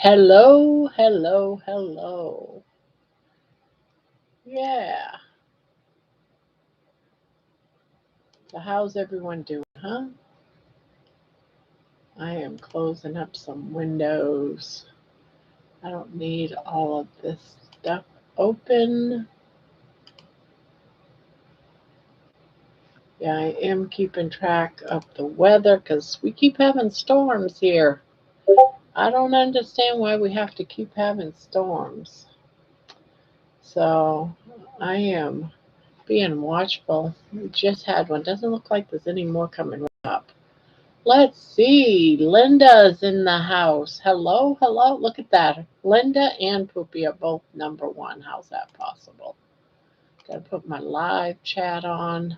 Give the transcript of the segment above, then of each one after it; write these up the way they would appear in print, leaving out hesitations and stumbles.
Hello, hello, hello. Yeah. So how's everyone doing, huh? I am closing up some windows. I don't need all of this stuff open. Yeah, I am keeping track of the weather because we keep having storms here. I don't understand why we have to keep having storms. So I am being watchful. We just had one. Doesn't look like there's any more coming up. Let's see. Linda's in the house. Hello, hello. Look at that. Linda and Poopy are both #1. How's that possible? Gotta put my live chat on.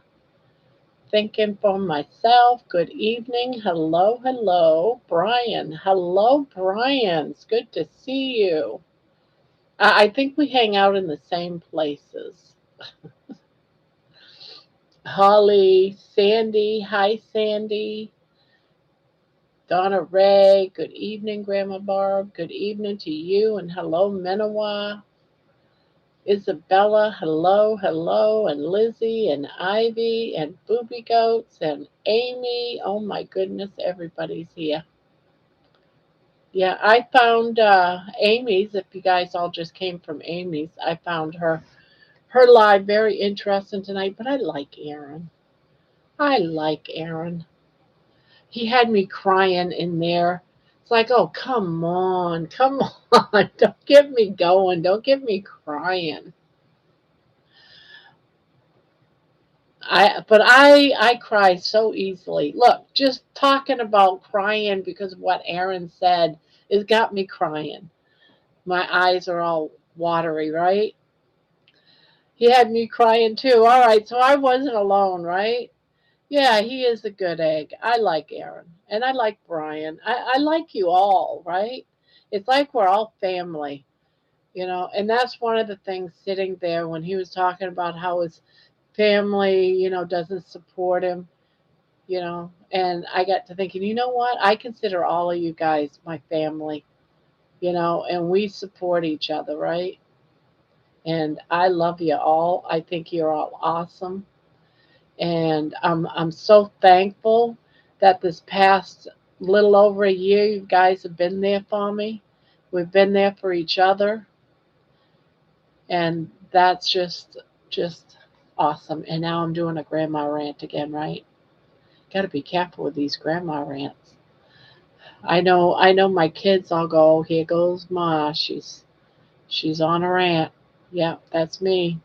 Thinking for myself. Good evening. Hello, hello. Brian. Hello, Brian. It's good to see you. I think we hang out in the same places. Holly, Sandy. Hi, Sandy. Donna Ray, good evening, Grandma Barb. Good evening to you, and hello, Menawa. Isabella, hello, hello, and Lizzie, and Ivy, and Booby Goats, and Amy. Oh my goodness, everybody's here. Yeah, I found Amy's. If you guys all just came from Amy's, I found her live very interesting tonight. But I like Aaron. I like Aaron. He had me crying in there. It's like, oh, come on, don't get me going, don't get me crying. I cry so easily. Look, just talking about crying because of what Aaron said has got me crying. My eyes are all watery, right? He had me crying too. All right, so I wasn't alone, right? Yeah, he is a good egg. I like Aaron. And I like Brian. I like you all, right? It's like we're all family, and that's one of the things sitting there when he was talking about how his family, doesn't support him, and I got to thinking, you know what? I consider all of you guys my family, and we support each other, right? And I love you all. I think you're all awesome. And I'm so thankful that this past little over a year, you guys have been there for me. We've been there for each other, and that's just awesome. And now I'm doing a grandma rant again, right? Got to be careful with these grandma rants. I know my kids all go, oh, here goes Ma. She's on a rant. Yeah, that's me.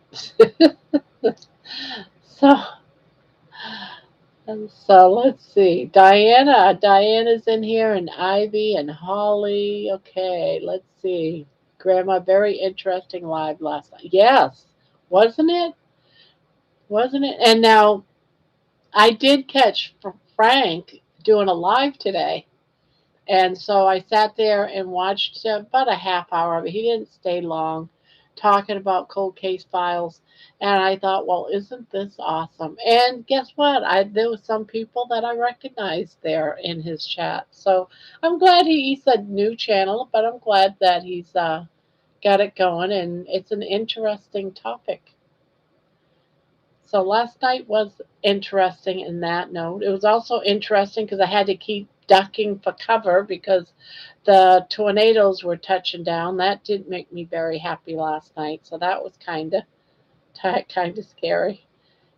So So let's see. Diana's in here, and Ivy and Holly. Okay, let's see. Grandma, very interesting live last night. Yes, wasn't it? Wasn't it? And now I did catch Frank doing a live today. And so I sat there and watched about a half hour of it. He didn't stay long talking about cold case files. And I thought, well, isn't this awesome? And guess what? There was some people that I recognized there in his chat. So I'm glad he said new channel, but I'm glad that he's got it going. And it's an interesting topic. So last night was interesting in that note. It was also interesting because I had to keep ducking for cover because the tornadoes were touching down. That didn't make me very happy last night. So that was kind of scary.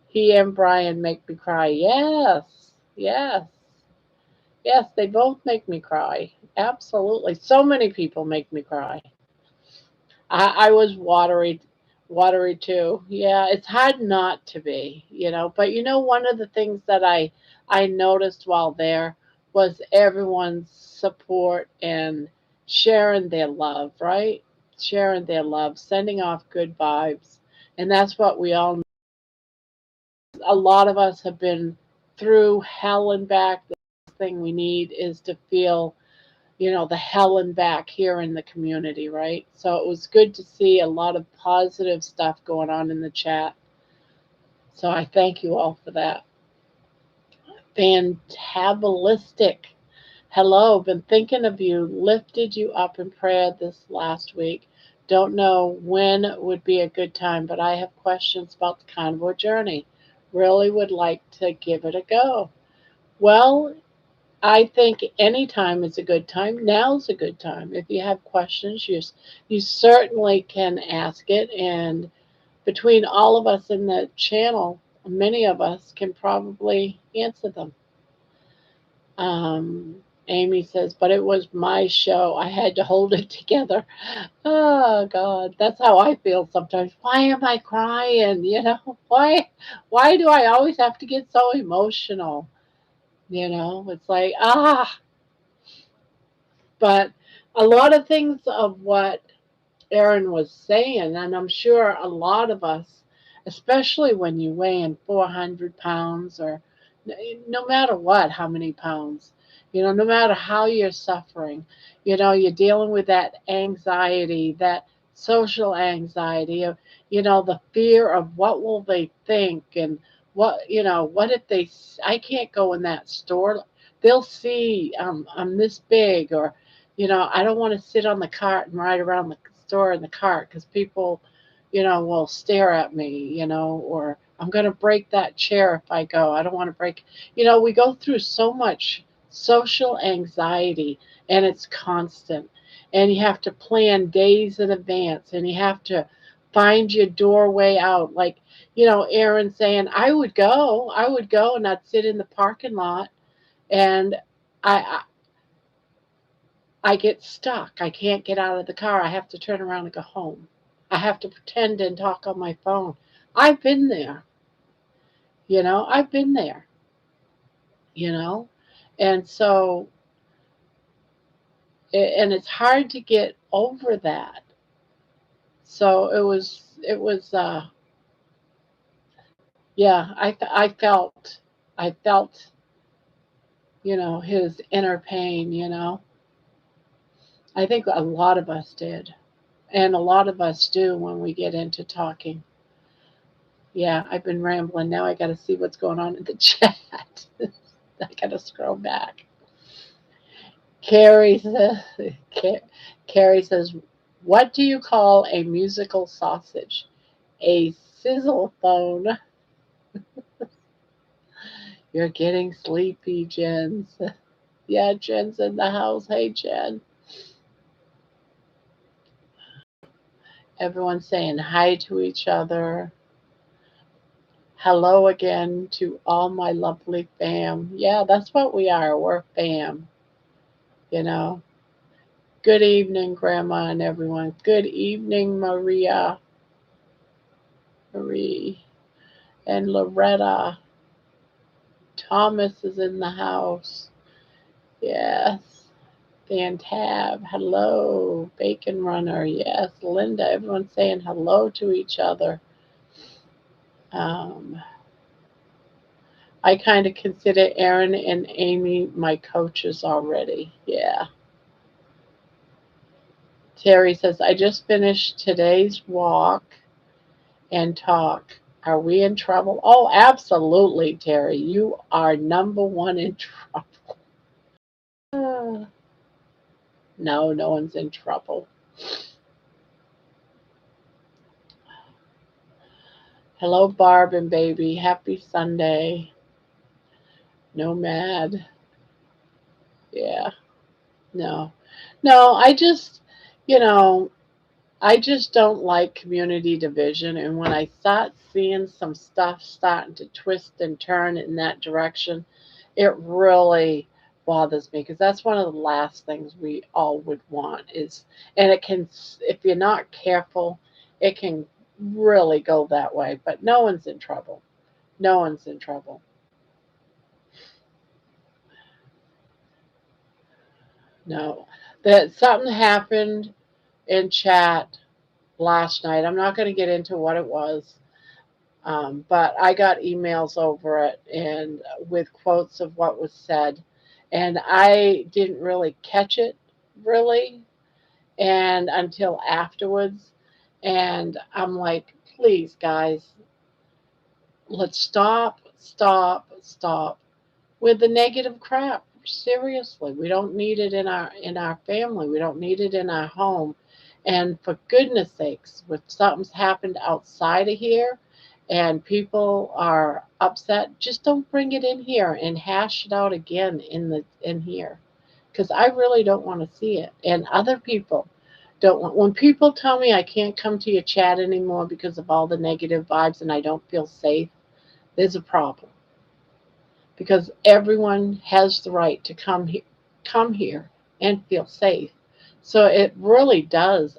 He and Brian make me cry. Yes. Yes. Yes, they both make me cry. Absolutely. So many people make me cry. I was watery too. Yeah, it's hard not to be. But one of the things that I noticed while there was everyone's support and sharing their love, right? Sharing their love, sending off good vibes. And that's what we all, a lot of us have been through hell and back. The thing we need is to feel the hell and back here in the community, right? So it was good to see a lot of positive stuff going on in the chat. So I thank you all for that. Fantabalistic. Hello, been thinking of you, lifted you up in prayer this last week. Don't know when would be a good time, but I have questions about the Carnivore journey. Really would like to give it a go. Well, I think any time is a good time. Now's a good time. If you have questions, you certainly can ask it. And between all of us in the channel, many of us can probably answer them. Um, Amy says, but it was my show. I had to hold it together. Oh God, that's how I feel sometimes. Why am I crying? Why do I always have to get so emotional? It's like, but a lot of things of what Erin was saying, and I'm sure a lot of us, especially when you weigh in 400 pounds or no matter what, how many pounds, no matter how you're suffering, you're dealing with that anxiety, that social anxiety of, the fear of what will they think and what if I can't go in that store. They'll see I'm this big, or I don't want to sit on the cart and ride around the store in the cart because people, will stare at me, or I'm going to break that chair if I go. I don't want to break. We go through so much social anxiety and it's constant. And you have to plan days in advance and you have to find your doorway out. Like, Aaron saying, I would go and I'd sit in the parking lot and I, I get stuck. I can't get out of the car. I have to turn around and go home. I have to pretend and talk on my phone. I've been there, I've been there, you know. And so, and it's hard to get over that. So yeah, I felt, his inner pain, I think a lot of us did. And a lot of us do when we get into talking. Yeah, I've been rambling. Now I got to see what's going on in the chat. I got to scroll back. Carrie says, Carrie says, what do you call a musical sausage? A sizzle phone. You're getting sleepy, Jen's. Yeah, Jen's in the house. Hey, Jen. Everyone's saying hi to each other. Hello again to all my lovely fam. Yeah, that's what we are. We're fam, you know. Good evening, Grandma and everyone. Good evening, Marie, and Loretta. Thomas is in the house. Yes. Fantab. Hello. Bacon Runner. Yes. Linda. Everyone's saying hello to each other. Um, I kind of consider Erin and Amy my coaches already. Yeah. Terry says, I just finished today's walk and talk. Are we in trouble? Oh, absolutely, Terry. You are number one in trouble. Ah, no, no one's in trouble. Hello, Barb and baby. Happy Sunday. Nomad. Yeah. No. No, you know, I just don't like community division. And when I start seeing some stuff starting to twist and turn in that direction, it really bothers me because that's one of the last things we all would want is, and it can, if you're not careful, it can really go that way. But no one's in trouble. No one's in trouble. No. That something happened in chat last night. I'm not going to get into what it was. But I got emails over it and with quotes of what was said, and I didn't really catch it really, and until afterwards, and I'm like, please, guys, let's stop with the negative crap. Seriously, we don't need it in our family. We don't need it in our home. And for goodness sakes, if something's happened outside of here and people are upset, just don't bring it in here and hash it out again in here. Because I really don't want to see it. And other people don't want, when people tell me I can't come to your chat anymore because of all the negative vibes and I don't feel safe, there's a problem because everyone has the right to come here and feel safe. So it really does.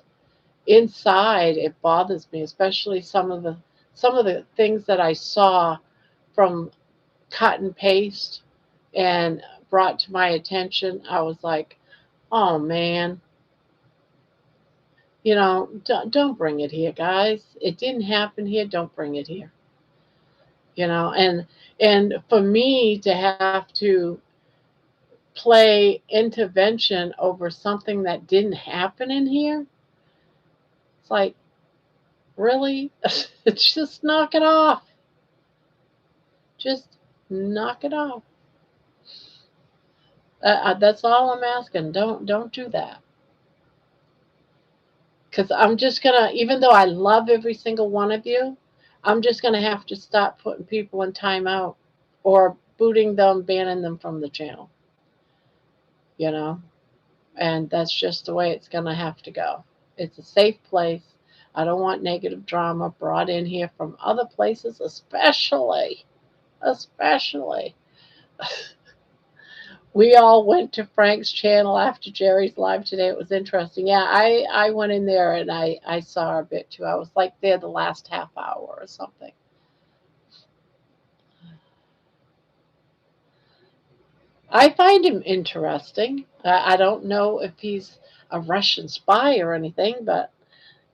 Inside, it bothers me, especially some of the things that I saw from cut and paste and brought to my attention. I was like, oh man, don't bring it here, guys. It didn't happen here. Don't bring it here. And for me to have to play intervention over something that didn't happen in here, it's like, really? Just knock it off. Just knock it off. That's all I'm asking. Don't do that. Because I'm just gonna, even though I love every single one of you, I'm just gonna have to stop putting people in timeout or booting them, banning them from the channel. You know, and that's just the way it's gonna have to go. It's a safe place. I don't want negative drama brought in here from other places, especially. We all went to Frank's channel after Jerry's live today. It was interesting. Yeah, I went in there and I saw a bit too. I was like there the last half hour or something. I find him interesting. I don't know if he's a Russian spy or anything, but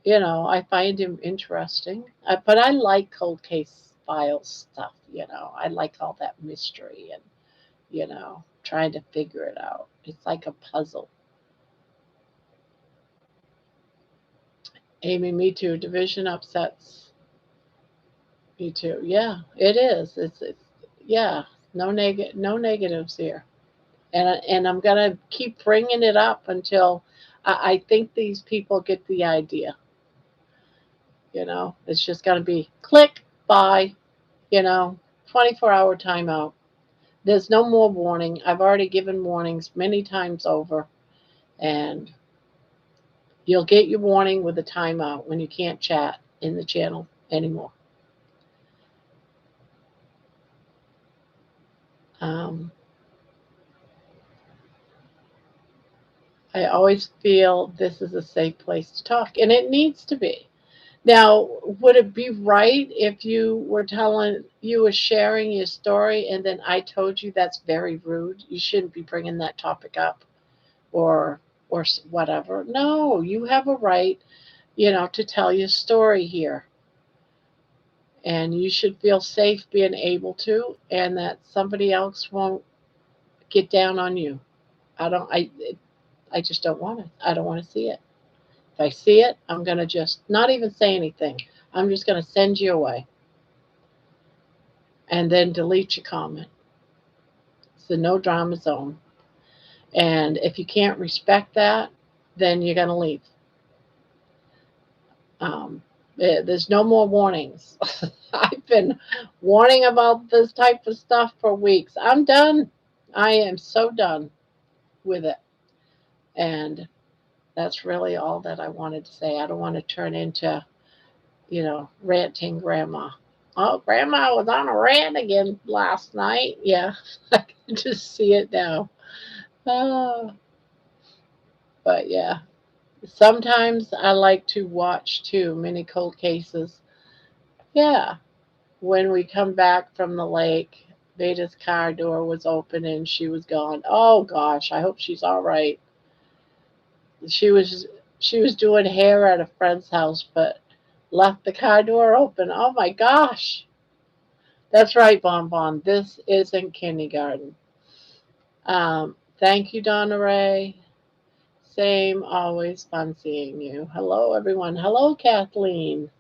I find him interesting. But I like cold case files stuff. I like all that mystery and trying to figure it out. It's like a puzzle. Amy, me too. Division upsets me too. Yeah, it is. It's yeah. No negatives here. And I'm gonna keep bringing it up until I think these people get the idea. It's just gonna be click, bye. 24-hour timeout. There's no more warning. I've already given warnings many times over, and you'll get your warning with a timeout when you can't chat in the channel anymore. Um, I always feel this is a safe place to talk, and it needs to be. Now, would it be right if you were sharing your story and then I told you that's very rude? You shouldn't be bringing that topic up or whatever. No, you have a right, to tell your story here. And you should feel safe being able to, and that somebody else won't get down on you. I just don't want it. I don't want to see it. If I see it, I'm going to just not even say anything. I'm just going to send you away and then delete your comment. It's the no drama zone. And if you can't respect that, then you're going to leave. There's no more warnings. I've been warning about this type of stuff for weeks. I'm done. I am so done with it. And that's really all that I wanted to say. I don't want to turn into, ranting grandma. Oh, grandma was on a rant again last night. Yeah, I can just see it now. Oh, but yeah, sometimes I like to watch too many cold cases. Yeah, when we come back from the lake, Vada's car door was open and she was gone. Oh gosh, I hope she's all right. She was she was doing hair at a friend's house, but left the car door open. Oh my gosh. That's right, Bon Bon. This isn't kindergarten. Thank you, Donna Ray. Same, always fun seeing you. Hello, everyone. Hello, Kathleen.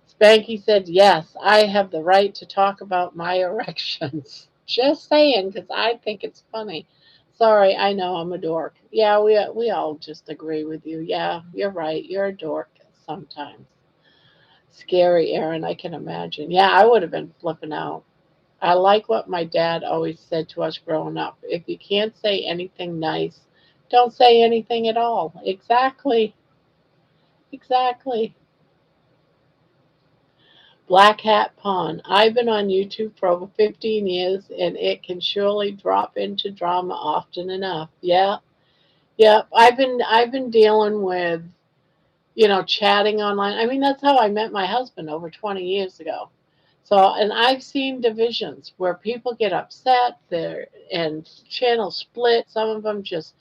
Spanky said, yes, I have the right to talk about my erections. Just saying, because I think it's funny. Sorry, I know I'm a dork. Yeah, we all just agree with you. Yeah, you're right. You're a dork sometimes. Scary, Aaron. I can imagine. Yeah, I would have been flipping out. I like what my dad always said to us growing up. If you can't say anything nice, don't say anything at all. Exactly. Exactly. Black Hat Pond. I've been on YouTube for over 15 years and it can surely drop into drama often enough. Yeah. Yeah. I've been dealing with, chatting online. I mean, that's how I met my husband over 20 years ago. So, and I've seen divisions where people get upset there and channels split. Some of them just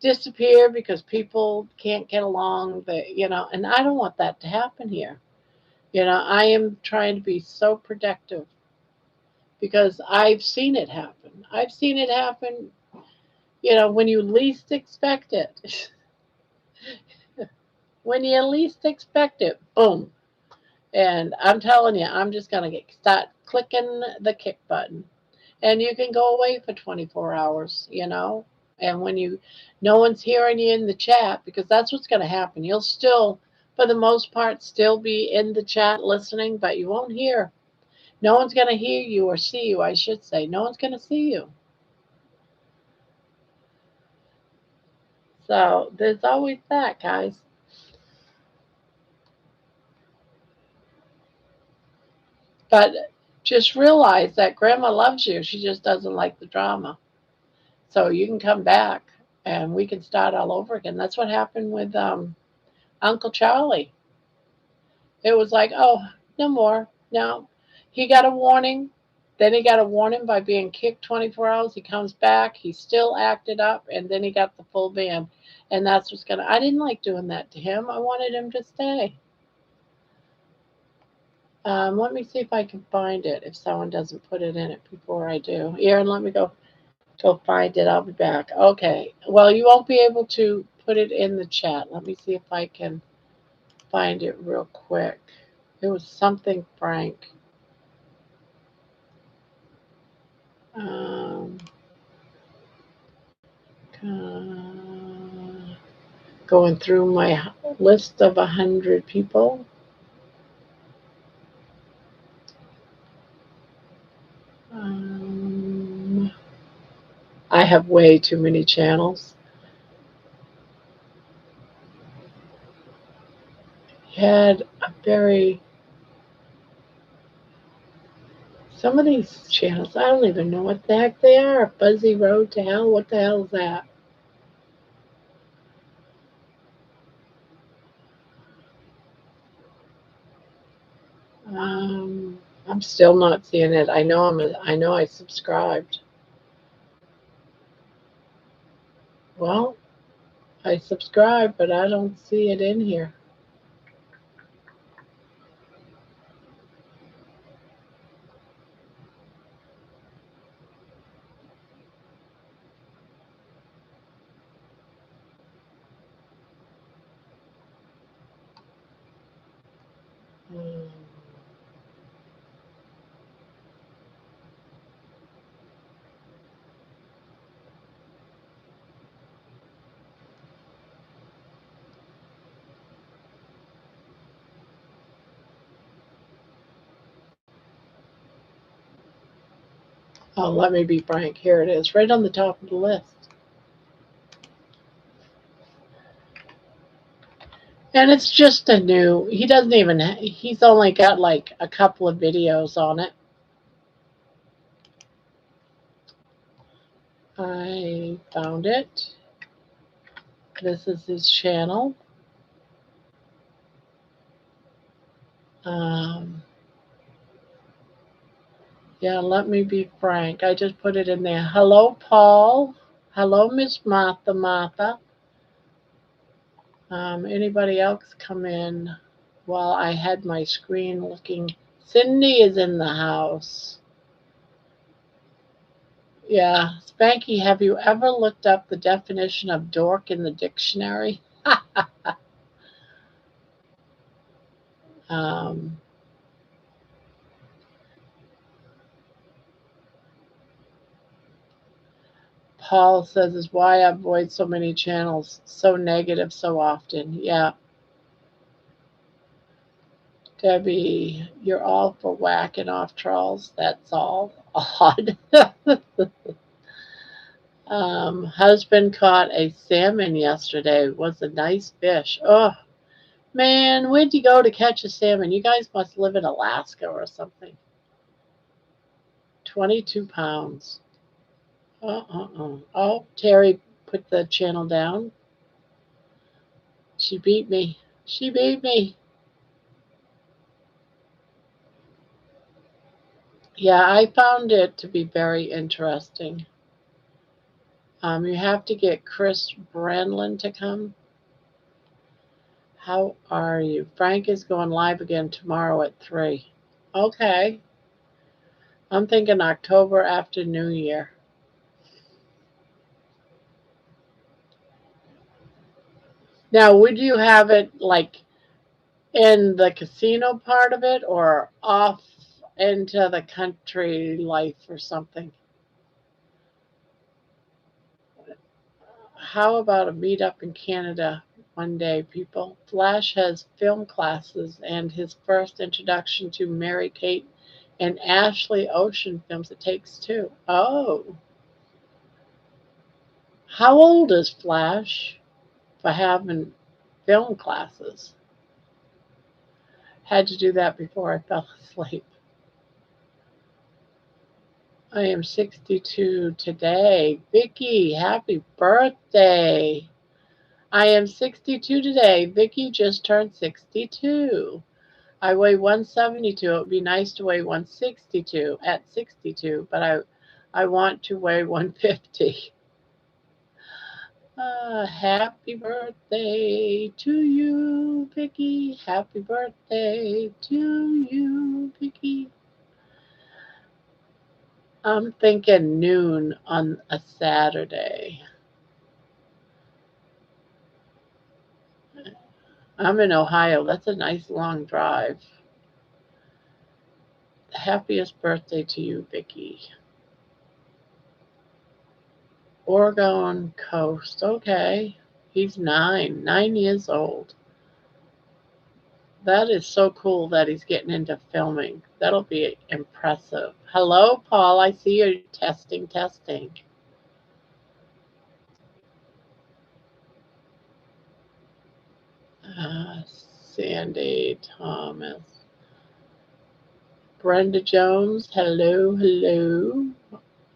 disappear because people can't get along. And I don't want that to happen here. I am trying to be so protective because I've seen it happen. I've seen it happen, when you least expect it. When you least expect it, boom. And I'm telling you, I'm just going to start clicking the kick button. And you can go away for 24 hours. And when no one's hearing you in the chat, because that's what's going to happen. You'll still, for the most part, still be in the chat listening, but you won't hear. No one's going to hear you or see you, I should say. No one's going to see you. So there's always that, guys. But just realize that Grandma loves you. She just doesn't like the drama. So you can come back and we can start all over again. That's what happened with Uncle Charlie. It was like, oh, no more. No. He got a warning. Then he got a warning by being kicked 24 hours. He comes back. He still acted up. And then he got the full ban. And that's what's going to. I didn't like doing that to him. I wanted him to stay. Let me see if I can find it. If someone doesn't put it in it before I do. Aaron, let me go find it. I'll be back. Okay. Well, you won't be able to put it in the chat. Let me see if I can find it real quick. It was something Frank. Um, going through my list of 100 people. Um, I have way too many channels. Had a very some of these channels. I don't even know what the heck they are. Buzzy Road to Hell. What the hell is that? I'm still not seeing it. I know I subscribed. Well, I subscribed, but I don't see it in here. Um, oh, let me be frank. Here it is, right on the top of the list. And it's just a new. He doesn't even. He's only got like a couple of videos on it. I found it. This is his channel. Um, yeah, let me be frank. I just put it in there. Hello, Paul. Hello, Miss Martha. Martha. Anybody else come in while I had my screen looking? Cindy is in the house. Yeah. Spanky, have you ever looked up the definition of dork in the dictionary? um, Paul says is why I avoid so many channels. So negative so often. Yeah. Debbie, you're all for whacking off trolls. That's all. Odd. Husband caught a salmon yesterday. Was a nice fish. Oh, man, where'd you go to catch a salmon? You guys must live in Alaska or something. 22 pounds. Oh, Terry put the channel down. She beat me. She beat me. Yeah, I found it to be very interesting. You have to get Chris Brandlin to come. How are you? Frank is going live again tomorrow at 3. Okay. I'm thinking October after New Year. Now, would you have it like in the casino part of it or off into the country life or something? How about a meetup in Canada one day, people? Flash has film classes and his first introduction to Mary Kate and Ashley Ocean films. It takes two. Oh, how old is Flash for having film classes? Had to do that before I fell asleep. I am 62 today. Vicky, happy birthday. I am 62 today. Vicky just turned 62. I weigh 172. It would be nice to weigh 162 at 62, but I want to weigh 150. Happy birthday to you, Vicky. Happy birthday to you, Vicky. I'm thinking noon on a Saturday. I'm in Ohio. That's a nice long drive. Happiest birthday to you, Vicky. Oregon coast. Okay. He's 9 years old. That is so cool that he's getting into filming. That'll be impressive. Hello, Paul. I see you testing. Sandy Thomas. Brenda Jones. Hello.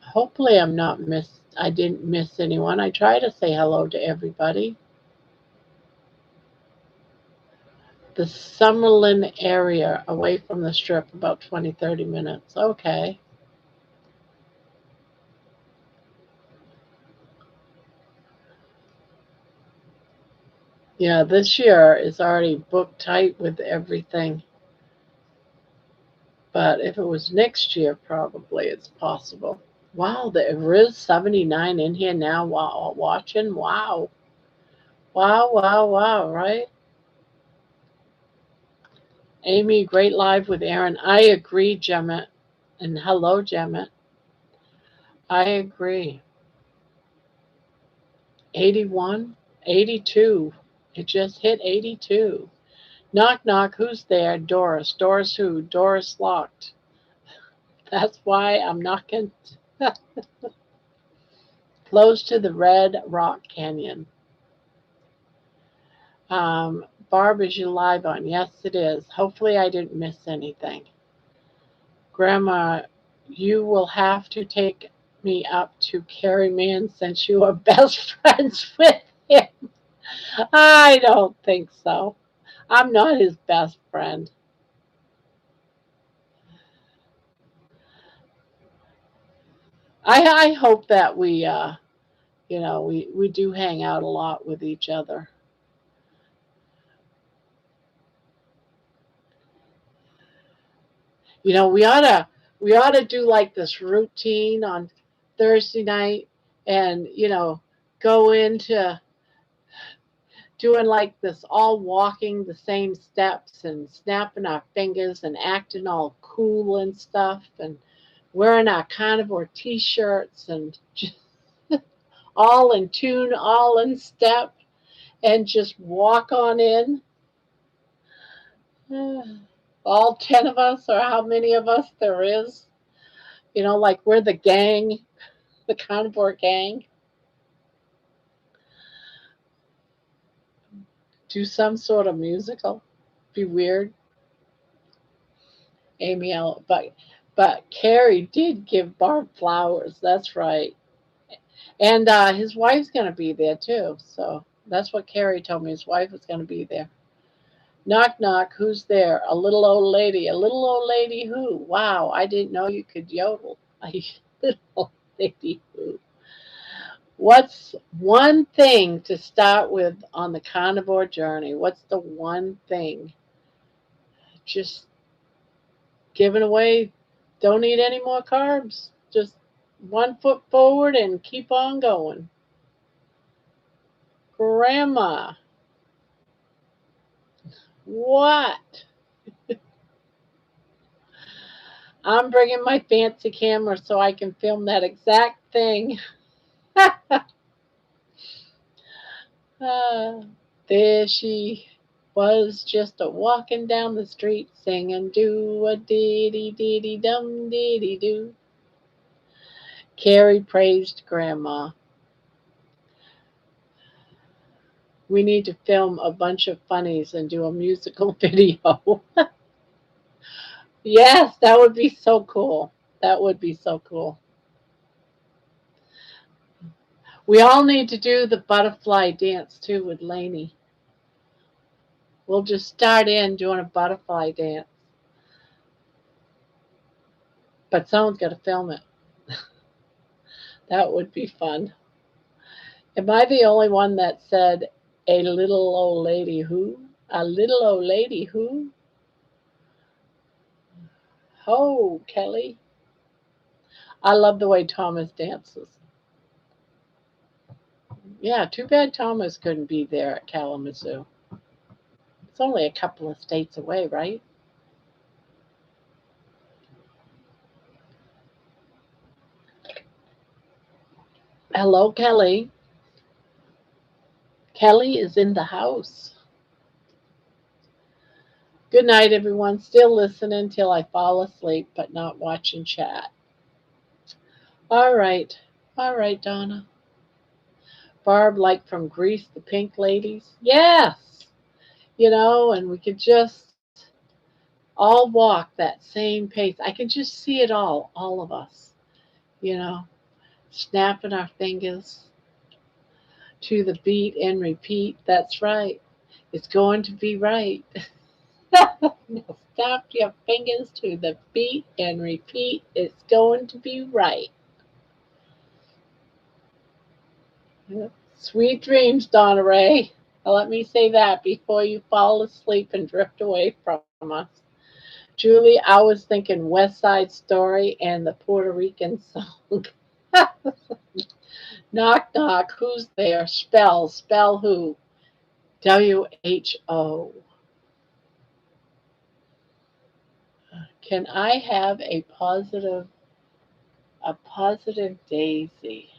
Hopefully I didn't miss anyone. I try to say hello to everybody. The Summerlin area, away from the strip, about 20-30 minutes. Okay. Yeah, this year is already booked tight with everything. But if it was next year, probably it's possible. Wow, there is 79 in here now watching. Wow, right? Amy, great live with Aaron. I agree, Gemma. And hello, Gemma. I agree. 81, 82. It just hit 82. Knock, knock. Who's there? Doris. Doris who? Doris locked. That's why I'm knocking. Close to the Red Rock Canyon. Barb, is you live on? Yes, it is. Hopefully I didn't miss anything. Grandma, you will have to take me up to Carrie Man since you are best friends with him. I don't think so. I'm not his best friend. I hope that we do hang out a lot with each other. We ought to do like this routine on Thursday night and go into doing like this, all walking the same steps and snapping our fingers and acting all cool and stuff and wearing our carnivore t-shirts and all in tune, all in step, and just walk on in. All 10 of us, or how many of us there is. Like we're the gang, the Carnivore gang. Do some sort of musical. Be weird. Amy Allen. But Carrie did give Barb flowers. That's right. And his wife's going to be there too. So that's what Carrie told me. His wife is going to be there. Knock, knock. Who's there? A little old lady. A little old lady who? Wow, I didn't know you could yodel. A little old lady who? What's one thing to start with on the carnivore journey? What's the one thing? Just giving away, don't eat any more carbs. Just 1 foot forward and keep on going. Grandma, what? I'm bringing my fancy camera so I can film that exact thing. uh, there she was, just a walking down the street singing do a diddy diddy dum diddy do. Carrie praised Grandma. We need to film a bunch of funnies and do a musical video. Yes, that would be so cool. That would be so cool. We all need to do the butterfly dance too with Lainey. We'll just start in doing a butterfly dance. But someone's got to film it. That would be fun. Am I the only one that said a little old lady who? A little old lady who? Oh, Kelly. I love the way Thomas dances. Yeah, too bad Thomas couldn't be there at Kalamazoo. It's only a couple of states away, right? Hello, Kelly. Kelly is in the house. Good night, everyone. Still listening till I fall asleep, but not watching chat. All right. All right, Donna. Barb, like from Greece, the pink ladies. Yes. And we could just all walk that same pace. I can just see it all of us, you know, snapping our fingers to the beat and repeat. That's right. It's going to be right. Snap your fingers to the beat and repeat. It's going to be right. Sweet dreams, Donna Ray. Let me say that before you fall asleep and drift away from us. Julie, I was thinking West Side Story and the Puerto Rican song. Knock, knock. Who's there? Spell who? WHO. Can I have a positive Daisy?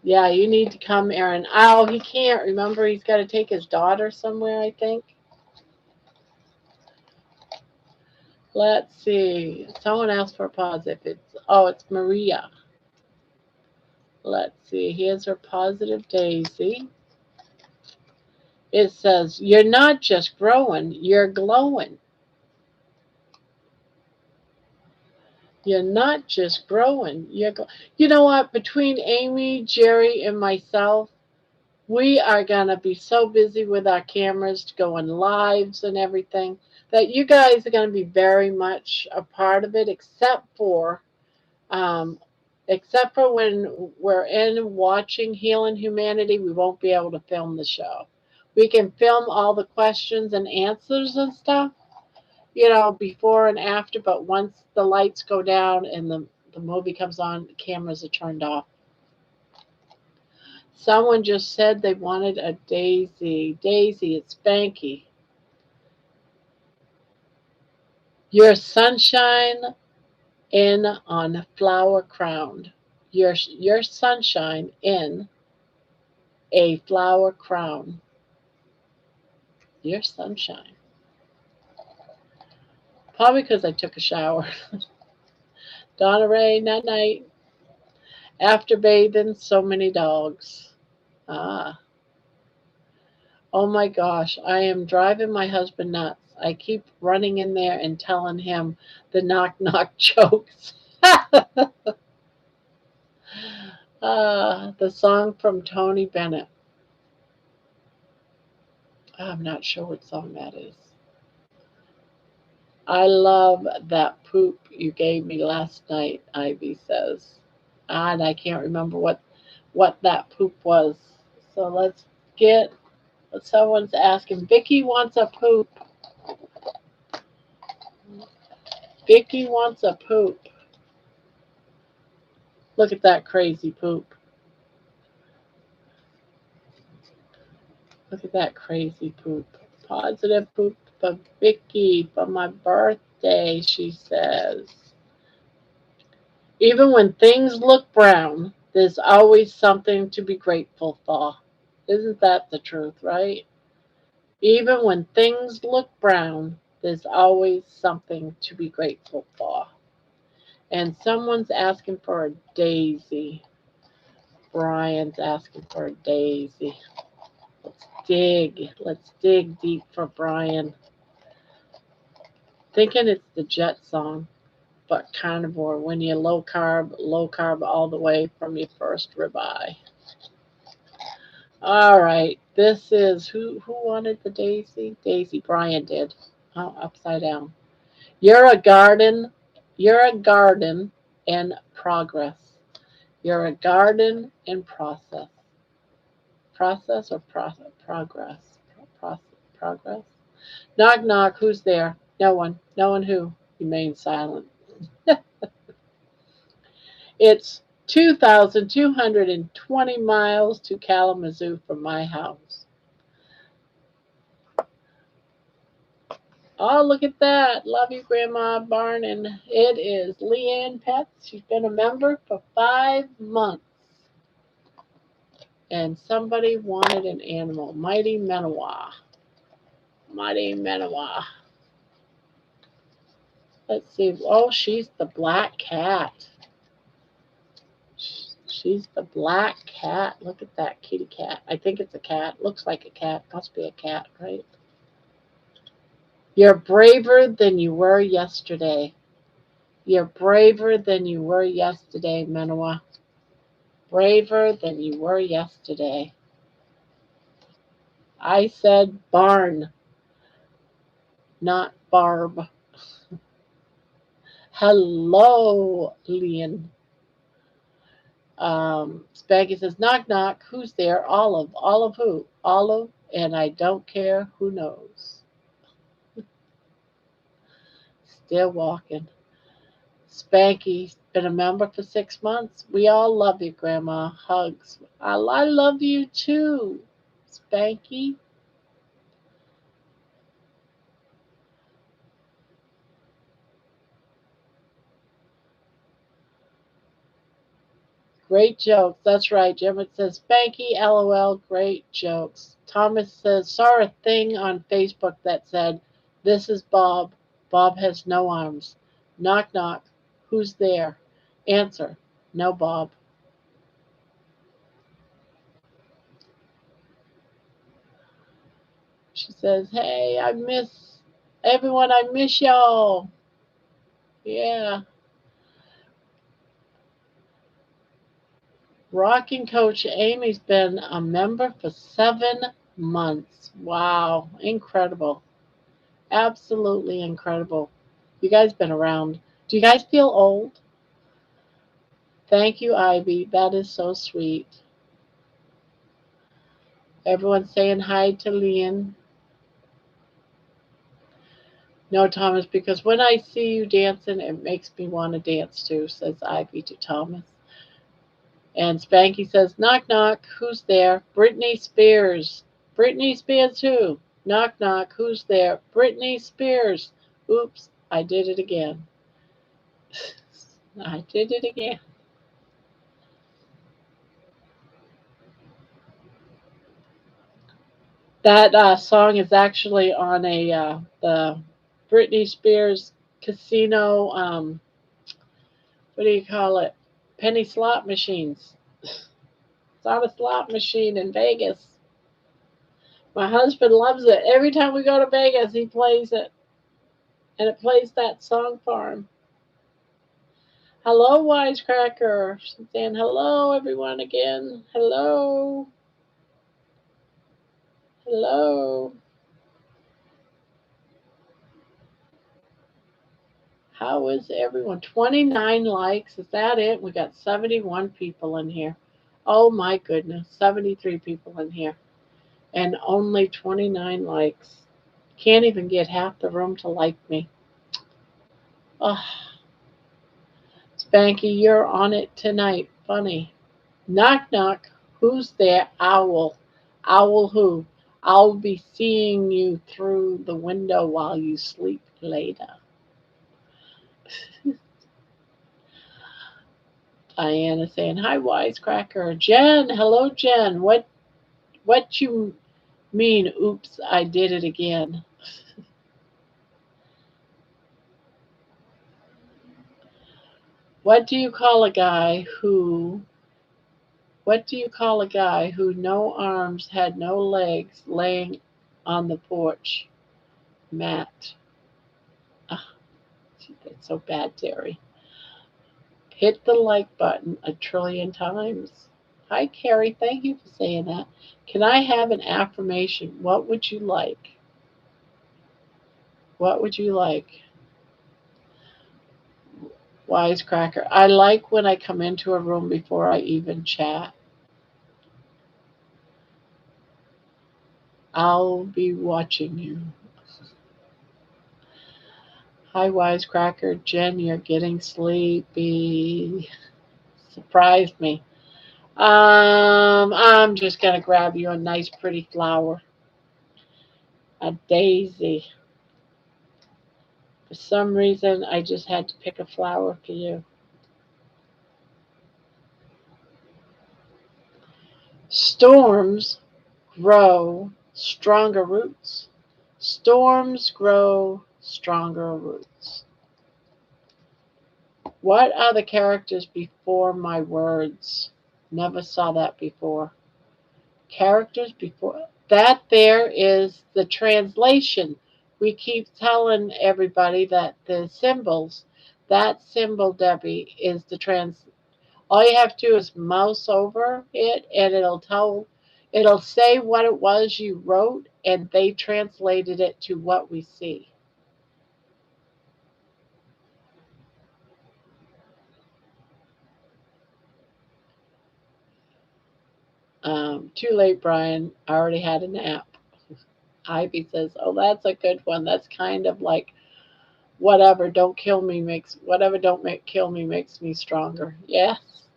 Yeah, you need to come, Aaron. Oh, he can't. Remember, he's got to take his daughter somewhere, I think. Let's see. Someone asked for a positive. It's Maria. Let's see. Here's her positive Daisy. It says, you're not just growing, you're glowing. You're not just growing. You know what? Between Amy, Jerry, and myself, we are going to be so busy with our cameras going lives and everything that you guys are going to be very much a part of it, um, except for when we're in watching Healing Humanity, we won't be able to film the show. We can film all the questions and answers and stuff, before and after, but once the lights go down and the movie comes on, the cameras are turned off. Someone just said they wanted a daisy. Daisy, it's Spanky. Your sunshine in on a flower crowned. Your sunshine in a flower crown. Your sunshine. Probably because I took a shower. Donna Ray, night night. After bathing, so many dogs. Ah. Oh my gosh, I am driving my husband nuts. I keep running in there and telling him the knock knock jokes. The song from Tony Bennett. I'm not sure what song that is. I love that poop you gave me last night, Ivy says. And I can't remember what that poop was. So let's get someone's asking. Vicky wants a poop. Vicky wants a poop. Look at that crazy poop. Look at that crazy poop. Positive poop for Vicky for my birthday, she says. Even when things look brown, there's always something to be grateful for. Isn't that the truth, right? Even when things look brown, there's always something to be grateful for. And someone's asking for a daisy. Brian's asking for a daisy. Let's dig deep for Brian. Thinking it's the Jet song, but Carnivore, when you're low carb all the way from your first ribeye. All right, this is who wanted the daisy? Daisy, Brian did. Oh, upside down. You're a garden. You're a garden in progress. You're a garden in process. Process or progress? Progress. Knock knock. Who's there? No one. No one who? Remain silent. It's 2,220 miles to Kalamazoo from my house. Oh, look at that. Love you, Grandma Barnon. It is Leanne Pets. She's been a member for 5 months. And somebody wanted an animal. Mighty Menawa. Mighty Menawa. Let's see. Oh, she's the black cat. She's the black cat. Look at that kitty cat. I think it's a cat. Looks like a cat. Must be a cat, right? You're braver than you were yesterday. You're braver than you were yesterday, Menawa. Braver than you were yesterday. I said barn, not barb. Hello, Lian. Spaggy says, knock, knock. Who's there? Olive. Olive who? Olive, and I don't care who knows. Still walking. Spanky's been a member for 6 months. We all love you, Grandma. Hugs. I love you too, Spanky. Great jokes. That's right. Jim it says Spanky, LOL, great jokes. Thomas says, saw a thing on Facebook that said, this is Bob. Bob has no arms. Knock, knock. Who's there? Answer, no Bob. She says, hey, I miss everyone. I miss y'all. Yeah. Rocking Coach Amy's been a member for 7 months. Wow. Incredible. Absolutely incredible. You guys been around. Do you guys feel old? Thank you, Ivy. That is so sweet. Everyone saying hi to Lian. No, Thomas, because when I see you dancing, it makes me want to dance too, says Ivy to Thomas. And Spanky says, knock, knock. Who's there? Britney Spears. Britney Spears who? Knock, knock. Who's there? Britney Spears. Oops, I did it again. I did it again. That song is actually on the Britney Spears casino. What do you call it? Penny slot machines. It's on a slot machine in Vegas. My husband loves it. Every time we go to Vegas, he plays it, and it plays that song for him. Hello, Wisecracker. Saying hello, everyone, again. Hello. Hello. How is everyone? 29 likes. Is that it? We got 71 people in here. Oh my goodness. 73 people in here. And only 29 likes. Can't even get half the room to like me. Oh, Spanky, you're on it tonight. Funny. Knock, knock. Who's there? Owl. Owl who? I'll be seeing you through the window while you sleep later. Diana saying, hi, Wisecracker. Jen, hello, Jen. What you mean, oops, I did it again? What do you call a guy who what do you call a guy who no arms had no legs laying on the porch mat? Ah, that's so bad, Terry. Hit the like button a trillion times. Hi, Carrie. Thank you for saying that. Can I have an affirmation? What would you like? What would you like? Wisecracker. I like when I come into a room before I even chat. I'll be watching you. Hi, Wisecracker. Jen, you're getting sleepy. Surprised me. I'm just gonna grab you a nice, pretty flower, a daisy. For some reason, I just had to pick a flower for you. Storms grow stronger roots. Storms grow stronger roots. What are the characters before my words? Never saw that before. Characters before that, there is the translation. We keep telling everybody that the symbols, that symbol, Debbie, is the trans. All you have to do is mouse over it, and it'll say what it was you wrote, and they translated it to what we see. Too late, Brian. I already had a nap. Ivy says, "Oh, that's a good one. That's kind of like whatever don't make kill me makes me stronger." Yes,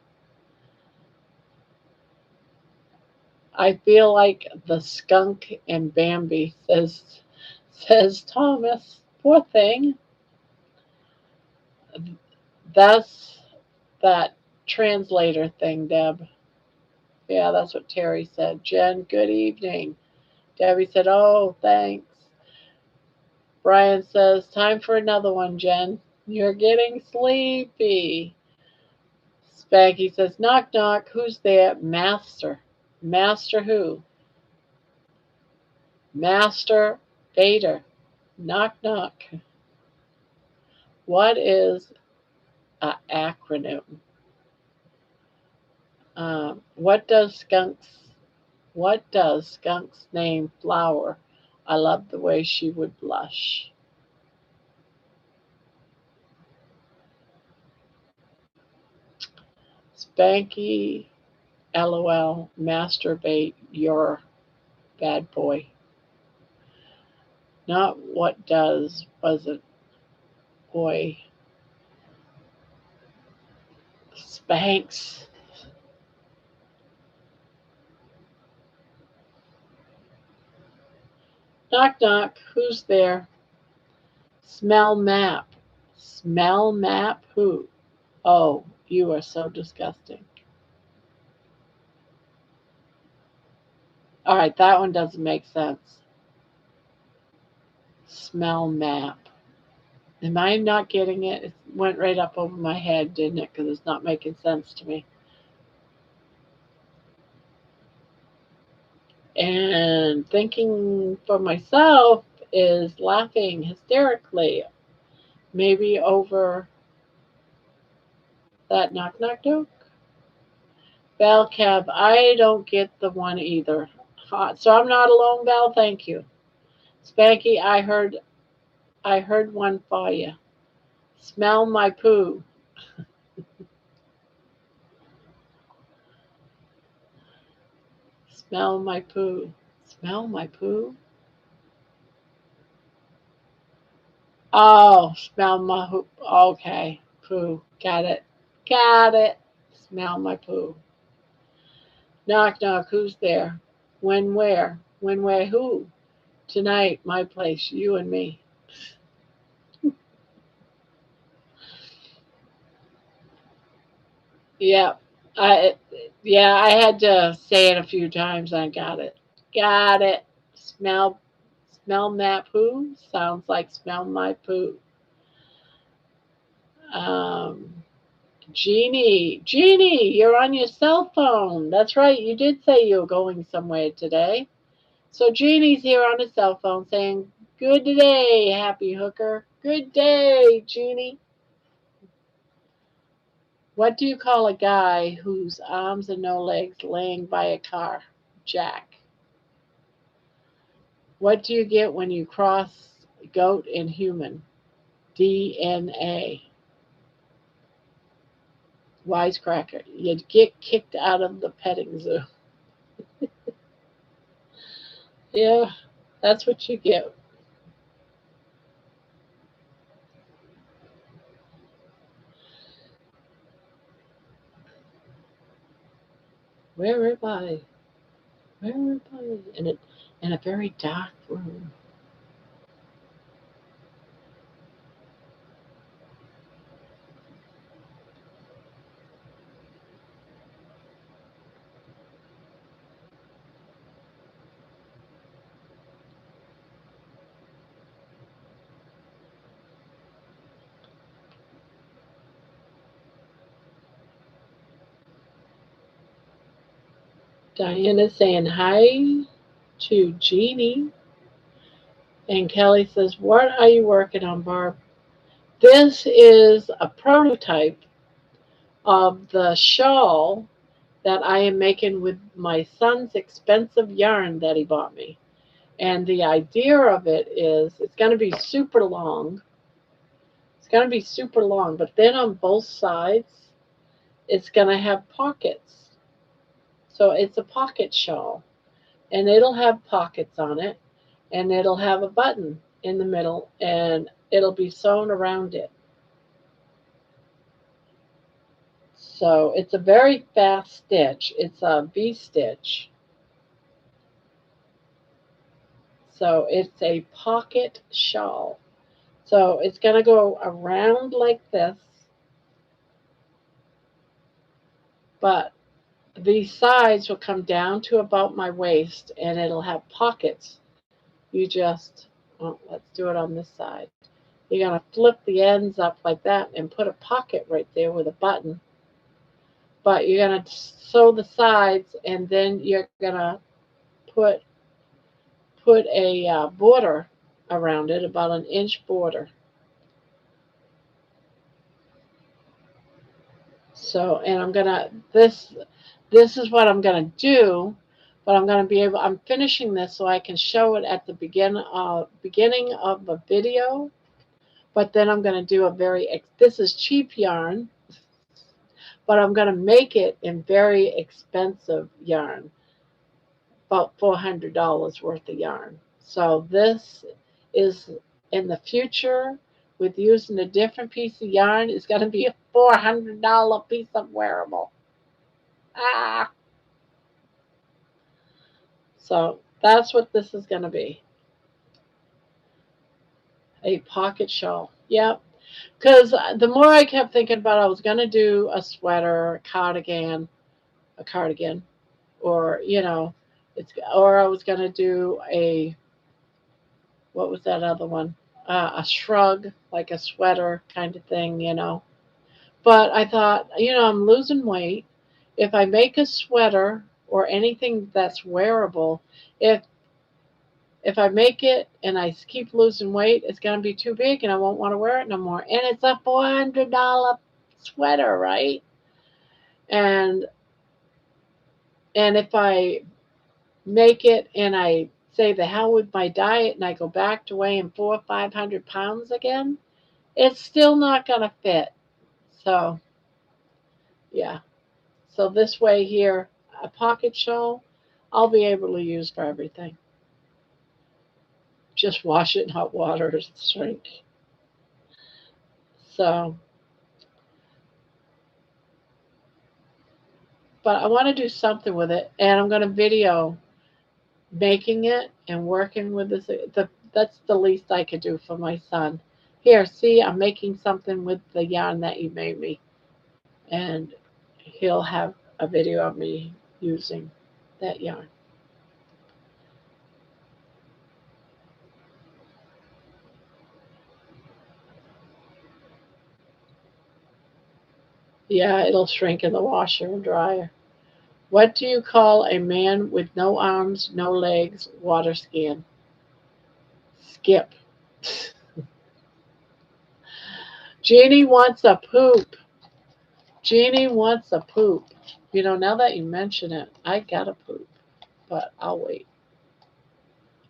I feel like the skunk and Bambi, says Thomas. Poor thing. That's that translator thing, Deb. Yeah, that's what Terry said. Jen, good evening. Debbie said, "Oh, thanks." Brian says, "Time for another one, Jen. You're getting sleepy." Spanky says, "Knock, knock. Who's there?" Master. Master who? Master Vader. Knock, knock. What is an acronym? What does Skunk's name Flower? I love the way she would blush. Spanky, LOL, masturbate your bad boy. Not what does, was it, boy? Spanks. Knock, knock. Who's there? Smell map. Smell map who? Oh, you are so disgusting. All right, that one doesn't make sense. Smell map. Am I not getting it? It went right up over my head, didn't it? Because it's not making sense to me. And thinking for myself is laughing hysterically, maybe over that knock knock joke. Val Cab, I don't get the one either. So I'm not alone, Val. Thank you. Spanky, I heard one for you. Smell my poo. Smell my poo. Smell my poo. Oh, smell my poo. Okay, poo. Got it. Got it. Smell my poo. Knock knock. Who's there? When where? When where? Who? Tonight, my place. You and me. Yeah, I yeah, I had to say it a few times. I got it. Got it. Smell smell that poo. Sounds like smell my poo. Um, Jeannie, you're on your cell phone. That's right. You did say you were going somewhere today. So Jeannie's here on his cell phone saying, "Good day, happy hooker. Good day, Jeannie." What do you call a guy whose arms and no legs laying by a car? Jack. What do you get when you cross goat and human? DNA. Wisecracker. You'd get kicked out of the petting zoo. Yeah, that's what you get. Where am I? Where am I? In a very dark room. Diana's saying hi to Jeannie. And Kelly says, "What are you working on, Barb?" This is a prototype of the shawl that I am making with my son's expensive yarn that he bought me. And the idea of it is it's going to be super long. It's going to be super long, but then on both sides, it's going to have pockets. So it's a pocket shawl, and it'll have pockets on it, and it'll have a button in the middle, and it'll be sewn around it. So it's a very fast stitch. It's a V stitch. So it's a pocket shawl. So it's going to go around like this, but the sides will come down to about my waist and it'll have pockets. You just, well, let's do it on this side. You're going to flip the ends up like that and put a pocket right there with a button. But you're going to sew the sides and then you're going to put put a border around it, about an inch border. So, and I'm gonna this is what I'm gonna do, but I'm gonna be able. I'm finishing this so I can show it at the beginning of the video. But then I'm gonna do a very. This is cheap yarn, but I'm gonna make it in very expensive yarn, about $400 worth of yarn. So this is in the future with using a different piece of yarn. It's gonna be a $400 piece of wearable. Ah, so that's what this is going to be, a pocket shawl. Yep. Because the more I kept thinking about it, I was going to do a sweater, a cardigan, or, Or I was gonna do a, what was that other one? A shrug, like a sweater kind of thing, you know. But I thought, you know, I'm losing weight. If I make a sweater or anything that's wearable, if if I make it and I keep losing weight, it's gonna be too big and I won't want to wear it no more. And it's a $400 sweater, right? And and if I make it and I say the hell with my diet and I go back to weighing 400 or 500 pounds again, it's still not gonna fit. So yeah. So this way here, a pocket show, I'll be able to use for everything. Just wash it in hot water to shrink. So, but I want to do something with it, and I'm going to video making it and working with this. That's the least I could do for my son. Here, see, I'm making something with the yarn that you made me, and he'll have a video of me using that yarn. Yeah, it'll shrink in the washer and dryer. What do you call a man with no arms, no legs, water skiing? Skip. Jeannie wants a poop. Jeannie wants a poop. You know, now that you mention it, I got a poop, but I'll wait.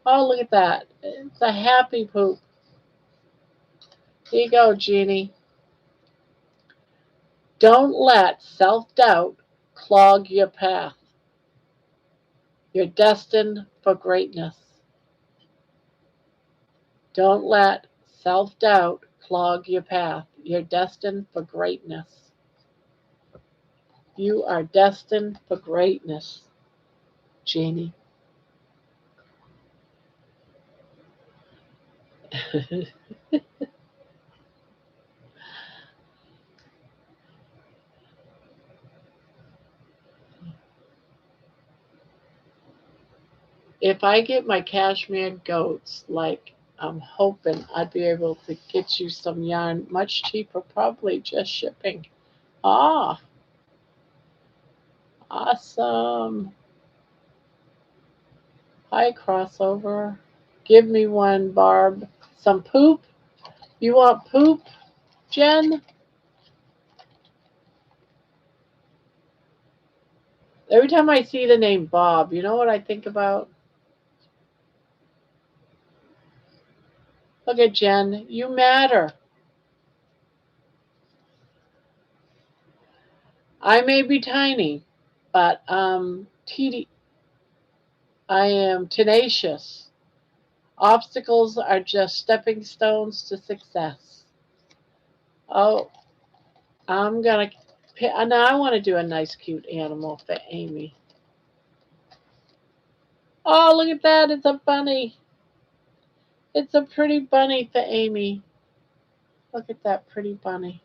Oh, look at that. It's a happy poop. Here you go, Jeannie. Don't let self doubt clog your path. You're destined for greatness. Don't let self doubt clog your path. You're destined for greatness. You are destined for greatness, Jeannie. If I get my cashmere goats, like I'm hoping I'd be able to get you some yarn much cheaper, probably just shipping. Ah, awesome. Hi, crossover. Give me one, Barb. Some poop? You want poop, Jen? Every time I see the name Bob, you know what I think about? Look at Jen. You matter. I may be tiny, but I am tenacious. Obstacles are just stepping stones to success. Oh, I'm gonna. Now I want to do a nice, cute animal for Amy. Oh, look at that! It's a bunny. It's a pretty bunny for Amy. Look at that pretty bunny.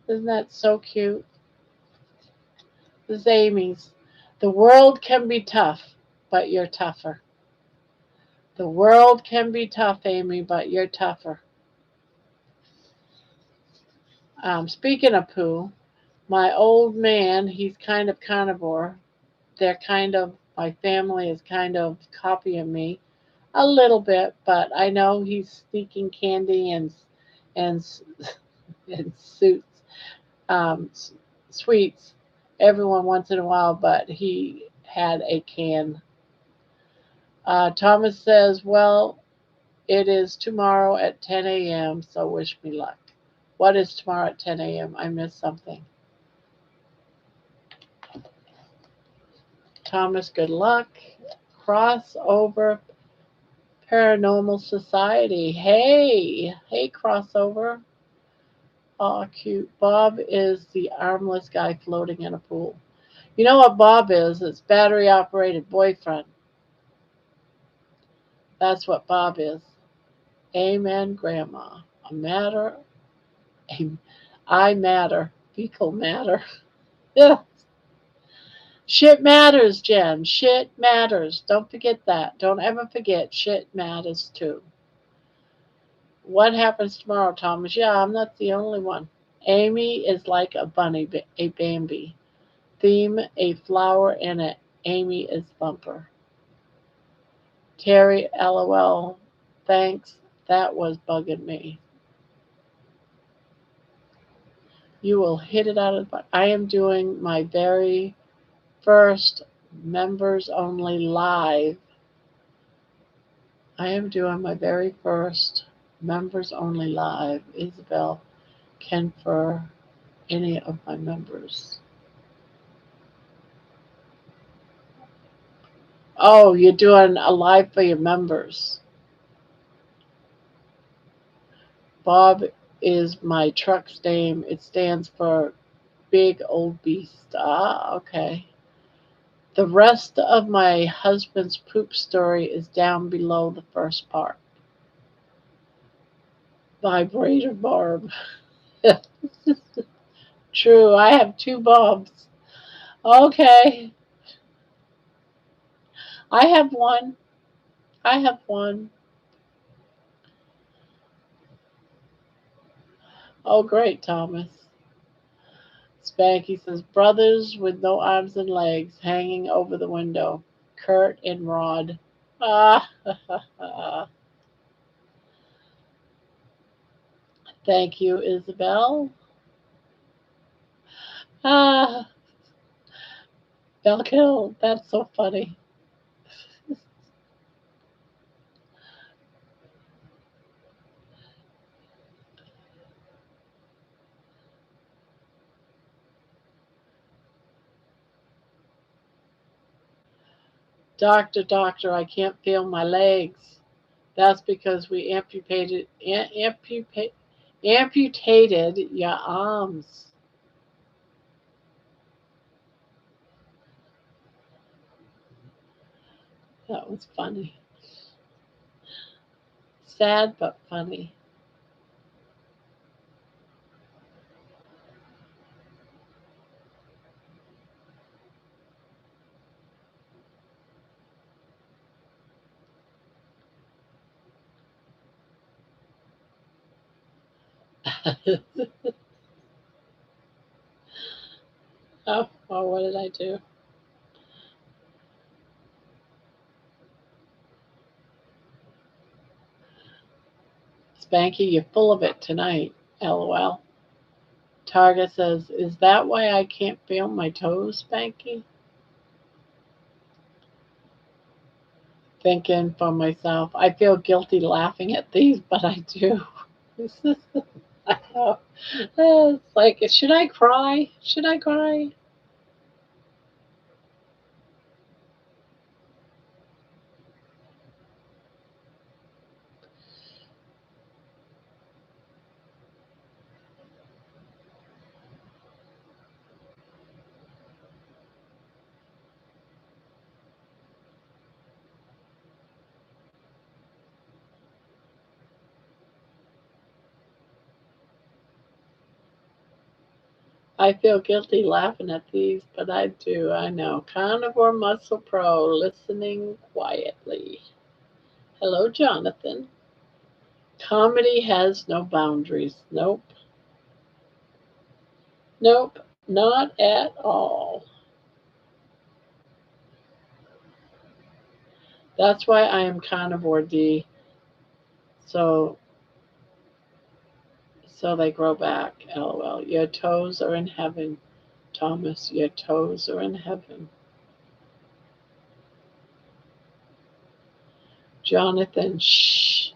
Isn't that so cute? This is Amy's. The world can be tough, but you're tougher. The world can be tough, Amy, but you're tougher. Speaking of poo, my old man, he's kind of carnivore. They're kind of, my family is kind of copying me a little bit, but I know he's sneaking candy and and suits, sweets every once in a while. But he had a can. Thomas says, "Well, it is tomorrow at 10 a.m. So wish me luck." What is tomorrow at 10 a.m.? I missed something. Thomas, good luck. Crossover Paranormal Society. Hey, hey, crossover. Oh, cute. Bob is the armless guy floating in a pool. You know what Bob is? It's battery operated boyfriend. That's what Bob is. Amen, Grandma. A matter. I matter. Fecal matter. Yeah. Shit matters, Jen. Shit matters. Don't forget that. Don't ever forget shit matters too. What happens tomorrow, Thomas? Yeah, I'm not the only one. Amy is like a bunny, a Bambi. Theme, a flower in it. Amy is bumper. Terry, LOL. Thanks. That was bugging me. You will hit it out of the park. I am doing my very first members only live. I am doing my very first members only live. Isabel can for any of my members. Oh, you're doing a live for your members. Bob is my truck's name. It stands for Big Old Beast. Ah, okay. The rest of my husband's poop story is down below the first part. Vibrator Barb. True, I have two Bobs. Okay, I have one. I have one. Oh, great, Thomas. Spanky says, brothers with no arms and legs hanging over the window. Kurt and Rod. Ah, thank you, Isabel. Ah, Belkill, that's so funny. Doctor, doctor, I can't feel my legs. That's because we amputated your arms. That was funny. Sad but funny. Oh, well, what did I do? Spanky, you're full of it tonight. LOL. Targa says, is that why I can't feel my toes, Spanky? Thinking for myself, I feel guilty laughing at these, but I do. I know. It's like, should I cry? Should I cry? I feel guilty laughing at these, but I do. I know. Carnivore Muscle Pro, listening quietly. Hello, Jonathan. Comedy has no boundaries. Nope. Nope. Not at all. That's why I am carnivore D. So so they grow back. LOL. Your toes are in heaven, Thomas. Your toes are in heaven. Jonathan, shh.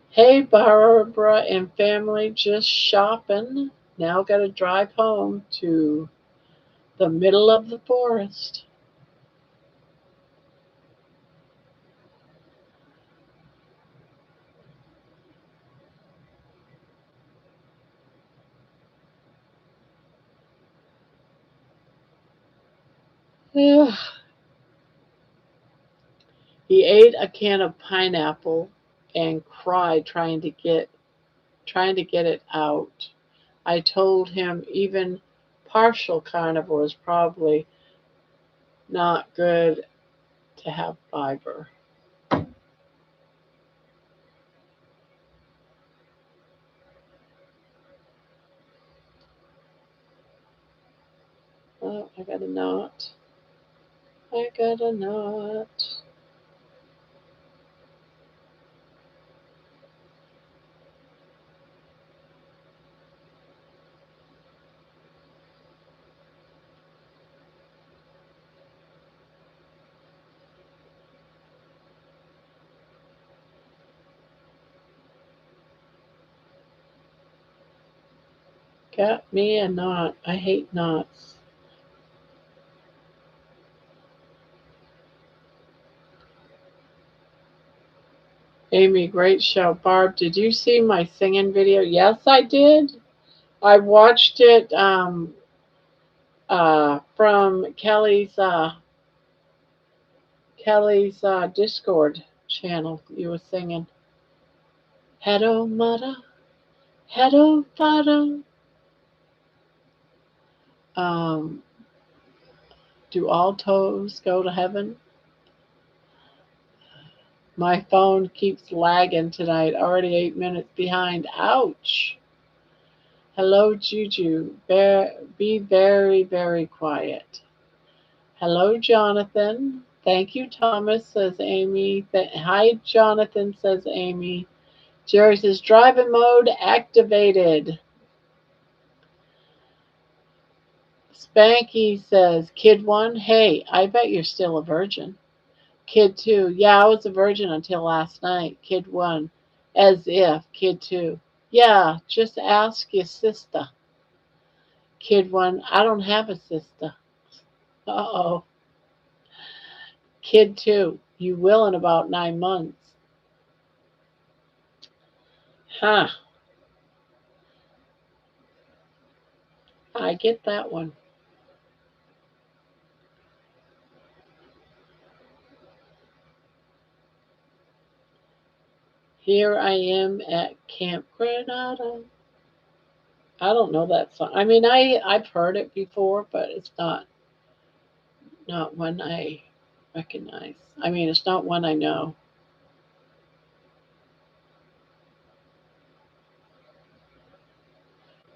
Hey, Barbara and family, just shopping. Now got to drive home to the middle of the forest. He ate a can of pineapple and cried trying to get it out. I told him even partial carnivore is probably not good to have fiber. Oh, I got a knot. I got a knot. Got me a knot. I hate knots. Amy, great show. Barb, did you see my singing video? Yes, I did. I watched it from Kelly's Discord channel. You were singing. Hello, mother. Hello, father. Um, do all toes go to heaven? My phone keeps lagging tonight. Already 8 minutes behind. Ouch. Hello, Juju. Be very, very quiet. Hello, Jonathan. Thank you, Thomas, says Amy. Hi, Jonathan, says Amy. Jerry says, driving mode activated. Spanky says, Kid 1, hey, I bet you're still a virgin. Kid 2, yeah, I was a virgin until last night. Kid 1, as if. Kid 2, yeah, just ask your sister. Kid 1, I don't have a sister. Uh-oh. Kid 2, you will in about 9 months. Huh, I get that one. Here I am at Camp Granada. I don't know that song. I mean, I've heard it before, but it's not one I recognize. I mean, it's not one I know.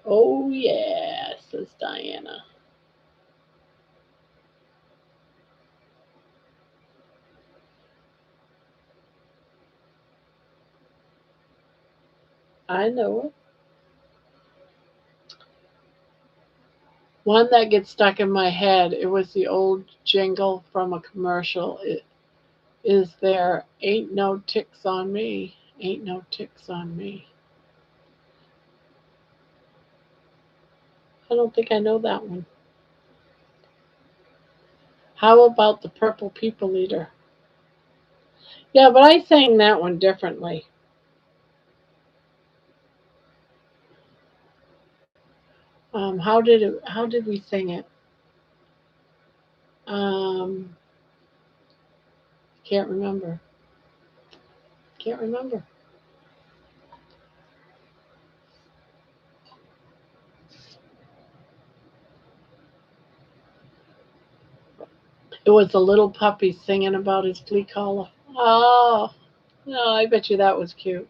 Oh yeah, says Diana. I know it. One that gets stuck in my head. It was the old jingle from a commercial. It is there ain't no ticks on me. Ain't no ticks on me. I don't think I know that one. How about the Purple People Eater? Yeah, but I sang that one differently. How did we sing it? Um, can't remember. Can't remember. It was a little puppy singing about his flea collar. Oh, no, I bet you that was cute.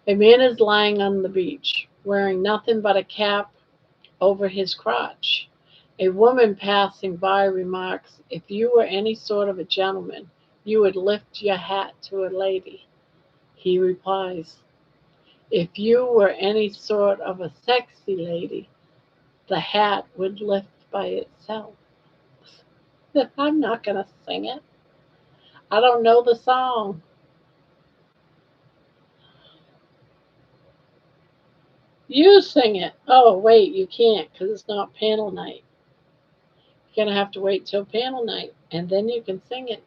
A man is lying on the beach, wearing nothing but a cap over his crotch. A woman passing by remarks, if you were any sort of a gentleman, you would lift your hat to a lady. He replies, if you were any sort of a sexy lady, the hat would lift by itself. I'm not going to sing it. I don't know the song. You sing it. Oh, wait, you can't because it's not panel night. You're going to have to wait till panel night and then you can sing it,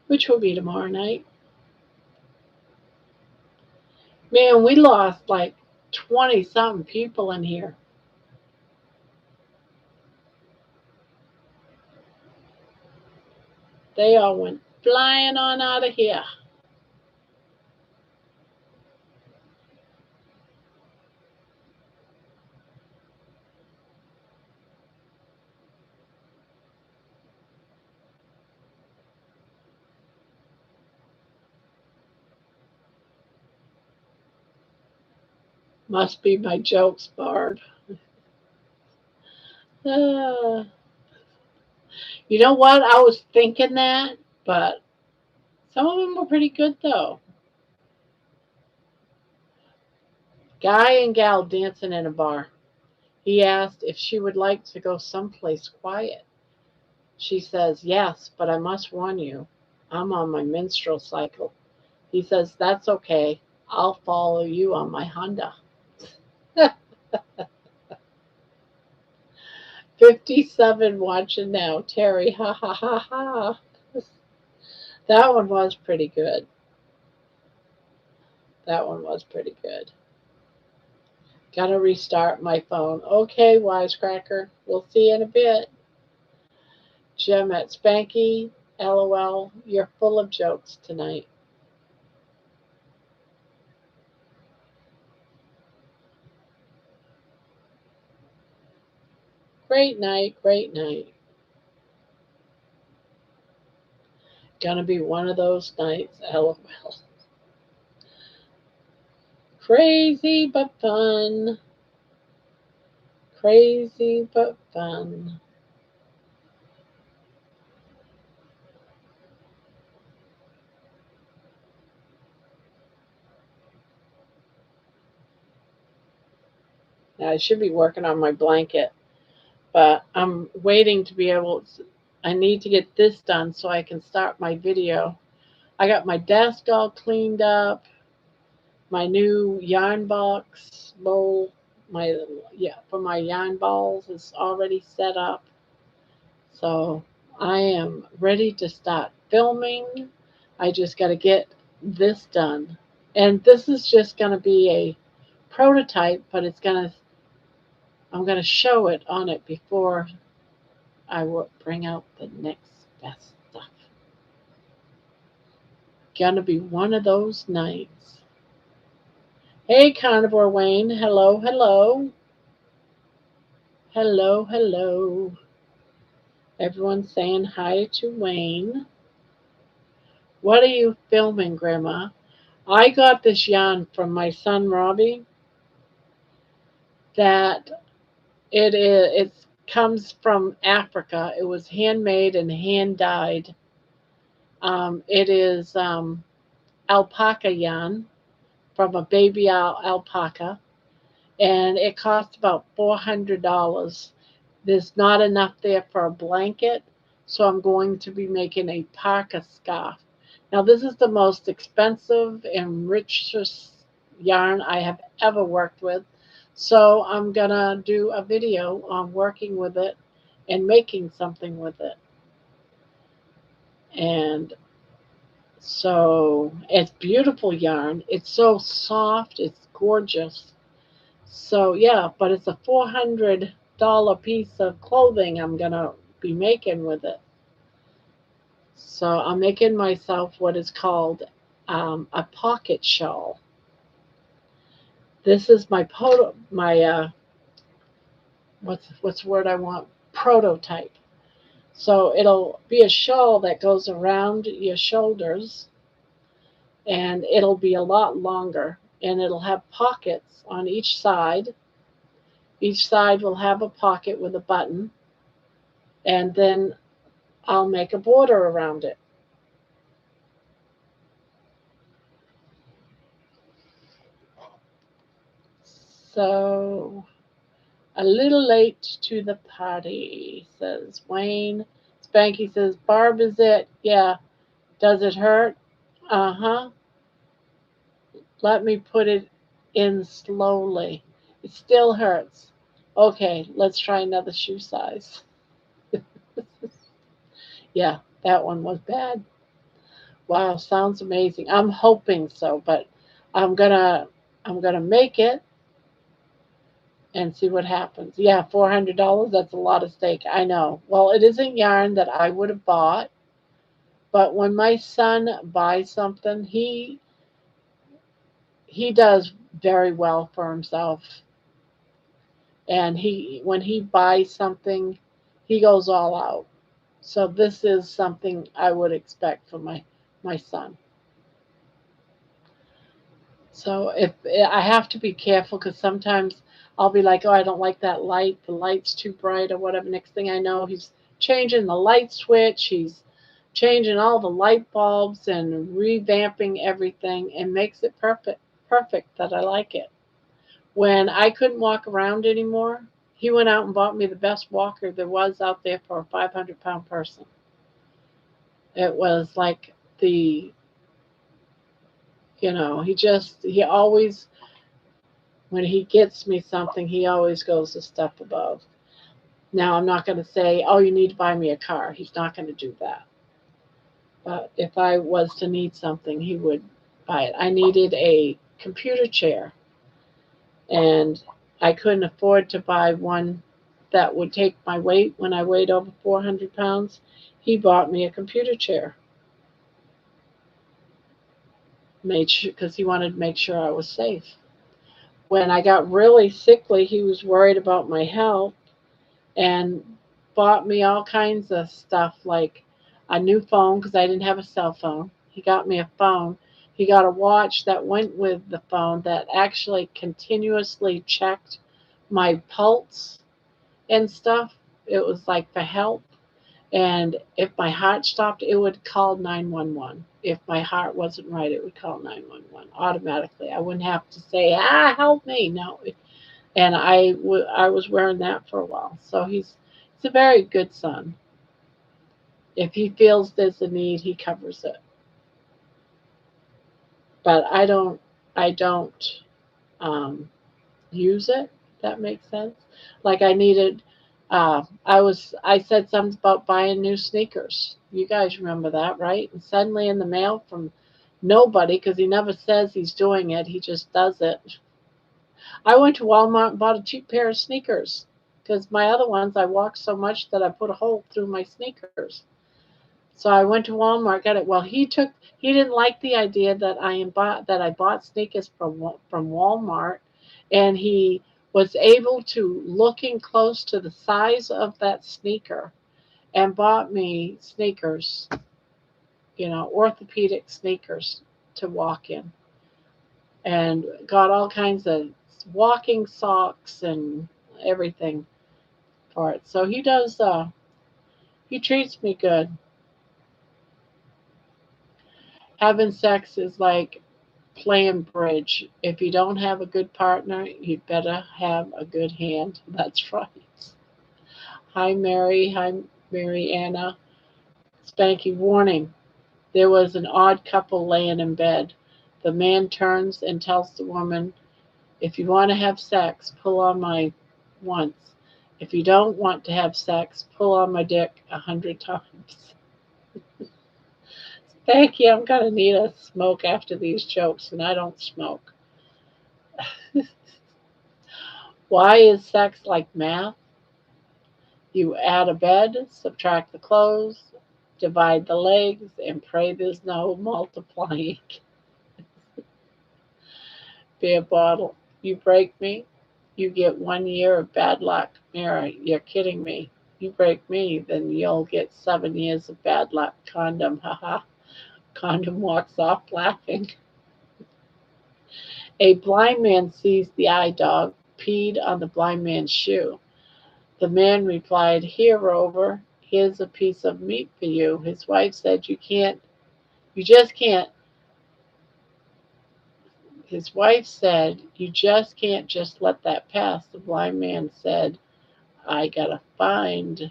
which will be tomorrow night. Man, we lost like 20 something people in here. They all went flying on out of here. Must be my jokes, Barb. Uh, you know what? I was thinking that, but some of them were pretty good though. Guy and gal dancing in a bar. He asked if she would like to go someplace quiet. She says, yes, but I must warn you, I'm on my menstrual cycle. He says, that's okay. I'll follow you on my Honda. 57 watching now. Terry, ha ha ha ha. That one was pretty good. That one was pretty good. Gotta restart my phone. Okay, wisecracker. We'll see you in a bit. Jim at Spanky, LOL. You're full of jokes tonight. Great night, great night. Gonna be one of those nights, LOL. Crazy but fun. Crazy but fun. Now, I should be working on my blanket, but I'm waiting to be able to, I need to get this done so I can start my video. I got my desk all cleaned up, my new yarn box bowl, my for my yarn balls is already set up. So I am ready to start filming. I just got to get this done. And this is just going to be a prototype, but I'm going to show it on it before I will bring out the next best stuff. Gonna be one of those nights. Hey, Carnivore Wayne. Hello, hello. Hello, hello. Everyone saying hi to Wayne. What are you filming, Grandma? I got this yarn from my son Robbie that it comes from Africa. It was handmade and hand dyed. It is alpaca yarn from a baby alpaca, and it cost about $400. There's not enough there for a blanket, so I'm going to be making a parka scarf. Now, this is the most expensive and richest yarn I have ever worked with, so I'm gonna do a video on working with it and making something with it. And so it's beautiful yarn. It's so soft, it's gorgeous. So yeah, but it's a $400 piece of clothing I'm gonna be making with it. So I'm making myself what is called a pocket shawl. This is my what's the word I want, prototype. So it'll be a shawl that goes around your shoulders, and it'll be a lot longer, and it'll have pockets on each side. Each side will have a pocket with a button, and then I'll make a border around it. So, a little late to the party, says Wayne. Spanky says, Barb, is it? Yeah. Does it hurt? Uh huh. Let me put it in slowly. It still hurts. Okay, let's try another shoe size. Yeah, that one was bad. Wow, sounds amazing. I'm hoping so, but I'm gonna I'm gonna make it and see what happens. Yeah, $400, that's a lot of steak. I know. Well, it isn't yarn that I would have bought, but when my son buys something, he does very well for himself. And he when he buys something, he goes all out. So this is something I would expect from my son. So if I have to be careful because sometimes I'll be like, oh, I don't like that light. The light's too bright or whatever. Next thing I know, he's changing the light switch. He's changing all the light bulbs and revamping everything and makes it perfect that I like it. When I couldn't walk around anymore, he went out and bought me the best walker there was out there for a 500-pound person. It was like the, he always, when he gets me something, he always goes a step above. Now, I'm not going to say, oh, you need to buy me a car. He's not going to do that. But if I was to need something, he would buy it. I needed a computer chair, and I couldn't afford to buy one that would take my weight when I weighed over 400 pounds. He bought me a computer chair, made sure because he wanted to make sure I was safe. When I got really sickly, he was worried about my health and bought me all kinds of stuff like a new phone because I didn't have a cell phone. He got me a phone. He got a watch that went with the phone that actually continuously checked my pulse and stuff. It was like for help. And if my heart stopped, it would call 911. If my heart wasn't right, it would call 911 automatically. I wouldn't have to say, help me. No. And I was wearing that for a while. So he's a very good son. If he feels there's a need, he covers it. But I don't um, use it. If that makes sense. Like I needed. I said something about buying new sneakers. You guys remember that, right? And suddenly in the mail from nobody, because he never says he's doing it, he just does it. I went to Walmart and bought a cheap pair of sneakers because my other ones I walked so much that I put a hole through my sneakers. So I went to Walmart, got it. Well, he didn't like the idea that I bought sneakers from Walmart, and he was able to looking close to the size of that sneaker and bought me sneakers, orthopedic sneakers to walk in, and got all kinds of walking socks and everything for it. So he does. He treats me good. Having sex is like playing bridge. If you don't have a good partner, you'd better have a good hand. That's right. Hi, Mary. Hi, Mary Anna. Spanky warning. There was an odd couple laying in bed. The man turns and tells the woman, if you want to have sex, pull on my once. If you don't want to have sex, pull on my dick 100 times. Thank you. I'm going to need a smoke after these jokes, and I don't smoke. Why is sex like math? You add a bed, subtract the clothes, divide the legs, and pray there's no multiplying. Beer bottle. You break me, you get 1 year of bad luck. Mira, you're kidding me. You break me, then you'll get 7 years of bad luck. Condom, haha. Condom walks off laughing. A blind man sees the eye dog peed on the blind man's shoe. The man replied, here, Rover, here's a piece of meat for you. His wife said, you just can't. His wife said, you just can't just let that pass. The blind man said, I gotta find,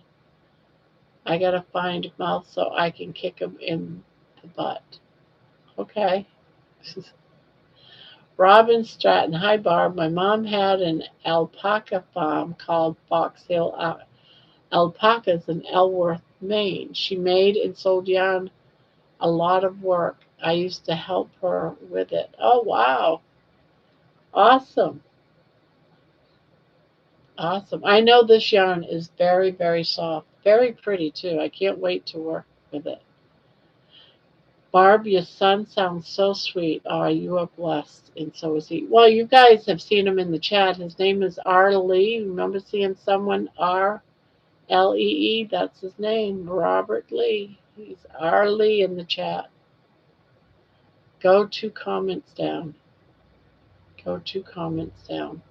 I gotta find mouth so I can kick him in the butt. Okay. Robin Stratton. Hi, Barb. My mom had an alpaca farm called Fox Hill Alpacas in Elworth, Maine. She made and sold yarn, a lot of work. I used to help her with it. Oh, wow. Awesome. Awesome. I know this yarn is very, very soft. Very pretty, too. I can't wait to work with it. Barb, your son sounds so sweet. Oh, you are blessed, and so is he. Well, you guys have seen him in the chat. His name is R. Lee. Remember seeing someone RLEE? That's his name, Robert Lee. He's R. Lee in the chat. Go to comments down. Go 2 comments down.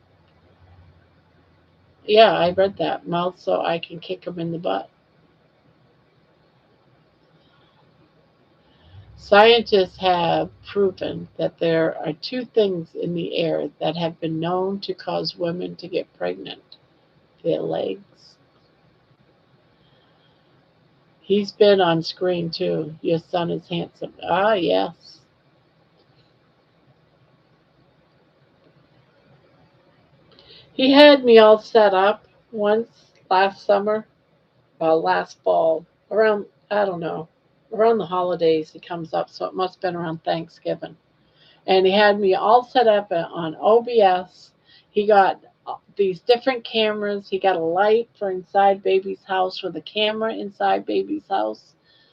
Yeah, I read that. Mouth so I can kick him in the butt. Scientists have proven that there are 2 things in the air that have been known to cause women to get pregnant: their legs. He's been on screen too. Your son is handsome. Ah, yes. He had me all set up once last summer, last fall, around, I don't know, around the holidays he comes up, so it must have been around Thanksgiving. And he had me all set up on OBS. He got these different cameras. He got a light for inside baby's house with a camera inside baby's house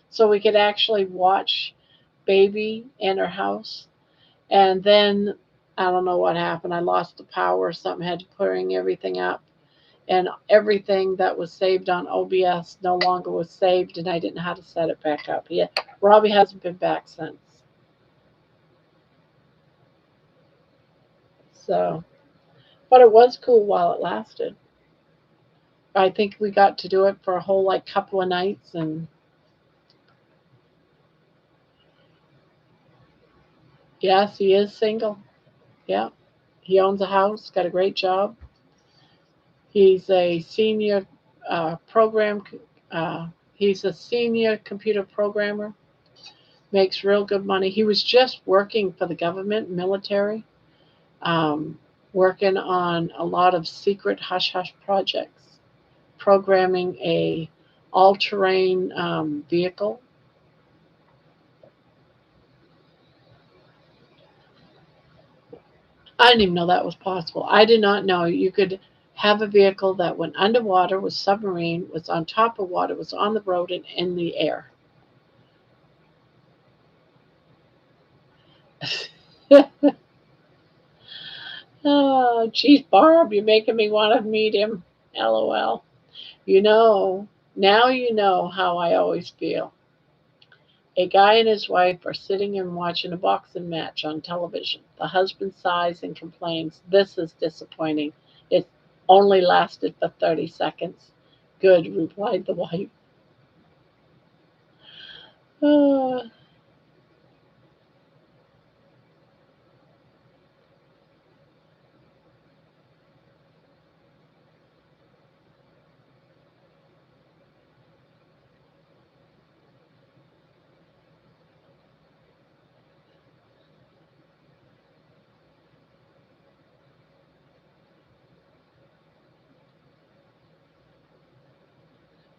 so we could actually watch baby in her house. And then I don't know what happened. I lost the power or something, had to bring everything up. And everything that was saved on OBS no longer was saved, and I didn't know how to set it back up. Robbie hasn't been back since. So, but it was cool while it lasted. I think we got to do it for a whole like couple of nights, and yes, he is single. Yeah, he owns a house, got a great job. He's a senior program. Uh, he's a senior computer programmer. Makes real good money. He was just working for the government, military, um, working on a lot of secret hush hush projects, programming a all-terrain vehicle. I didn't even know that was possible. I did not know you could have a vehicle that went underwater, was submarine, was on top of water, was on the road and in the air. Oh, geez, Barb, you're making me want to meet him. LOL. You know, now you know how I always feel. A guy and his wife are sitting and watching a boxing match on television. The husband sighs and complains, "This is disappointing. It only lasted for 30 seconds." "Good," replied the wife. Ah,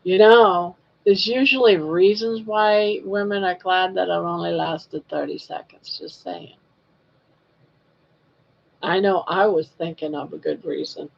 you know, there's usually reasons why women are glad that it only lasted 30 seconds. Just saying. I know I was thinking of a good reason.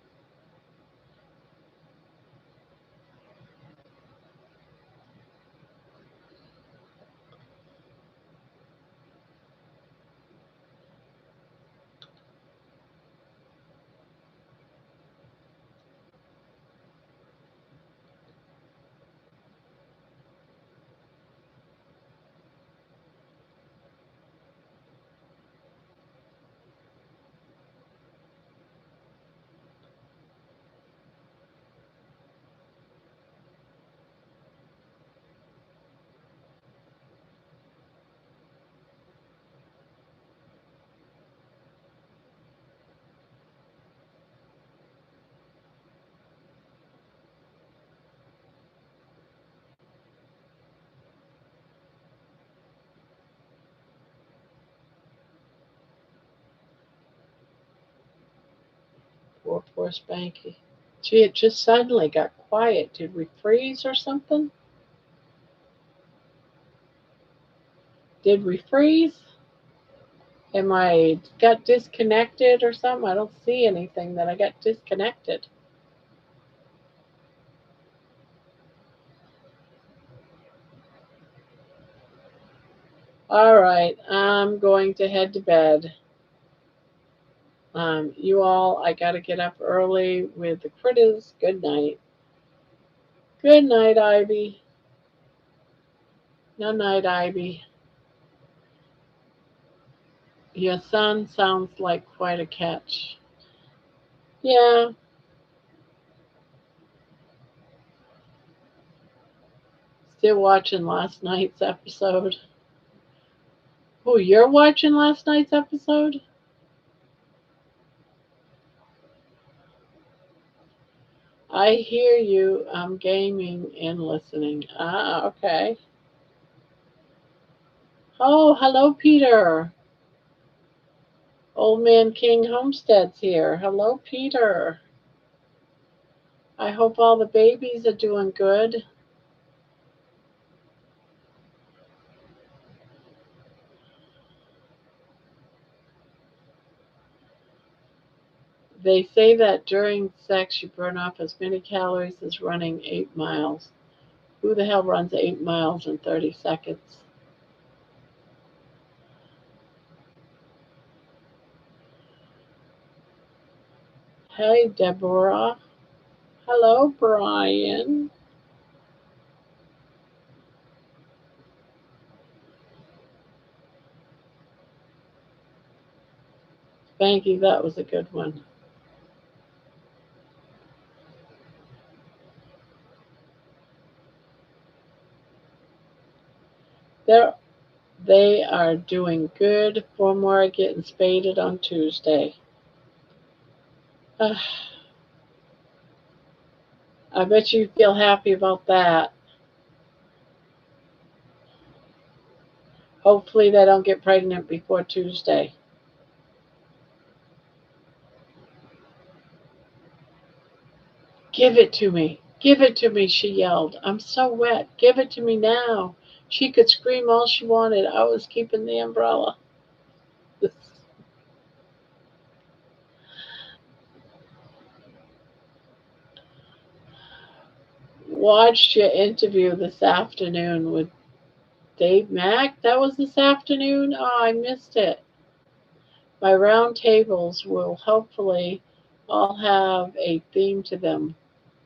Poor Spanky. Gee, it just suddenly got quiet. Did we freeze or something? Did we freeze? Am I got disconnected or something? I don't see anything that I got disconnected. All right, I'm going to head to bed. You all, I got to get up early with the critters. Good night. Good night, Ivy. No night, Ivy. Your son sounds like quite a catch. Yeah, still watching last night's episode. Oh, you're watching last night's episode? I hear you. I'm gaming and listening. Ah, okay. Oh, hello, Peter. Old Man King Homestead's here. Hello, Peter. I hope all the babies are doing good. They say that during sex you burn off as many calories as running 8 miles. Who the hell runs 8 miles in 30 seconds? Hey, Deborah. Hello, Brian. Spanky, that was a good one. They're, they are doing good. Four more are getting spaded on Tuesday. I bet you feel happy about that. Hopefully, they don't get pregnant before Tuesday. Give it to me. Give it to me, she yelled. I'm so wet. Give it to me now. She could scream all she wanted. I was keeping the umbrella. Watched your interview this afternoon with Dave Mack. That was this afternoon? Oh, I missed it. My round tables will hopefully all have a theme to them.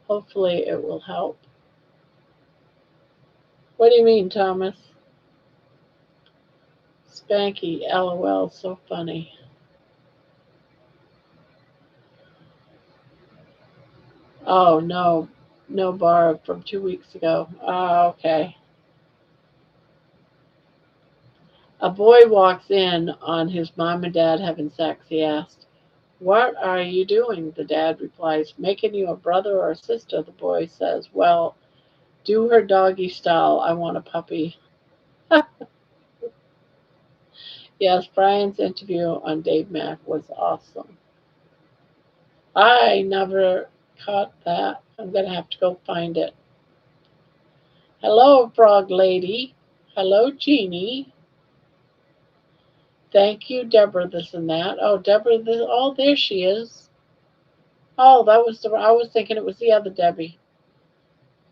Hopefully, it will help. What do you mean, Thomas? Spanky, lol, so funny. Oh, no, no bar from 2 weeks ago. Oh, okay. A boy walks in on his mom and dad having sex. He asks, "What are you doing?" The dad replies, "Making you a brother or a sister." The boy says, "Well, do her doggy style. I want a puppy." Yes, Brian's interview on Dave Mack was awesome. I never caught that. I'm going to have to go find it. Hello, Frog Lady. Hello, Jeannie. Thank you, Deborah, this and that. Oh, Deborah, this, oh, there she is. Oh, that was the, I was thinking it was the other Debbie.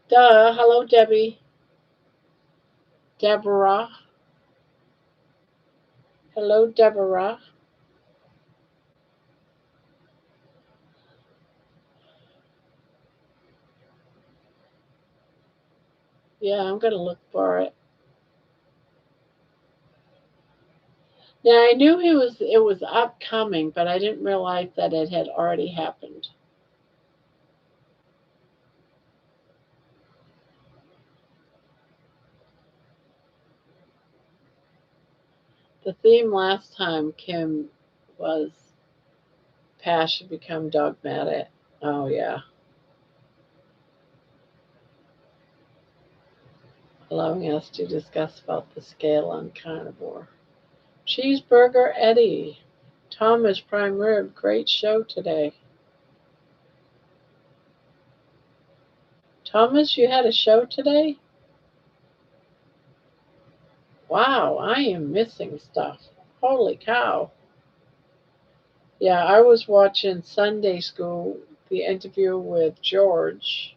Duh, hello, Debbie. Deborah. Hello, Deborah. Yeah, I'm going to look for it. Now, I knew it was upcoming, but I didn't realize that it had already happened. The theme last time, Kim, was past should become dogmatic. Oh, yeah. Allowing us to discuss about the scale on Carnivore. Cheeseburger Eddie. Thomas Prime Rib. Great show today. Thomas, you had a show today? Wow, I am missing stuff. Holy cow. Yeah, I was watching Sunday School, the interview with George.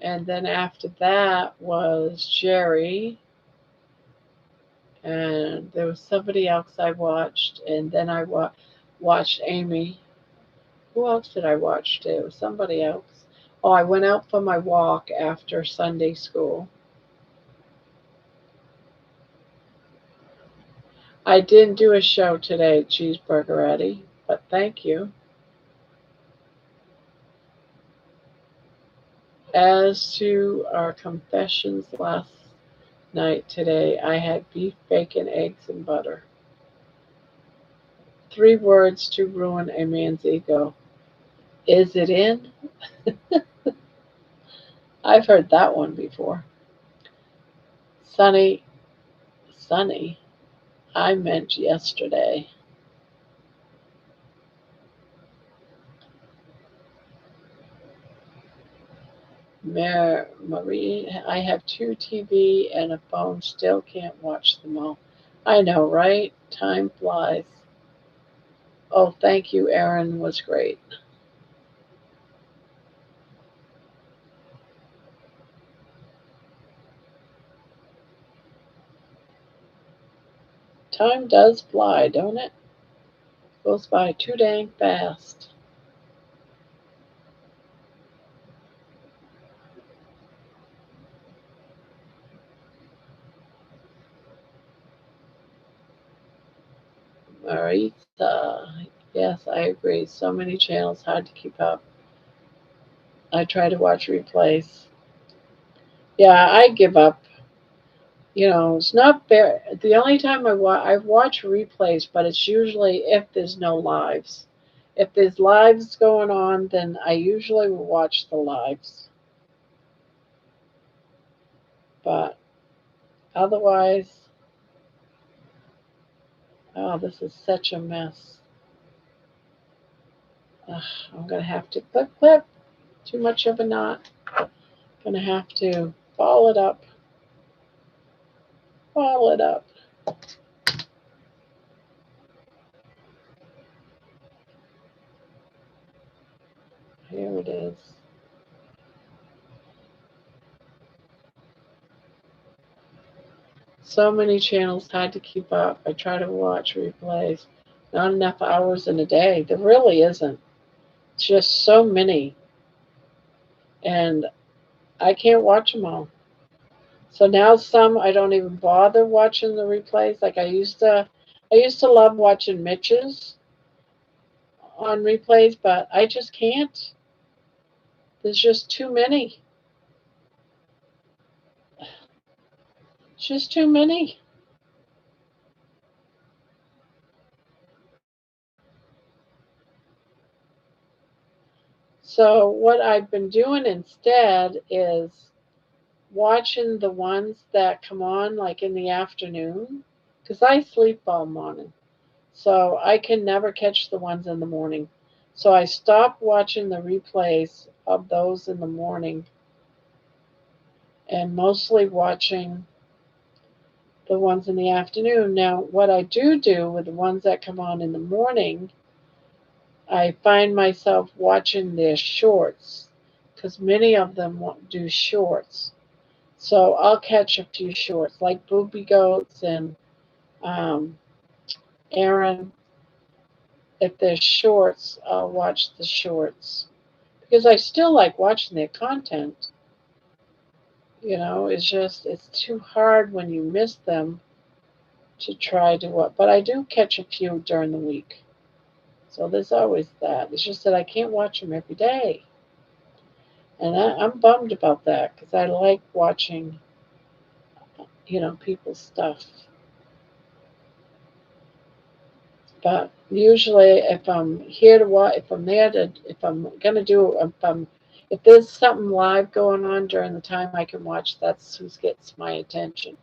And then after that was Jerry. And there was somebody else I watched. And then I watched Amy. Who else did I watch too? Somebody else. Oh, I went out for my walk after Sunday school. I didn't do a show today, Cheeseburger Eddie, but thank you. As to our confessions last night today, I had beef, bacon, eggs, and butter. 3 words to ruin a man's ego. Is it in? I've heard that one before. Sunny, sunny. I meant yesterday. Marie, I have 2 TV and a phone, still can't watch them all. I know, right? Time flies. Oh, thank you, Erin, was great. Time does fly, don't it? Goes by too dang fast. Maritza, yes, I agree. So many channels, hard to keep up. I try to watch replays. Yeah, I give up. It's not fair. The only time I watch replays, but it's usually if there's no lives. If there's lives going on, then I usually will watch the lives. But otherwise, oh, this is such a mess. Ugh, I'm gonna have to clip. Too much of a knot. Gonna have to ball it up. Ball it up. Here it is. So many channels, hard to keep up. I try to watch replays. Not enough hours in a day. There really isn't. It's just so many, and I can't watch them all. So now some I don't even bother watching the replays like I used to. I used to love watching Mitch's on replays, but I just can't. There's just too many. It's just too many. So what I've been doing instead is watching the ones that come on like in the afternoon because I sleep all morning. So I can never catch the ones in the morning. So I stopped watching the replays of those in the morning and mostly watching the ones in the afternoon. Now, what I do with the ones that come on in the morning, I find myself watching their shorts because many of them do shorts. So I'll catch a few shorts like Booby Goats and um, Aaron. If there's shorts, I'll watch the shorts because I still like watching their content. It's too hard when you miss them to try to what. But I do catch a few during the week. So there's always that. It's just that I can't watch them every day. And I'm bummed about that because I like watching, people's stuff. But usually, if I'm here to watch, if I'm there to, if I'm gonna do, if there's something live going on during the time I can watch, that's who gets my attention.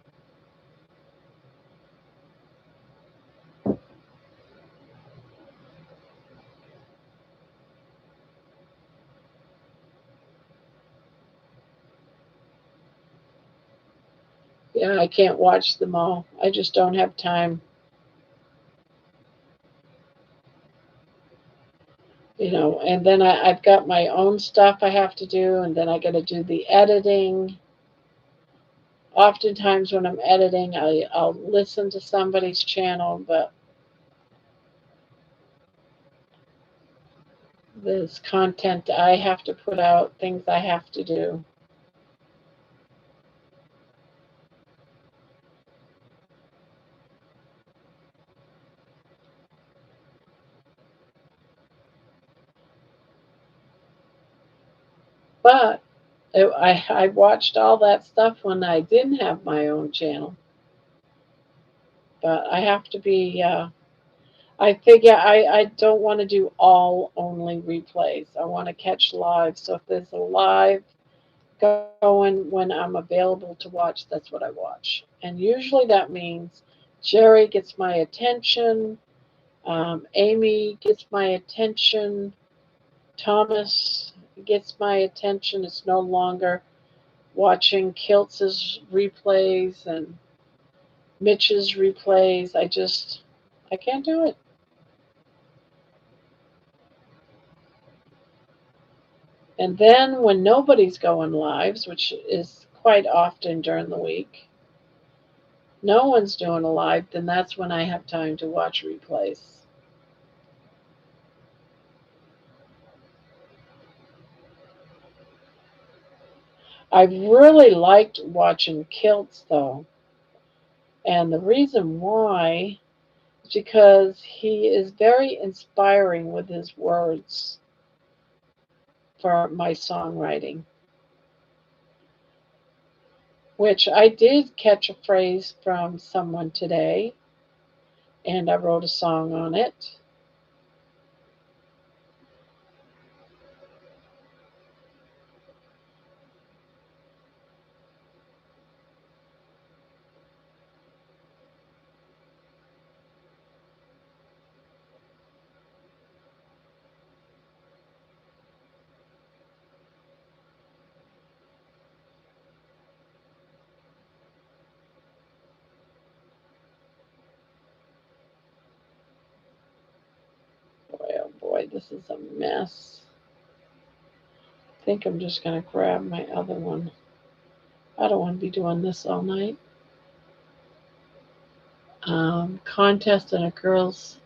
Yeah, I can't watch them all. I just don't have time. And then I've got my own stuff I have to do, and then I got to do the editing. Oftentimes, when I'm editing, I'll listen to somebody's channel, but there's content I have to put out, things I have to do. But I watched all that stuff when I didn't have my own channel. But I have to be. I figure I don't want to do all only replays. I want to catch live. So if there's a live going when I'm available to watch, that's what I watch. And usually that means Jerry gets my attention, Amy gets my attention, Thomas gets my attention. It's no longer watching Kiltz's replays and Mitch's replays. I can't do it. And then when nobody's going lives, which is quite often during the week, no one's doing a live, then that's when I have time to watch replays. I really liked watching Kilts though, and the reason why is because he is very inspiring with his words for my songwriting, which I did catch a phrase from someone today, and I wrote a song on it. Boy, oh boy, this is a mess. I think I'm just going to grab my other one. I don't want to be doing this all night. Contest and a girls.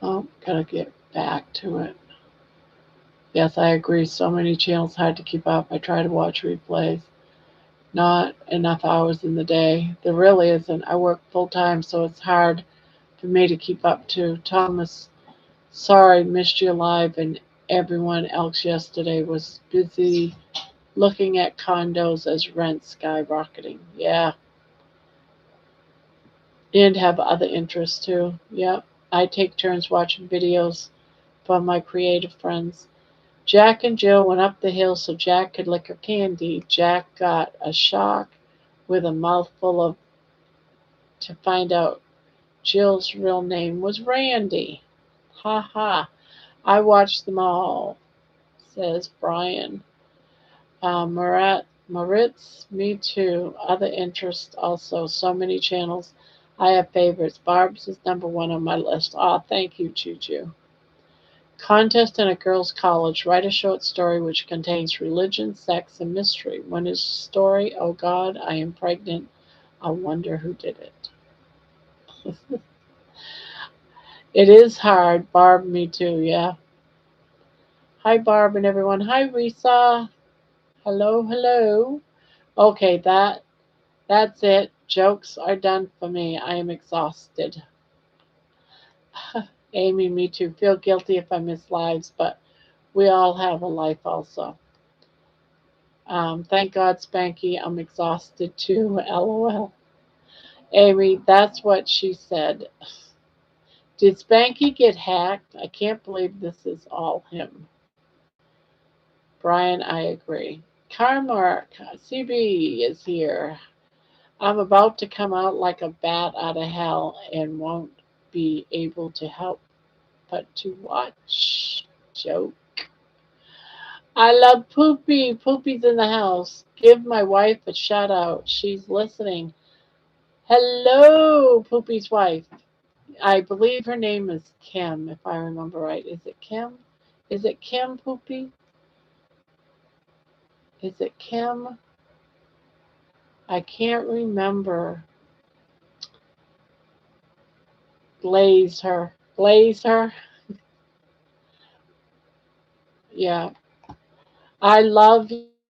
Oh, gotta get back to it. Yes, I agree. So many channels hard to keep up. I try to watch replays. Not enough hours in the day. There really isn't. I work full time, so it's hard for me to keep up to. Thomas, sorry, missed you live, and everyone else yesterday was busy looking at condos as rents skyrocketing. Yeah, and have other interests too. Yep. I take turns watching videos from my creative friends. Jack and Jill went up the hill so Jack could lick her candy. Jack got a shock with a mouthful of to find out Jill's real name was Randy. Ha ha. I watched them all, says Brian. Moritz, me too. Other interests also. So many channels. I have favorites. Barb's is number one on my list. Aw, thank you, Choo Choo. Contest in a girls' college. Write a short story which contains religion, sex, and mystery. When is story? Oh God, I am pregnant. I wonder who did it. It is hard. Barb, me too, yeah. Hi, Barb and everyone. Hi, Risa. Hello, hello. Okay, that's it. Jokes are done for me. I am exhausted. Amy, me too. Feel guilty if I miss lives, but we all have a life also. Thank God, Spanky. I'm exhausted too. LOL. Amy, that's what she said. Did Spanky get hacked? I can't believe this is all him. Brian, I agree. Carmark, CB is here. I'm about to come out like a bat out of hell and won't be able to help but to watch. Joke. I love Poopy. Poopy's in the house. Give my wife a shout out. She's listening. Hello, Poopy's wife. I believe her name is Kim, if I remember right. Is it Kim? Is it Kim, Poopy? Is it Kim? I can't remember. Glaze her. Glaze her? Yeah. I love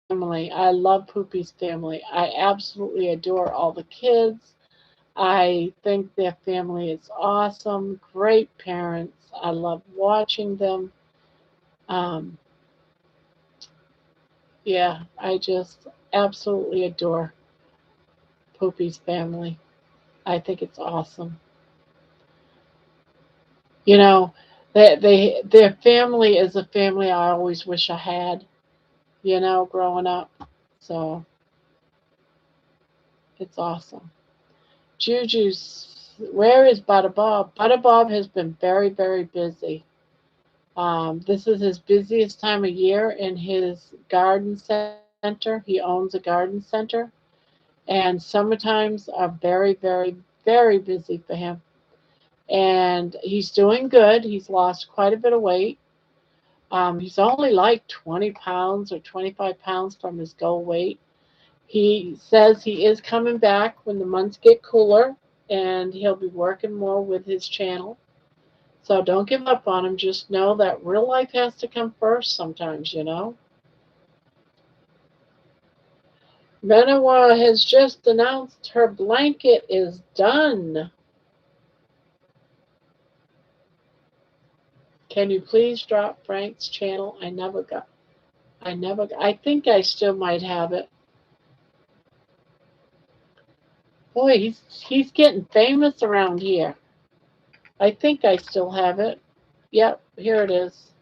family. I love Poopy's family. I absolutely adore all the kids. I think their family is awesome. Great parents. I love watching them. Um, Yeah, I just absolutely adore Poopy's family. I think it's awesome. You know, their family is a family I always wish I had, growing up. So it's awesome. Juju's, where is Butter Bob? Butter Bob has been very, very busy. This is his busiest time of year in his garden center. He owns a garden center, and summertimes are very, very, very busy for him. And he's doing good. He's lost quite a bit of weight. He's only like 20 pounds or 25 pounds from his goal weight. He says he is coming back when the months get cooler and he'll be working more with his channel. So don't give up on him. Just know that real life has to come first sometimes. Manawa has just announced her blanket is done. Can you please drop Frank's channel? I think I still might have it. Boy, he's getting famous around here. I think I still have it. Yep, here it is.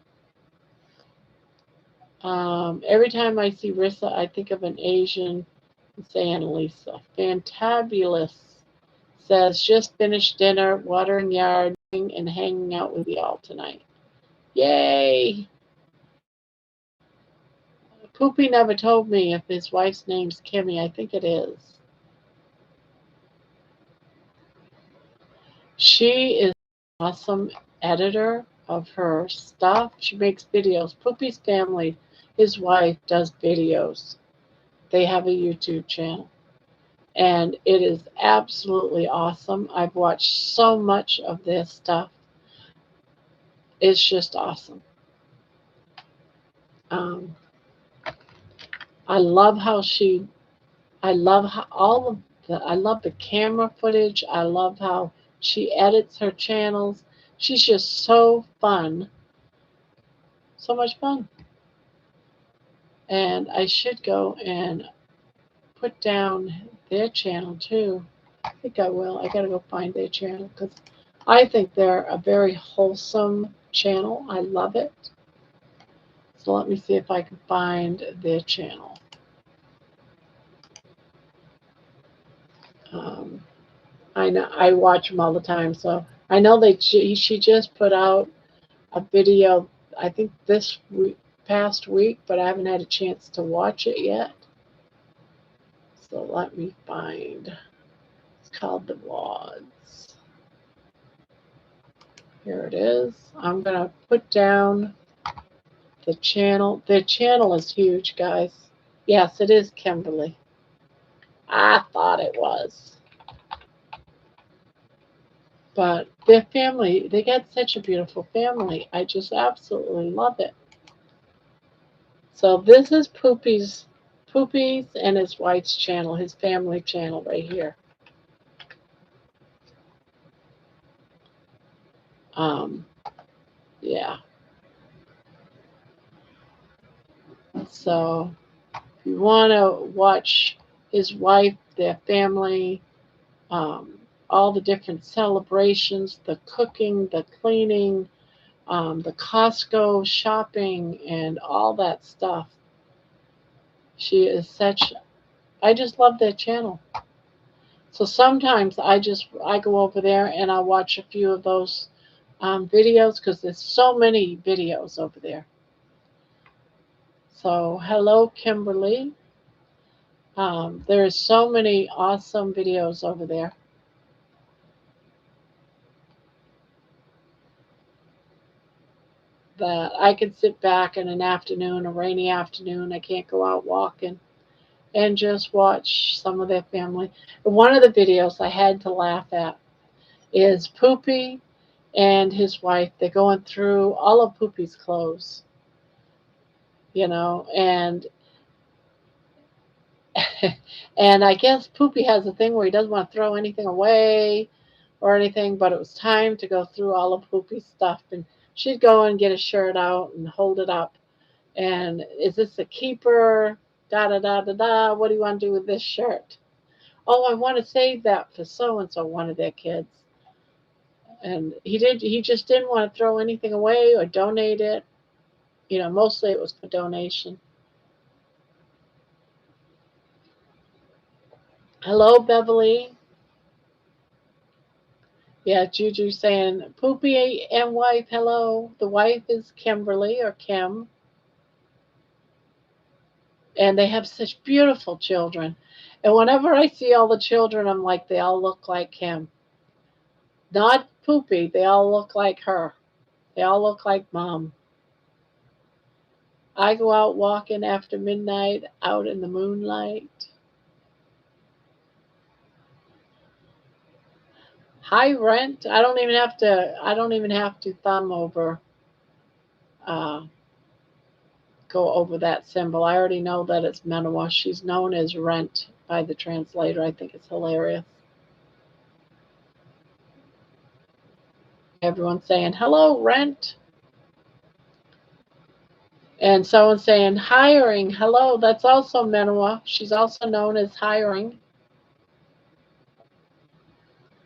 Every time I see Rissa, I think of an Asian. Say Annalisa. Fantabulous says, just finished dinner, watering yard, and hanging out with y'all tonight. Yay! Poopy never told me if his wife's name's Kimmy. I think it is. She is an awesome editor of her stuff. She makes videos. Poopy's family, his wife, does videos. They have a YouTube channel. And it is absolutely awesome. I've watched so much of their stuff. It's just awesome. Um, I love how I love how all of I love the camera footage. I love how she edits her channels. She's just so fun. So much fun. And I should go and put down their channel too. I think I will. I gotta go find their channel because I think they're a very wholesome channel. I love it. So let me see if I can find their channel. Um, I know I watch them all the time, so I know she just put out a video. I think this past week, but I haven't had a chance to watch it yet. So let me find. It's called The Wads. Here it is. I'm gonna put down the channel. Their channel is huge, guys. Yes, it is Kimberly. I thought it was. But their family, they got such a beautiful family. I just absolutely love it. So this is Poopy's and his wife's channel, his family channel right here. Um, yeah. So if you want to watch his wife, their family, um, all the different celebrations, the cooking, the cleaning, the Costco shopping, and all that stuff. She is such. I just love that channel. So sometimes I go over there and I watch a few of those videos because there's so many videos over there. So hello, Kimberly. There's so many awesome videos over there. That I could sit back in an afternoon, a rainy afternoon, I can't go out walking, and just watch some of their family. One of the videos I had to laugh at is Poopy and his wife. They're going through all of Poopy's clothes, and and I guess Poopy has a thing where he doesn't want to throw anything away or anything, but it was time to go through all of Poopy's stuff, and she'd go and get a shirt out and hold it up, And is this a keeper? Da da da da da. What do you want to do with this shirt? Oh, I want to save that for so and so, one of their kids. And he just didn't want to throw anything away or donate it. Mostly it was for donation. Hello, Beverly. Yeah, Juju saying poopy and wife. Hello. The wife is Kimberly or Kim, and they have such beautiful children. And whenever I see all the children, I'm like, they all look like Kim. Not poopy. They all look like her. They all look like mom. I go out walking after midnight, out in the moonlight. High rent. I don't even have to. I don't even have to thumb over. Uh, Go over that symbol. I already know that it's Menawa. She's known as Rent by the translator. I think it's hilarious. Everyone's saying hello, Rent, and someone's saying hiring. Hello, that's also Menawa. She's also known as hiring.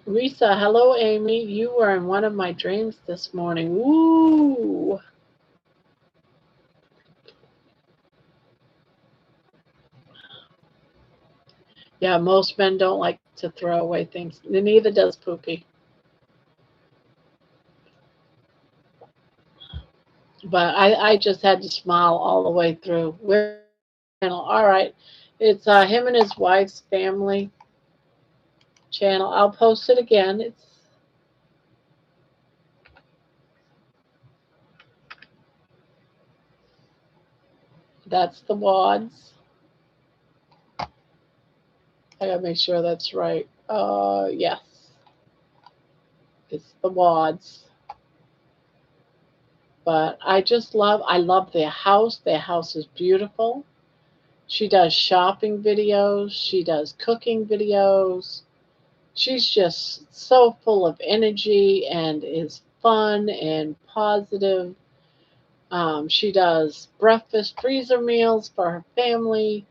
Risa, hello, Amy. You were in one of my dreams this morning. Woo! Yeah, most men don't like to throw away things. Neither does Poopy. But I just had to smile all the way through. We're channel. All right. It's him and his wife's family channel. I'll post it again. That's the wads. I gotta make sure that's right. Yes, it's the wads. But I love their house. Their house is beautiful. She does shopping videos. She does cooking videos. She's just so full of energy and is fun and positive. She does breakfast freezer meals for her family.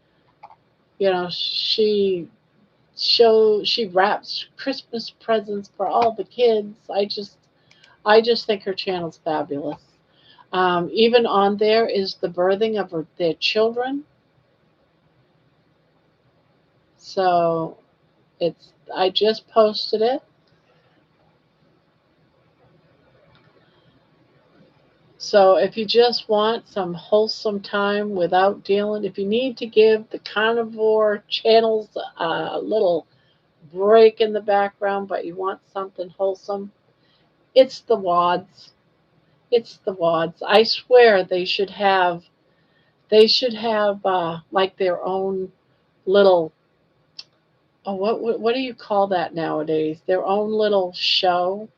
She wraps Christmas presents for all the kids. I just think her channel's fabulous. Even on there is the birthing of their children. So I just posted it. So if you just want some wholesome time without dealing, if you need to give the carnivore channels a little break in the background, but you want something wholesome, it's the wads. It's the wads. I swear they should have like their own little, oh, what do you call that nowadays? Their own little show.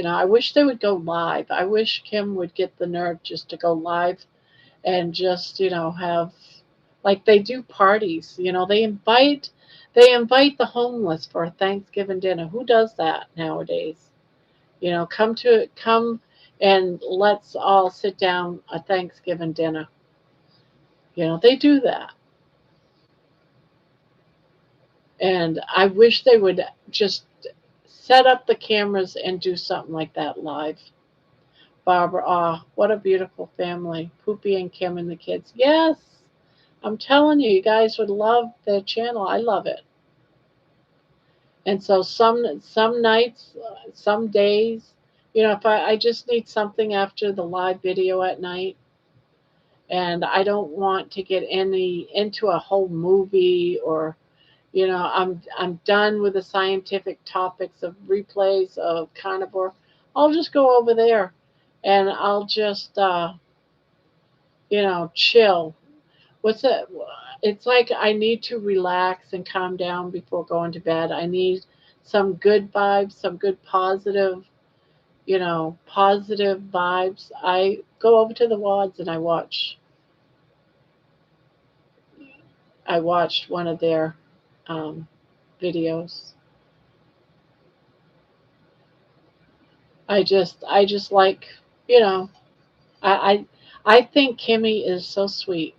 I wish they would go live. I wish Kim would get the nerve just to go live and just have, like they do parties. They invite the homeless for a Thanksgiving dinner. Who does that nowadays? Come and let's all sit down a Thanksgiving dinner. They do that. And I wish they would just set up the cameras and do something like that live. Barbara, what a beautiful family. Poopy and Kim and the kids. Yes, I'm telling you, you guys would love their channel. I love it. And so some nights, some days, if I just need something after the live video at night, and I don't want to get into a whole movie, or I'm done with the scientific topics of replays of Carnivore. I'll just go over there, and I'll just chill. What's it? It's like I need to relax and calm down before going to bed. I need some good vibes, some good positive vibes. I go over to the wads and I watched one of their um, videos. I just like, you know, I I think Kimmy is so sweet.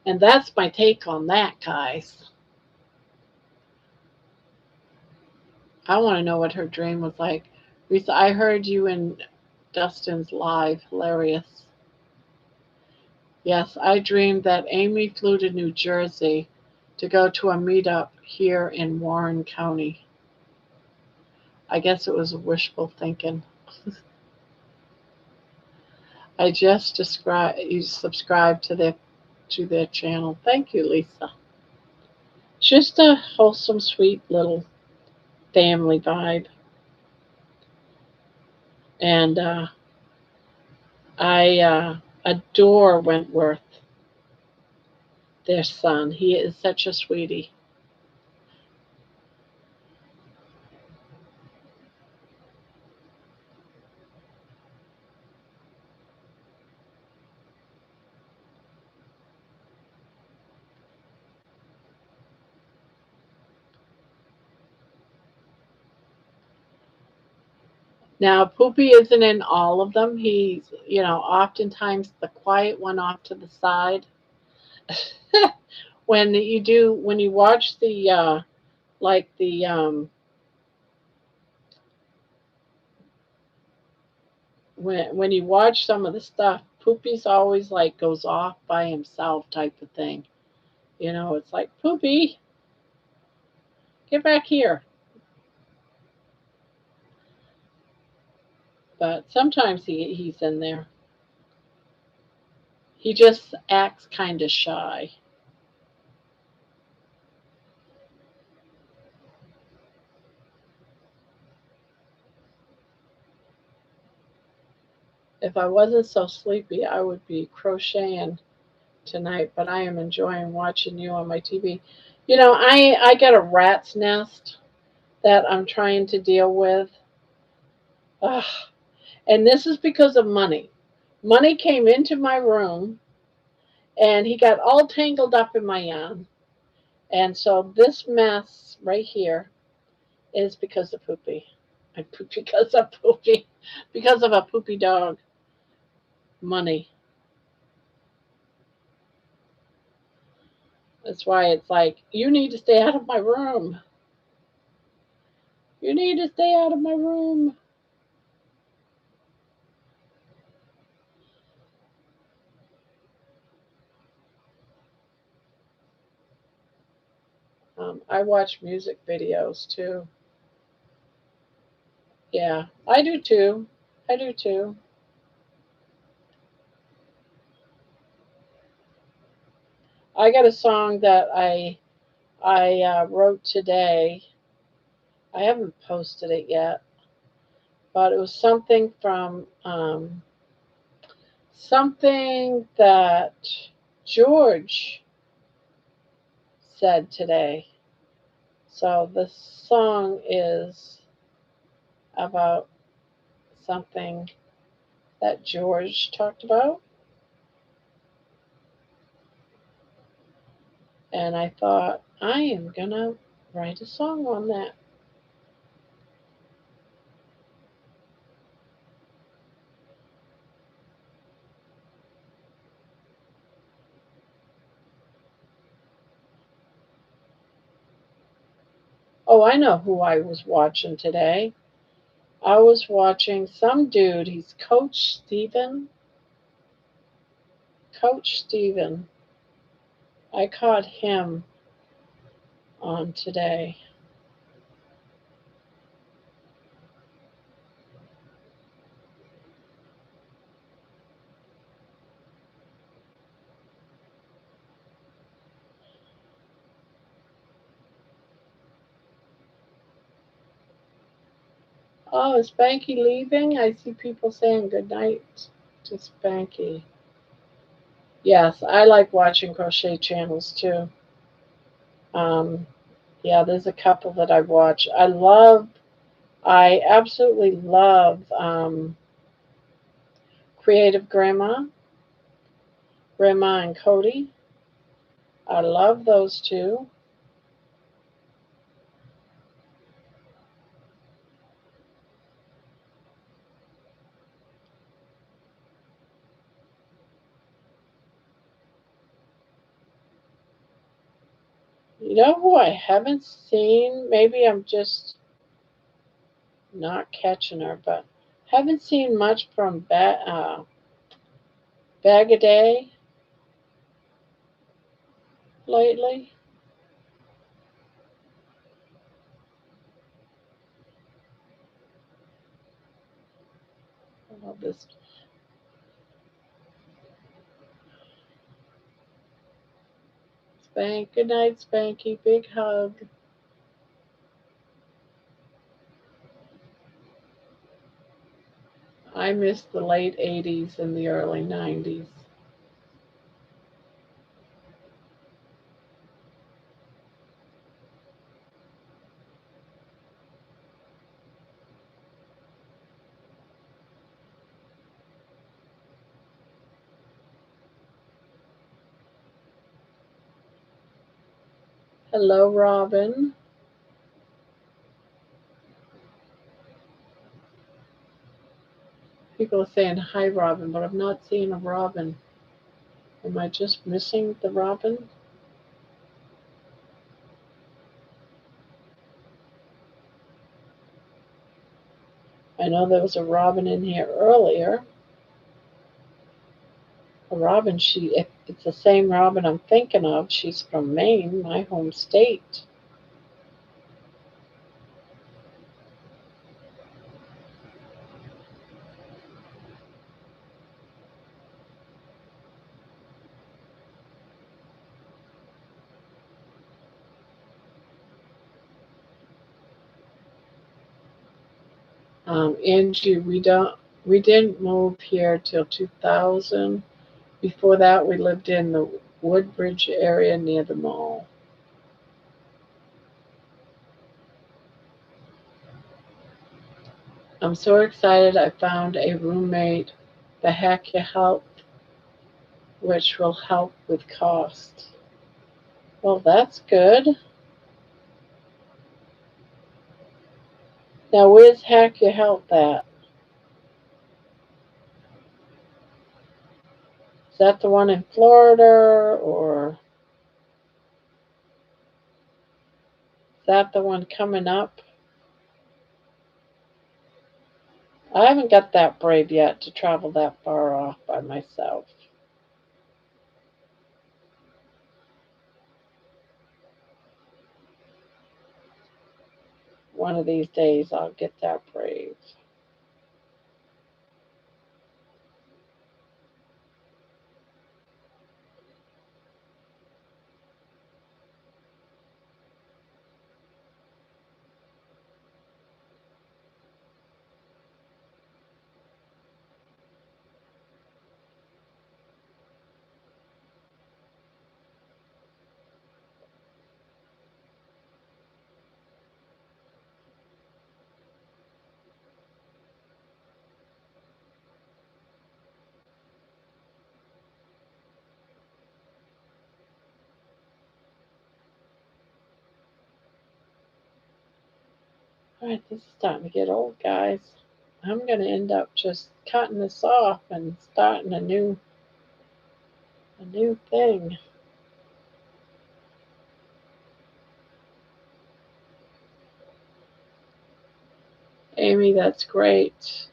And that's my take on that, guys. I want to know what her dream was like. Risa, I heard you in Dustin's live. Hilarious. Yes, I dreamed that Amy flew to New Jersey to go to a meetup here in Warren County. I guess it was wishful thinking. I just described you subscribed to their channel. Thank you, Lisa. Just a wholesome, sweet little family vibe, and I adore Wentworth, their son. He is such a sweetie. Now, Poopy isn't in all of them. He's, oftentimes the quiet one off to the side. When you watch the like the when you watch some of the stuff, Poopy's always like goes off by himself type of thing. It's like, Poopy, get back here. But sometimes he's in there. He just acts kind of shy. If I wasn't so sleepy, I would be crocheting tonight, but I am enjoying watching you on my TV. I got a rat's nest that I'm trying to deal with. Ugh. And this is because of money. Money came into my room and he got all tangled up in my yarn. And so this mess right here is because of Poopy. And because of Poopy. Because of a poopy dog. Money. That's why it's like, you need to stay out of my room. You need to stay out of my room. I watch music videos too. Yeah, I do too. I do too. I got a song that I wrote today. I haven't posted it yet, but it was something that George said today. So the song is about something that George talked about, and I thought I am gonna write a song on that. Oh, I know who I was watching today. I was watching some dude. He's Coach Steven. Coach Steven. I caught him on today. Oh, is Spanky leaving? I see people saying good night Just Spanky. Yes, I like watching crochet channels too. Um, yeah, there's a couple that I watch. I absolutely love Creative Grandma and Cody. I love those two. You know who I haven't seen? Maybe I'm just not catching her, but haven't seen much from Bag a Day lately. I love this. Good night, Spanky. Big hug. I miss the late 80s and the early 90s. Hello, Robin. People are saying hi, Robin, but I'm not seeing a Robin. Am I just missing the Robin? I know there was a Robin in here earlier. A Robin, if it's the same Robin I'm thinking of, she's from Maine, my home state. Angie, we didn't move here till 2000. Before that, we lived in the Woodbridge area near the mall. I'm so excited I found a roommate, the Hack Your Health, which will help with cost. Well, that's good. Now, where's Hack Your Health at? Is that the one in Florida or is that the one coming up? I haven't got that brave yet to travel that far off by myself. One of these days I'll get that brave. All right, this is starting to get old, guys. I'm going to end up just cutting this off and starting a new thing. Amy, that's great.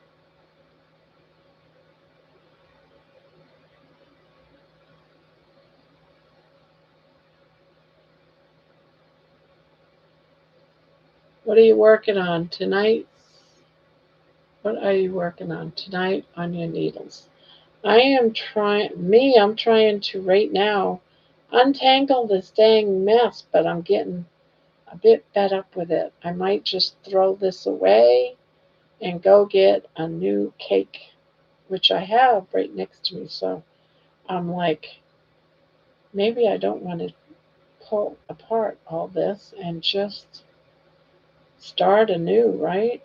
What are you working on tonight? What are you working on tonight on your needles? I'm trying to right now untangle this dang mess, but I'm getting a bit fed up with it. I might just throw this away and go get a new cake which I have right next to me. So I'm like, maybe I don't want to pull apart all this and just start anew, right?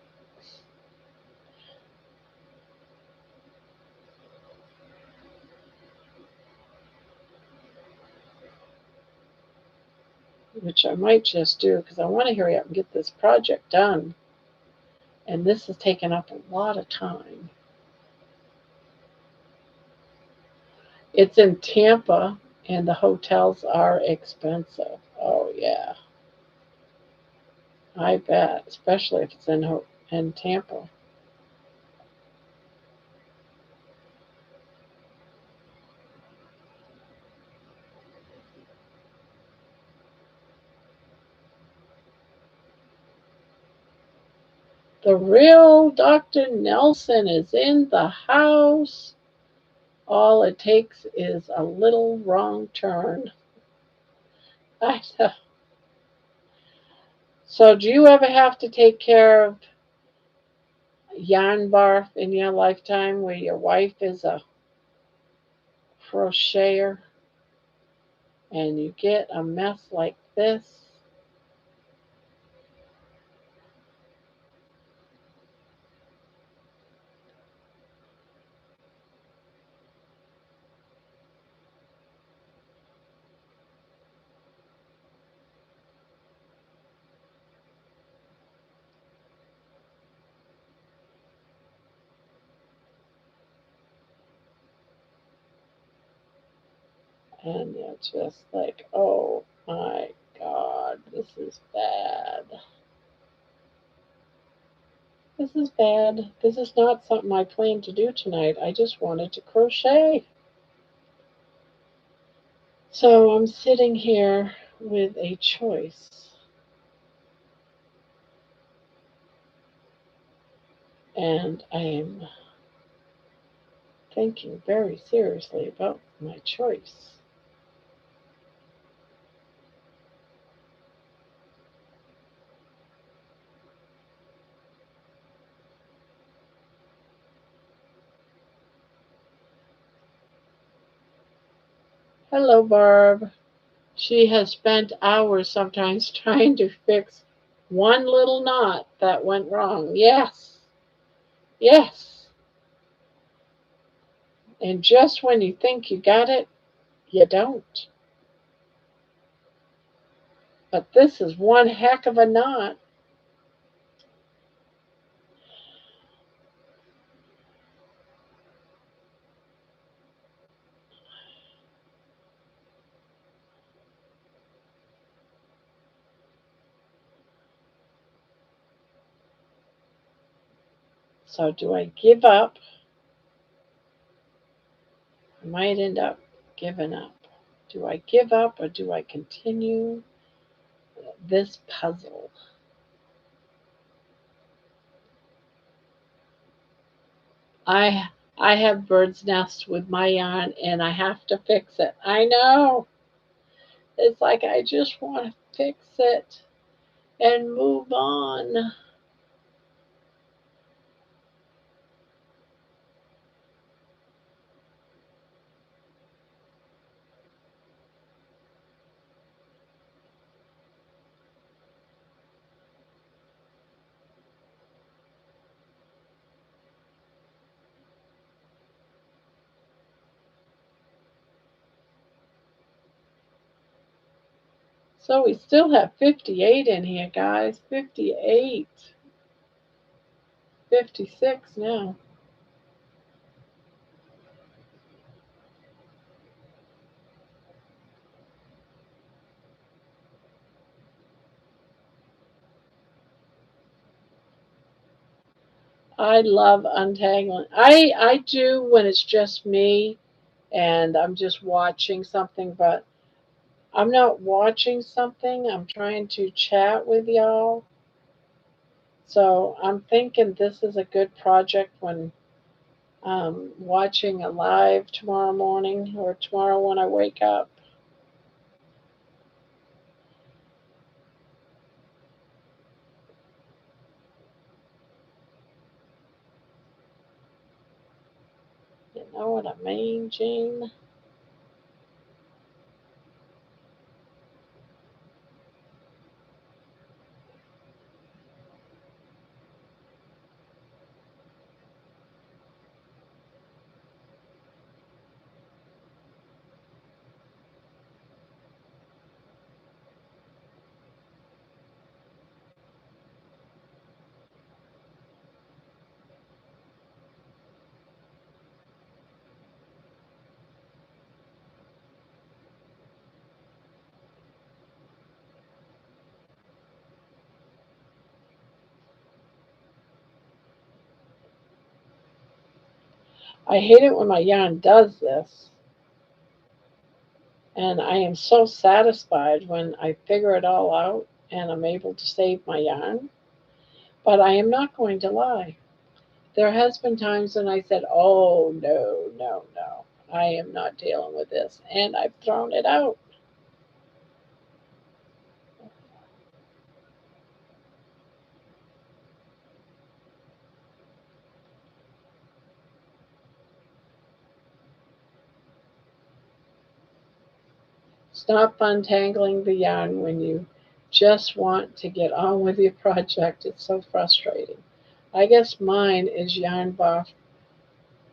Which I might just do because I want to hurry up and get this project done. And this has taken up a lot of time. It's in Tampa, and the hotels are expensive. Oh, yeah, I bet, especially if it's in Tampa. The real Dr. Nelson is in the house. All it takes is a little wrong turn. I know. So, do you ever have to take care of yarn barf in your lifetime where your wife is a crocheter and you get a mess like this? And you're just like, oh my God, this is bad. This is bad. This is not something I planned to do tonight. I just wanted to crochet. So I'm sitting here with a choice. And I am thinking very seriously about my choice. Hello, Barb. She has spent hours sometimes trying to fix one little knot that went wrong. Yes, yes. And just when you think you got it, you don't. But this is one heck of a knot. So do I give up? I might end up giving up. Do I give up or do I continue this puzzle? I have bird's nests with my yarn and I have to fix it. I know. It's like I just want to fix it and move on. So we still have 58 in here, guys. 58. 56 now. I love untangling. I do when it's just me and I'm just watching something, but I'm not watching something. I'm trying to chat with y'all. So I'm thinking this is a good project when watching a live tomorrow morning or tomorrow when I wake up. Oh, what a mean Jean. I hate it when my yarn does this. And I am so satisfied when I figure it all out and I'm able to save my yarn. But I am not going to lie. There has been times when I said, "Oh no, no, no, I am not dealing with this," and I've thrown it out. Stop untangling the yarn when you just want to get on with your project. It's so frustrating. I guess mine is yarn buff.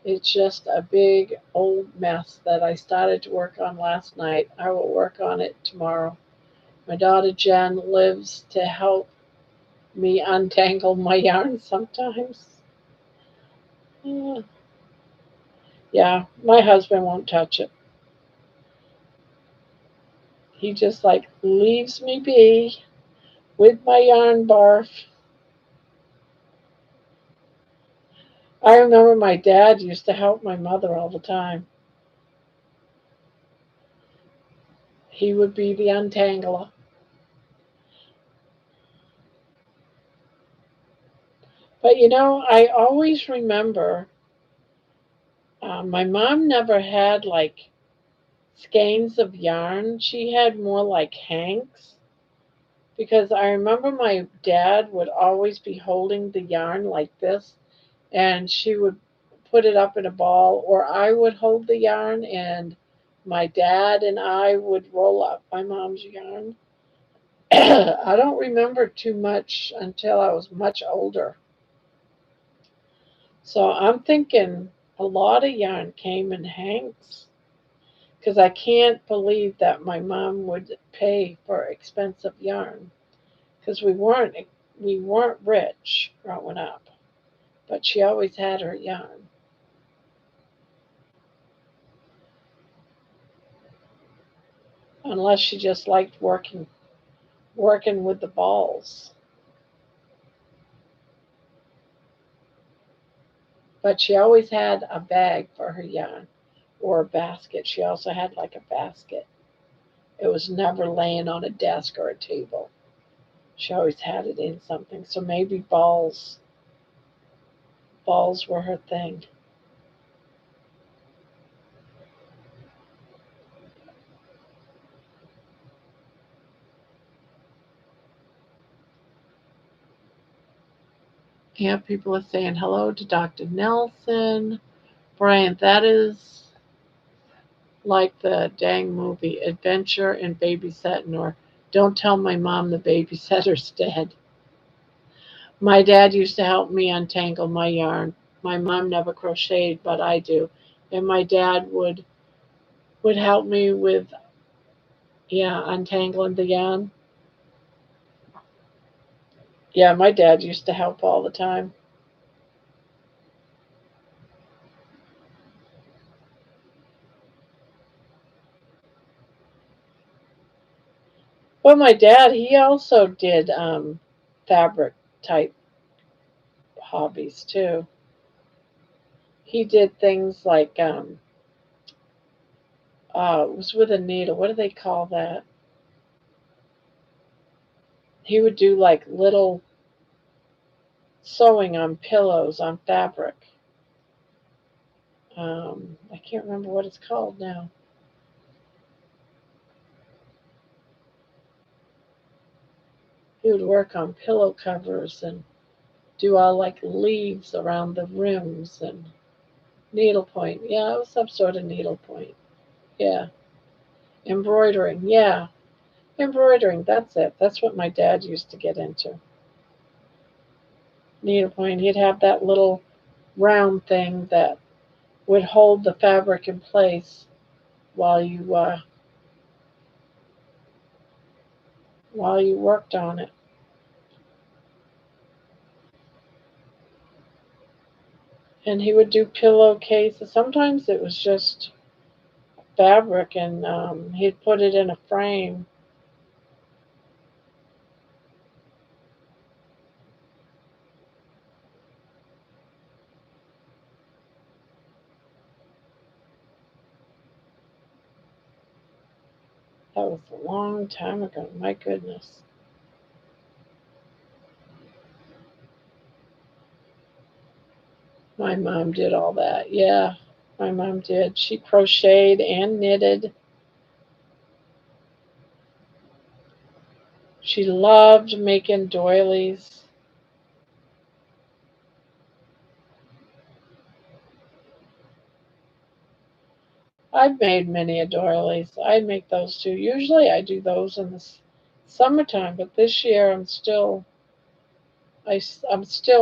It's just a big old mess that I started to work on last night. I will work on it tomorrow. My daughter Jen lives to help me untangle my yarn sometimes. Yeah, yeah, my husband won't touch it. He just like leaves me be with my yarn barf. I remember my dad used to help my mother all the time. He would be the untangler. But I always remember my mom never had like skeins of yarn. She had more like hanks because I remember my dad would always be holding the yarn like this and she would put it up in a ball, or I would hold the yarn and my dad and I would roll up my mom's yarn. I don't remember too much until I was much older. So I'm thinking a lot of yarn came in hanks because I can't believe that my mom would pay for expensive yarn because we weren't rich growing up, but she always had her yarn unless she just liked working with the balls. But she always had a bag for her yarn or a basket. She also had like a basket. It was never laying on a desk or a table. She always had it in something. So maybe balls were her thing. Yeah, people are saying hello to Dr. Nelson. Brian, that is like the dang movie Adventure in Babysitting, or Don't Tell My Mom the Babysitter's Dead. My dad used to help me untangle my yarn. My mom never crocheted, but I do. And my dad would help me with, yeah, untangling the yarn. Yeah, my dad used to help all the time. Well, my dad, he also did fabric type hobbies too. He did things like it was with a needle. What do they call that? He would do like little sewing on pillows on fabric. I can't remember what it's called now. He would work on pillow covers and do all like leaves around the rims, and Needlepoint. Yeah, it was some sort of needlepoint. Yeah. Embroidering. Yeah. Embroidering. That's it. That's what my dad used to get into. Needlepoint. He'd have that little round thing that would hold the fabric in place while you worked on it. And he would do pillowcases. Sometimes it was just fabric, and he'd put it in a frame. That was a long time ago. My goodness. My mom did all that. Yeah, my mom did. She crocheted and knitted. She loved making doilies. I've made many a doilies. I make those too. Usually I do those in the summertime, but this year I'm still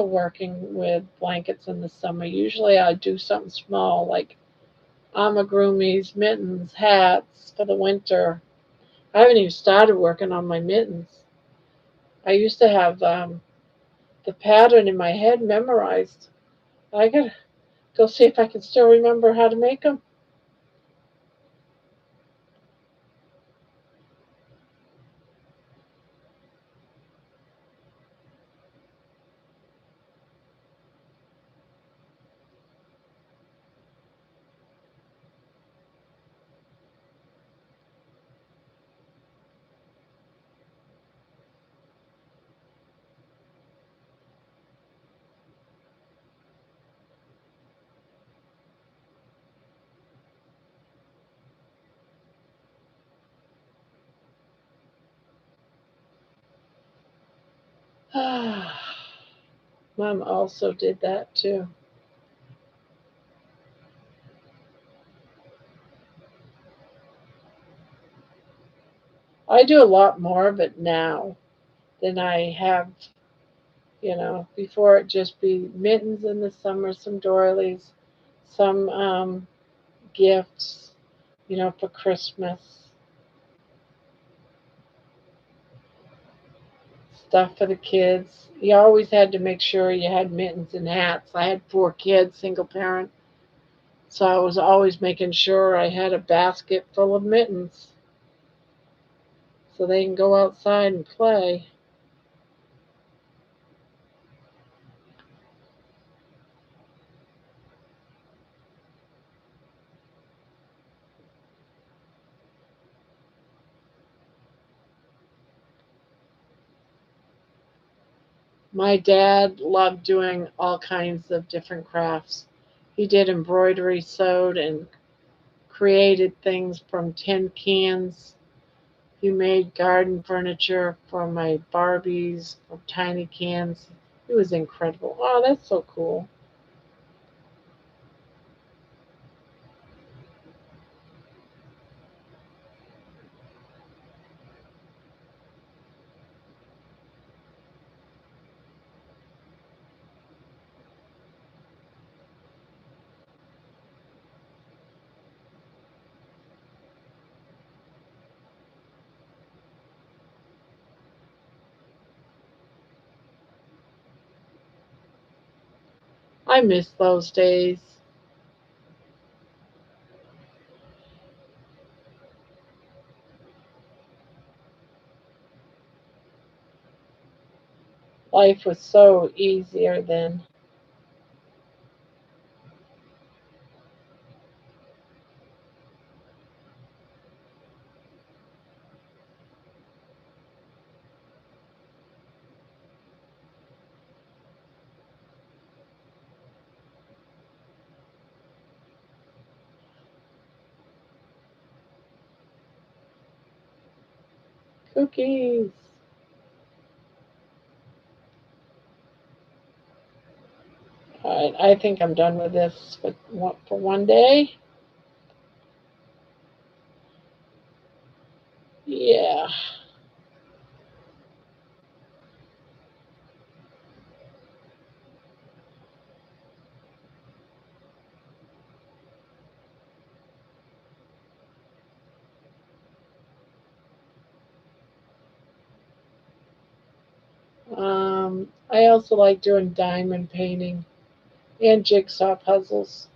working with blankets in the summer. Usually I do something small like amigurumis, mittens, hats for the winter. I haven't even started working on my mittens. I used to have the pattern in my head memorized. I gotta go see if I can still remember how to make them. Mom also did that too. I do a lot more of it now than I have, before it just be mittens in the summer, some doilies, some gifts, for Christmas, stuff for the kids. You always had to make sure you had mittens and hats. I had 4 kids, single parent, so I was always making sure I had a basket full of mittens so they can go outside and play. My dad loved doing all kinds of different crafts. He did embroidery, sewed, and created things from tin cans. He made garden furniture for my Barbies from tiny cans. It was incredible. Oh, that's so cool. I miss those days. Life was so easier then. Cookies. right, I think I'm done with this for one day. Yeah. I also like doing diamond painting and jigsaw puzzles.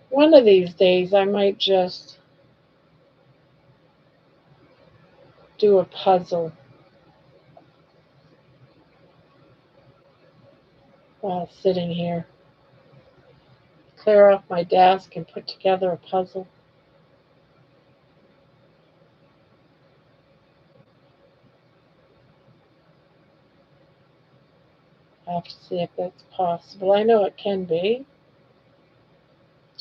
One of these days, I might just do a puzzle while sitting here. Clear off my desk and put together a puzzle. I have to see if that's possible. I know it can be.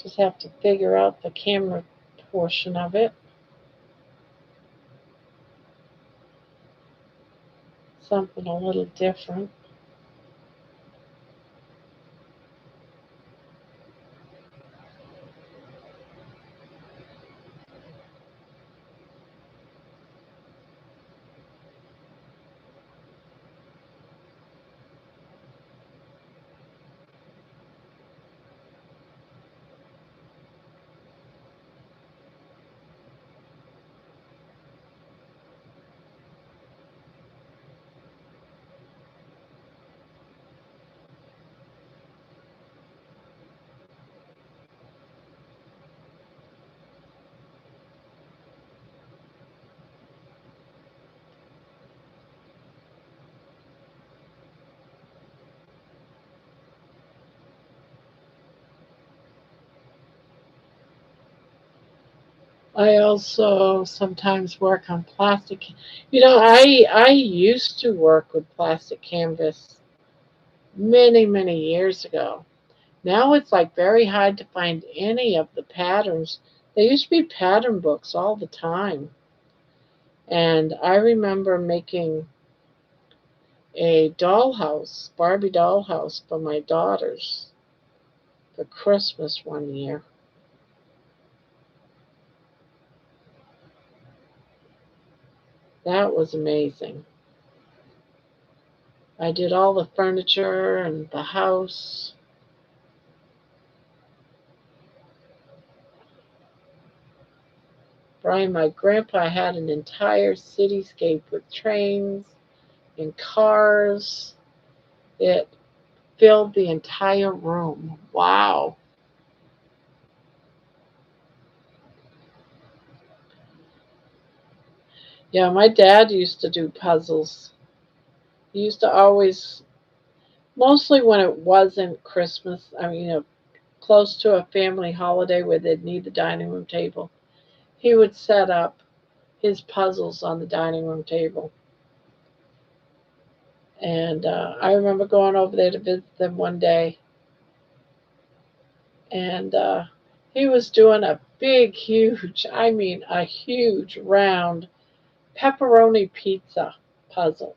Just have to figure out the camera portion of it. Something a little different. I also sometimes work on plastic. I used to work with plastic canvas many years ago. Now it's like very hard to find any of the patterns. There used to be pattern books all the time. And I remember making a dollhouse, Barbie dollhouse for my daughters for Christmas one year. That was amazing. I did all the furniture and the house. Brian, my grandpa had an entire cityscape with trains and cars. It filled the entire room. Wow. Yeah, my dad used to do puzzles. He used to always, mostly when it wasn't Christmas, I mean, close to a family holiday where they'd need the dining room table, he would set up his puzzles on the dining room table. And I remember going over there to visit them one day, and he was doing a big, huge, I mean, a huge round pepperoni pizza puzzle.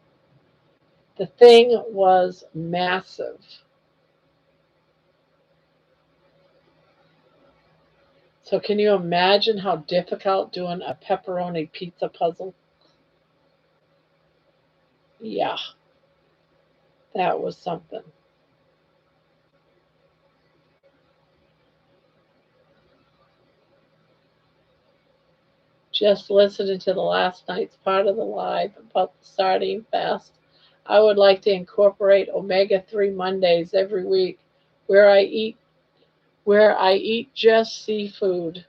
The thing was massive. So, can you imagine how difficult doing a pepperoni pizza puzzle? Yeah, that was something. Just listening to the last night's part of the live about the sardine fast. I would like to incorporate omega-3 Mondays every week where I eat just seafood.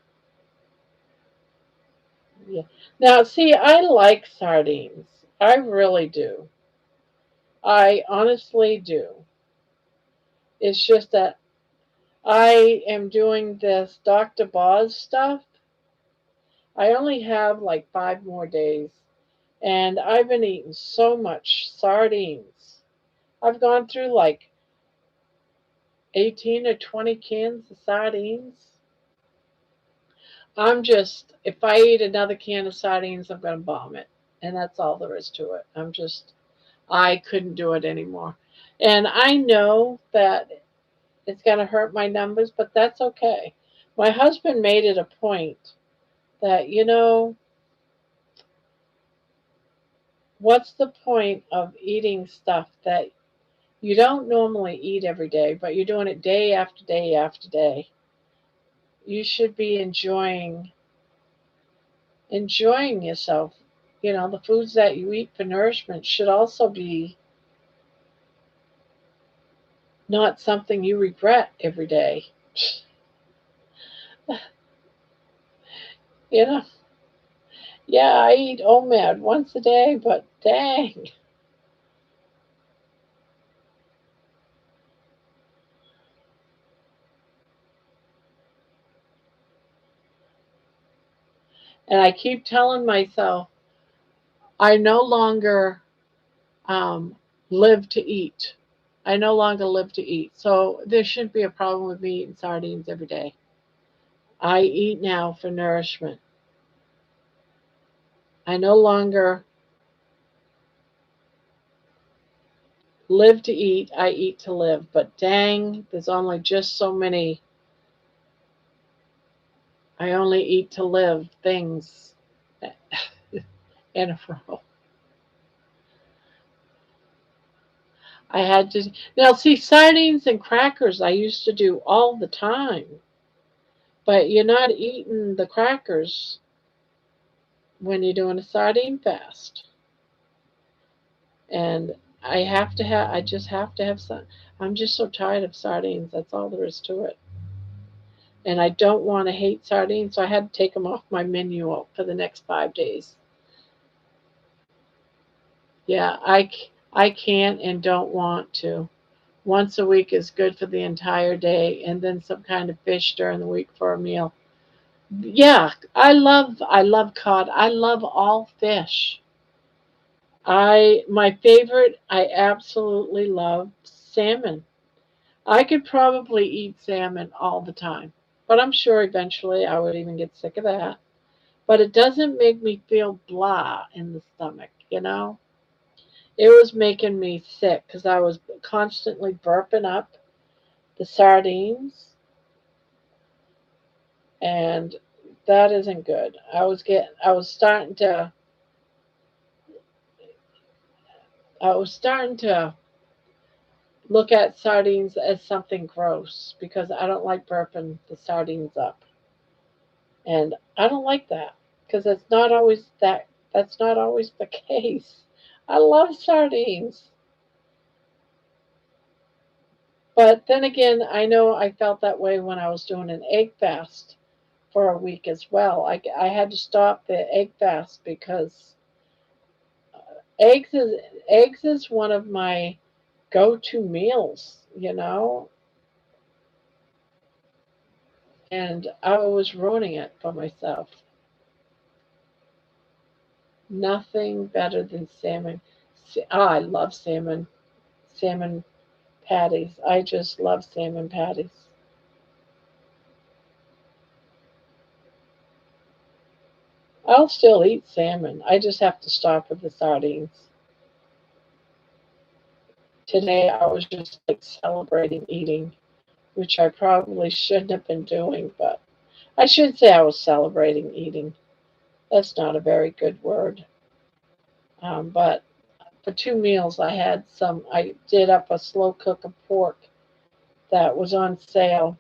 Yeah. Now, see, I like sardines. I really do. I honestly do. It's just that I am doing this Dr. Boz stuff. I only have like 5 more days, and I've been eating so much sardines. I've gone through like 18 or 20 cans of sardines. If I eat another can of sardines, I'm going to vomit. And that's all there is to it. I couldn't do it anymore. And I know that it's going to hurt my numbers, but that's okay. My husband made it a point that, what's the point of eating stuff that you don't normally eat every day, but you're doing it day after day after day? You should be enjoying yourself. The foods that you eat for nourishment should also be not something you regret every day. You know, yeah, I eat OMAD once a day, but dang. And I keep telling myself, I no longer um, live to eat. I no longer live to eat. So there shouldn't be a problem with me eating sardines every day. I eat now for nourishment. I no longer live to eat. I eat to live. But dang, there's only just so many I only eat to live things in a row. I had to now see sardines and crackers I used to do all the time. But you're not eating the crackers when you're doing a sardine fast. And I just have to have some. I'm just so tired of sardines. That's all there is to it. And I don't want to hate sardines, so I had to take them off my menu for the next 5 days. Yeah, I can't and don't want to. Once a week is good for the entire day, and then some kind of fish during the week for a meal. Yeah, I love cod. I love all fish. My favorite, I absolutely love salmon. I could probably eat salmon all the time, but I'm sure eventually I would even get sick of that. But it doesn't make me feel blah in the stomach. It was making me sick because I was constantly burping up the sardines, and that isn't good. I was starting to look at sardines as something gross because I don't like burping the sardines up. And I don't like that because that's not always the case. I love sardines. But then again, I know I felt that way when I was doing an egg fast for a week as well. I had to stop the egg fast because eggs is eggs is one of my go-to meals, and I was ruining it for myself. Nothing better than salmon. I love salmon patties. I just love salmon patties. I'll still eat salmon. I just have to stop with the sardines. Today I was just like celebrating eating, which I probably shouldn't have been doing, but I should say I was celebrating eating. That's not a very good word. But for 2 meals, I did up a slow cook of pork that was on sale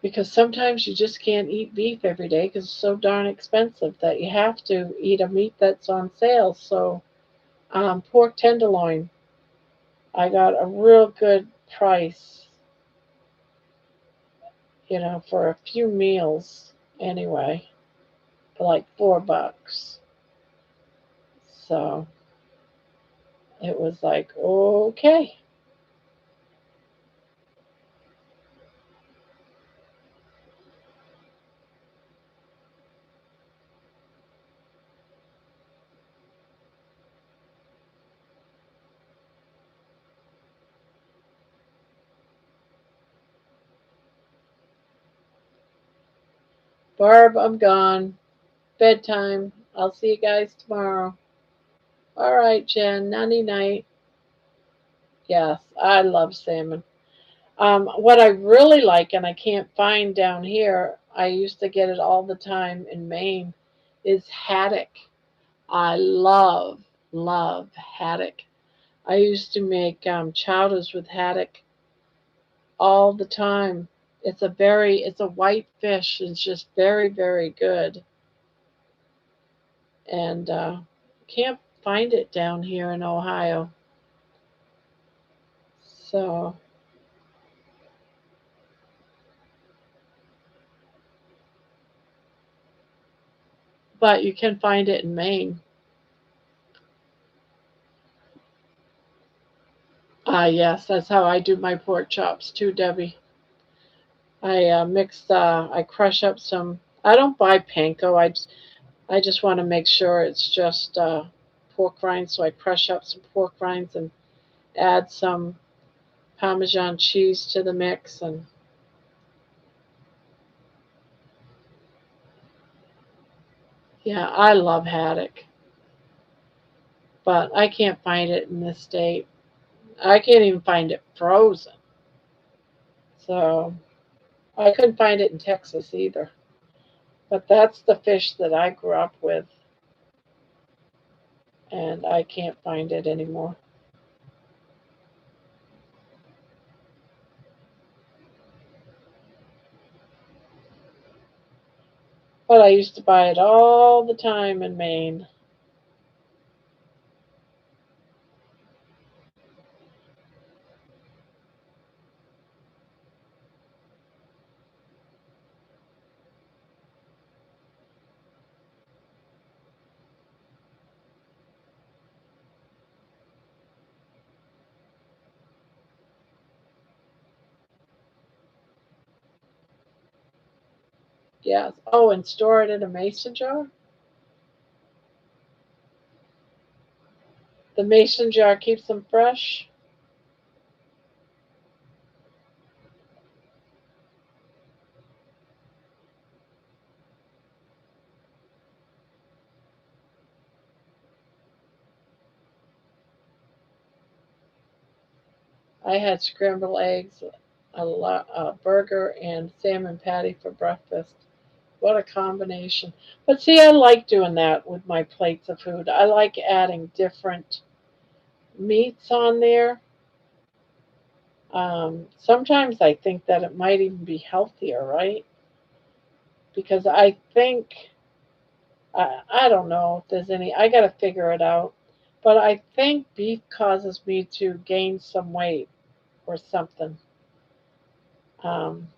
because sometimes you just can't eat beef every day because it's so darn expensive that you have to eat a meat that's on sale. So, pork tenderloin, I got a real good price, for a few meals anyway, for like $4. So it was like, okay. Barb, I'm gone. Bedtime. I'll see you guys tomorrow. All right, Jen. Nighty night. Yes, I love salmon. What I really like, and I can't find down here, I used to get it all the time in Maine, is haddock. I love haddock. I used to make chowders with haddock all the time. It's a white fish. It's just very good, and can't find it down here in Ohio. So, but you can find it in Maine. Ah, yes, that's how I do my pork chops too, Debbie. I crush up some. I don't buy panko. I just want to make sure it's just pork rinds. So I crush up some pork rinds and add some Parmesan cheese to the mix. And yeah, I love haddock, but I can't find it in this state. I can't even find it frozen. So I couldn't find it in Texas either. But that's the fish that I grew up with, and I can't find it anymore. But I used to buy it all the time in Maine. Yes. Oh, and store it in a mason jar? The mason jar keeps them fresh? I had scrambled eggs, a burger, and salmon patty for breakfast. What a combination. But see, I like doing that with my plates of food. I like adding different meats on there. Sometimes I think that it might even be healthier, right? Because I don't know if there's any, I got to figure it out. But I think beef causes me to gain some weight or something. Um,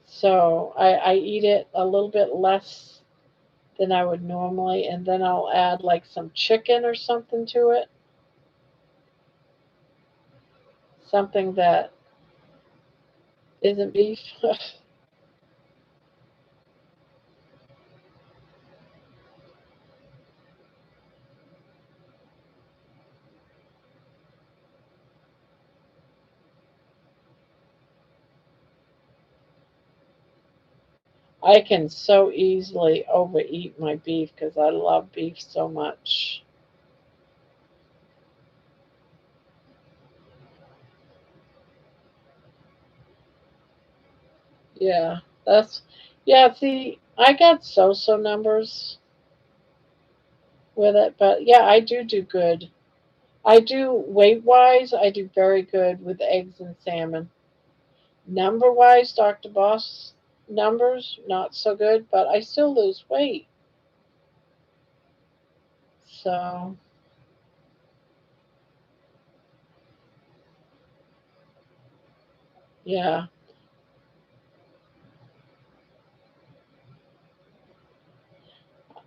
so I eat it a little bit less than I would normally, and then I'll add like some chicken or something to it, something that isn't beef. I can so easily overeat my beef because I love beef so much. Yeah, that's, yeah, see, I got so numbers with it, but yeah, I do good. I do weight wise, I do very good with eggs and salmon. Number wise, Dr. Boss numbers, not so good, but I still lose weight. So, yeah,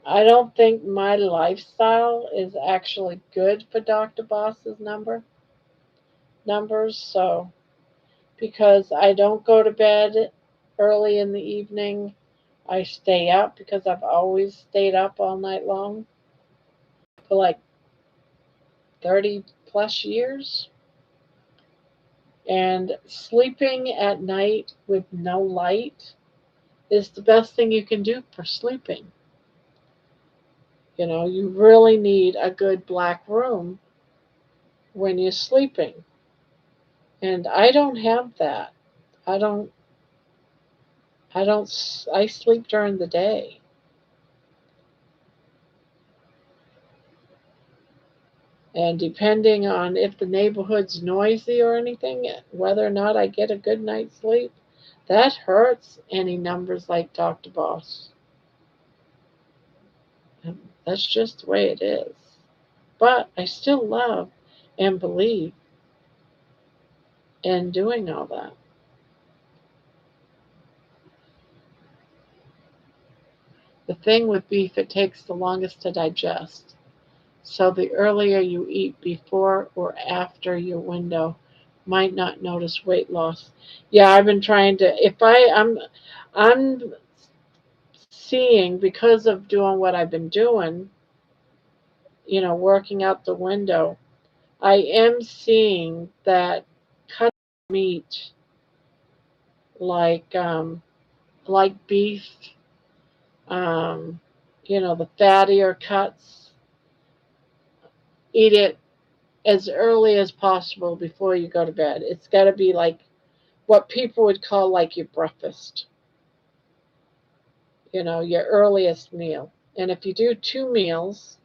I don't think my lifestyle is actually good for Dr. Boss's numbers. So, because I don't go to bed early in the evening, I stay up because I've always stayed up all night long for like 30 plus years. And sleeping at night with no light is the best thing you can do for sleeping. You really need a good black room when you're sleeping. And I don't have that. I don't, I sleep during the day. And depending on if the neighborhood's noisy or anything, whether or not I get a good night's sleep, that hurts any numbers like Dr. Boss. And that's just the way it is. But I still love and believe in doing all that. The thing with beef, it takes the longest to digest. So the earlier you eat before or after your window might not notice weight loss. Yeah, I've been trying to if I'm seeing because of doing what I've been doing, working out the window, I am seeing that cut meat like like beef, um, the fattier cuts, eat it as early as possible before you go to bed. It's got to be like what people would call like your breakfast, your earliest meal. And if you do two meals,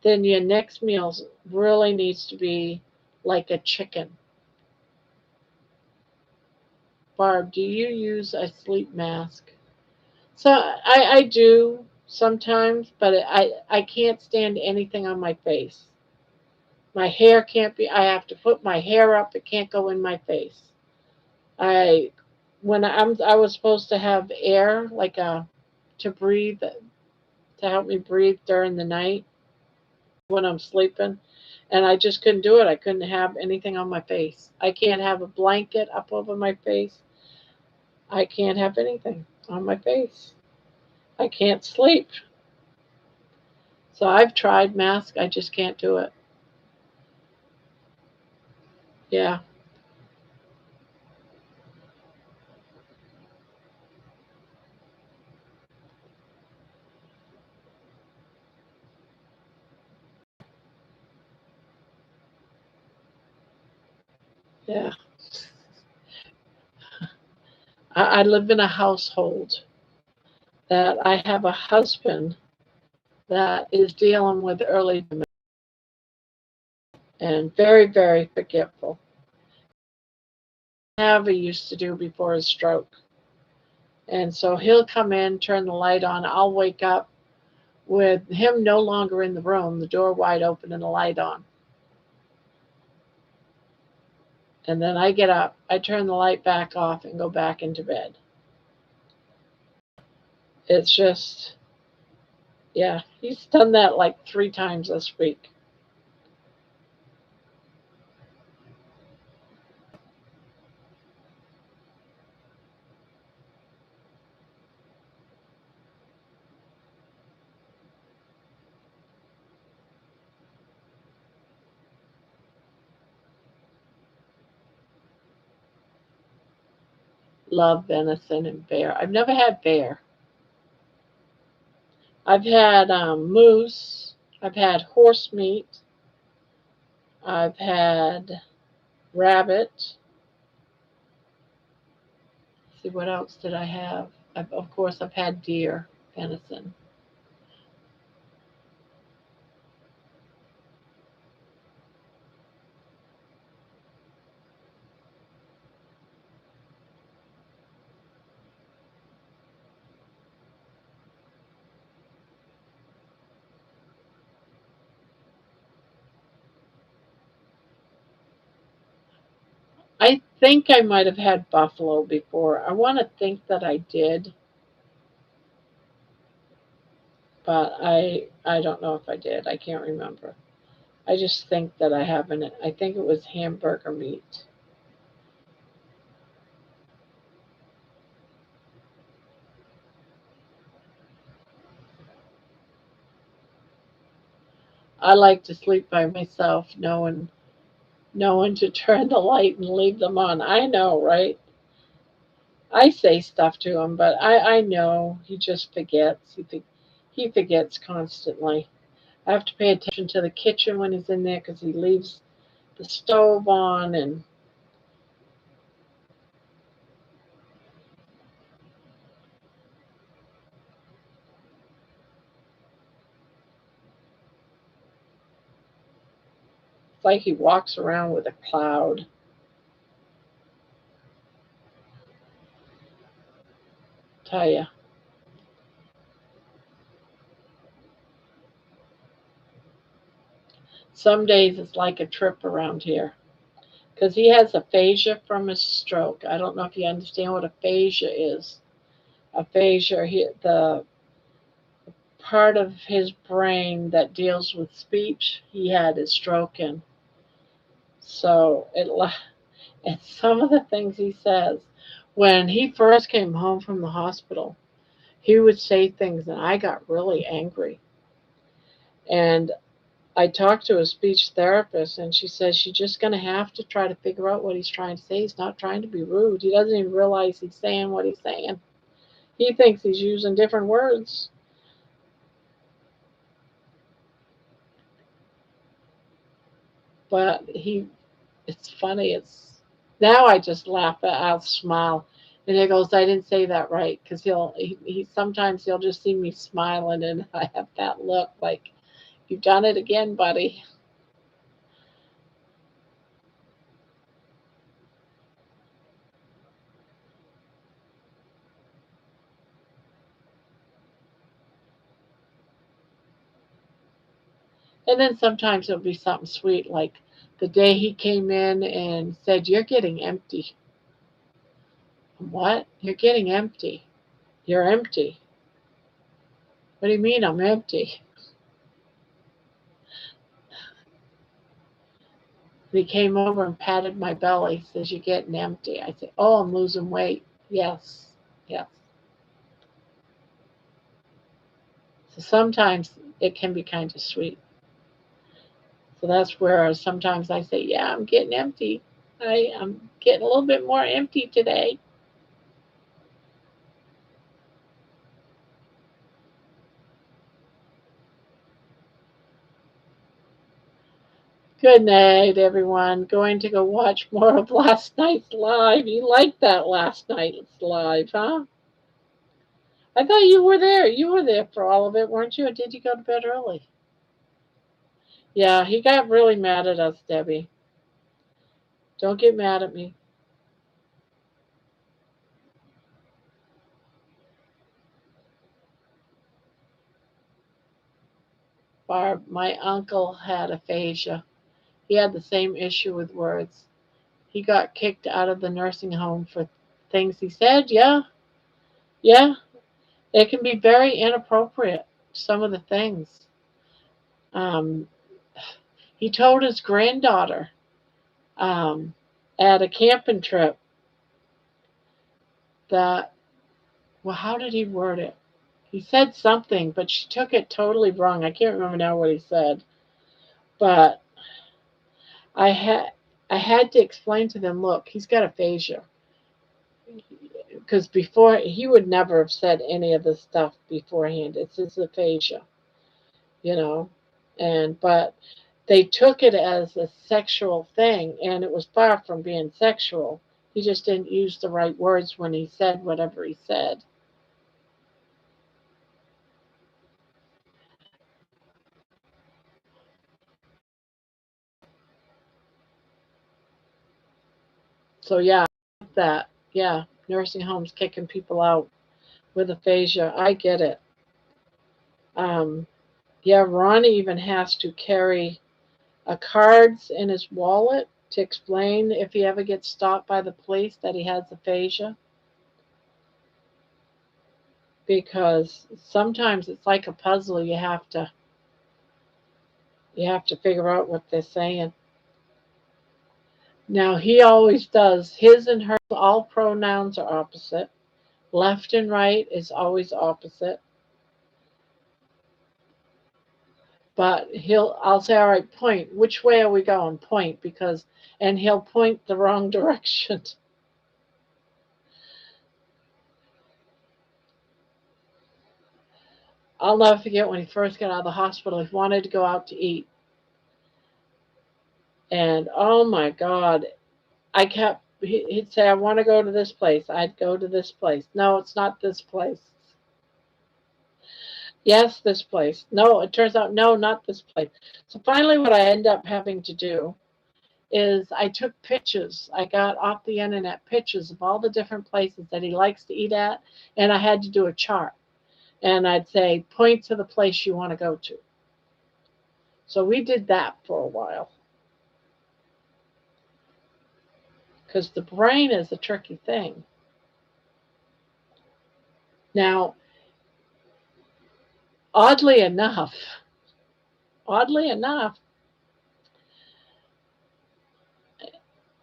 then your next meal really needs to be like a chicken. Barb, do you use a sleep mask? So I do sometimes, but I can't stand anything on my face. My hair can't be, I have to put my hair up, it can't go in my face. I when I was supposed to have air like a to breathe to help me breathe during the night when I'm sleeping, and I just couldn't do it. I couldn't have anything on my face. I can't have a blanket up over my face. I can't have anything on my face. I can't sleep. So I've tried mask. I just can't do it. Yeah, yeah. I live in a household that I have a husband that is dealing with early dementia and very, very forgetful. Never used to do before his stroke. And so he'll come in, turn the light on. I'll wake up with him no longer in the room, the door wide open and the light on. And then I get up, I turn the light back off and go back into bed. It's just, yeah, he's done that like 3 times this week. Love venison and bear. I've never had bear. I've had moose. I've had horse meat. I've had rabbit. Let's see, what else did I have? Of course, I've had deer, venison. I think I might have had buffalo before. I want to think that I did, but I don't know if I did. I can't remember. I just think that I haven't. I think it was hamburger meat. I like to sleep by myself, knowing to turn the light and leave them on. I know, right? I say stuff to him, but I know he just forgets. He forgets constantly. I have to pay attention to the kitchen when he's in there because he leaves the stove on, and it's like he walks around with a cloud. Tell you, some days it's like a trip around here because he has aphasia from his stroke. I don't know if you understand what aphasia is. Aphasia, the part of his brain that deals with speech, he had his stroke in. So and some of the things he says, when he first came home from the hospital, he would say things, and I got really angry. And I talked to a speech therapist, and she says you're just going to have to try to figure out what he's trying to say. He's not trying to be rude. He doesn't even realize he's saying what he's saying. He thinks he's using different words. But it's funny. It's now I just laugh. I'll smile, and he goes, "I didn't say that right," because he sometimes he'll just see me smiling, and I have that look like you've done it again, buddy. And then sometimes it'll be something sweet, like the day he came in and said, "You're getting empty." What? You're getting empty. You're empty. What do you mean I'm empty? And he came over and patted my belly. He says, "You're getting empty." I said, "Oh, I'm losing weight." Yes, yes. So sometimes it can be kind of sweet. So that's where sometimes I say, "Yeah, I'm getting empty. I'm getting a little bit more empty today." Good night, everyone. Going to go watch more of last night's live. You liked that last night's live, huh? I thought you were there. You were there for all of it, weren't you? Or did you go to bed early? Yeah, he got really mad at us, Debbie. Don't get mad at me. Barb, my uncle had aphasia. He had the same issue with words. He got kicked out of the nursing home for things he said. Yeah, yeah. It can be very inappropriate, some of the things. Um, he told his granddaughter um, at a camping trip that, well, how did he word it? He said something, but she took it totally wrong. I can't remember now what he said, but I had I had to explain to them, look, he's got aphasia, because before he would never have said any of this stuff beforehand. It's his aphasia, you know, and but they took it as a sexual thing, and it was far from being sexual. He just didn't use the right words when he said whatever he said. So yeah, that yeah, nursing homes kicking people out with aphasia. I get it. Um, yeah, Ron even has to carry a cards in his wallet to explain if he ever gets stopped by the police that he has aphasia, because sometimes it's like a puzzle. You have to figure out what they're saying. Now he always does his and hers. All pronouns are opposite. Left and right is always opposite. But I'll say, all right, point. Which way are we going? Point, because, and he'll point the wrong direction. I'll never forget when he first got out of the hospital. He wanted to go out to eat, and oh my God, I kept. He'd say, "I want to go to this place." I'd go to this place. No, it's not this place. Yes, this place. No, it turns out no, not this place. So finally, what I end up having to do is I took pictures. I got off the internet pictures of all the different places that he likes to eat at, and I had to do a chart. And I'd say, point to the place you want to go to. So we did that for a while because the brain is a tricky thing. Now, oddly enough, oddly enough,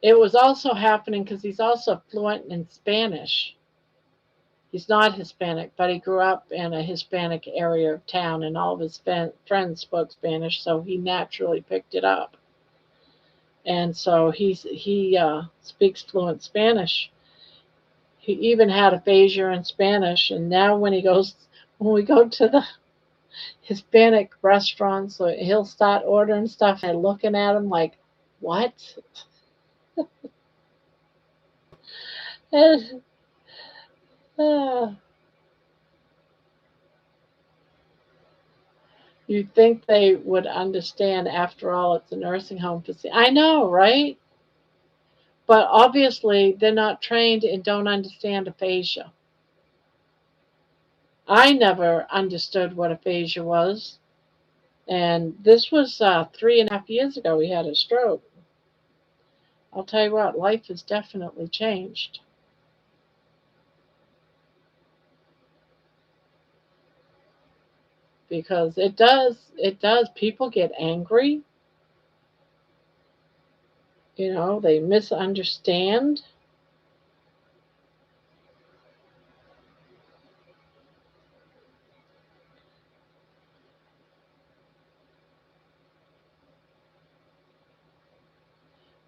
it was also happening because he's also fluent in Spanish. He's not Hispanic, but he grew up in a Hispanic area of town, and all of his friends spoke Spanish, so he naturally picked it up. And so he speaks fluent Spanish. He even had aphasia in Spanish, and now when we go to the Hispanic restaurants, so he'll start ordering stuff and looking at him like, "What?" And, uh, you'd think they would understand. After all, it's a nursing home facility. I know, right? But obviously, they're not trained and don't understand aphasia. I never understood what aphasia was. And this was 3.5 years ago. He had a stroke. I'll tell you what, life has definitely changed because it does. It does. People get angry. They misunderstand.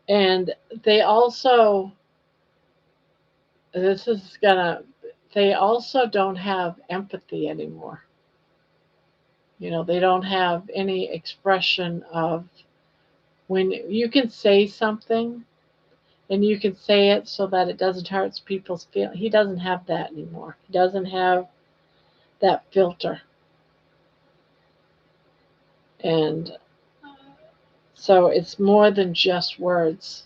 And they also, this is gonna, they also don't have empathy anymore. They don't have any expression of when you can say something and you can say it so that it doesn't hurt people's feelings. He doesn't have that anymore. He doesn't have that filter. And so it's more than just words.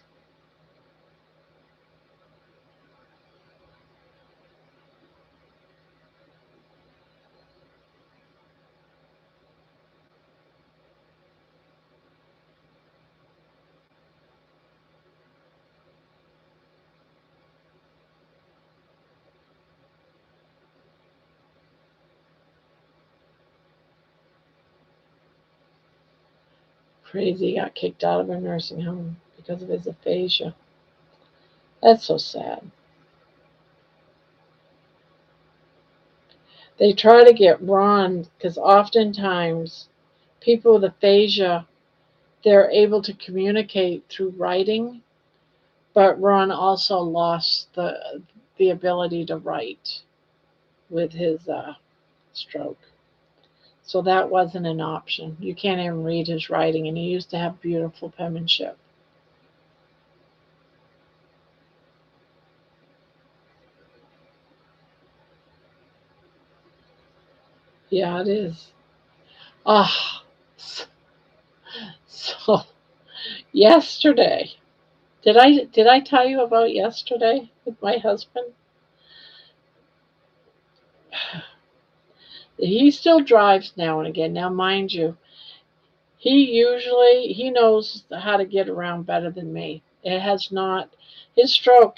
Crazy got kicked out of a nursing home because of his aphasia. That's so sad. They try to get Ron because oftentimes people with aphasia, they're able to communicate through writing, but Ron also lost the ability to write with his stroke. So that wasn't an option. You can't even read his writing, and he used to have beautiful penmanship. Yeah, it is. Ah, so yesterday, did I tell you about yesterday with my husband? He still drives now and again. Now, mind you, he knows how to get around better than me. It has not his stroke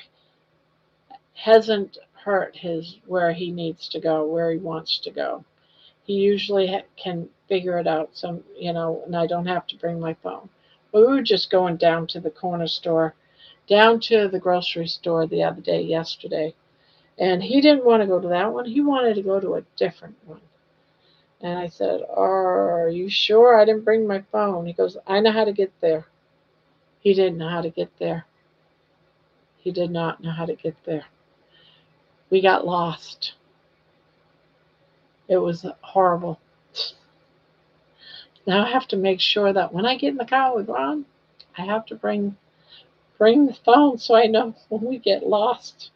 hasn't hurt his where he needs to go, where he wants to go. He usually can figure it out. And I don't have to bring my phone. But we were just going down to the corner store, down to the grocery store the other day, yesterday, and he didn't want to go to that one. He wanted to go to a different one. And I said, "Are you sure?" I didn't bring my phone. He goes, "I know how to get there." He didn't know how to get there. He did not know how to get there. We got lost. It was horrible. Now I have to make sure that when I get in the car with Ron, I have to bring the phone so I know when we get lost.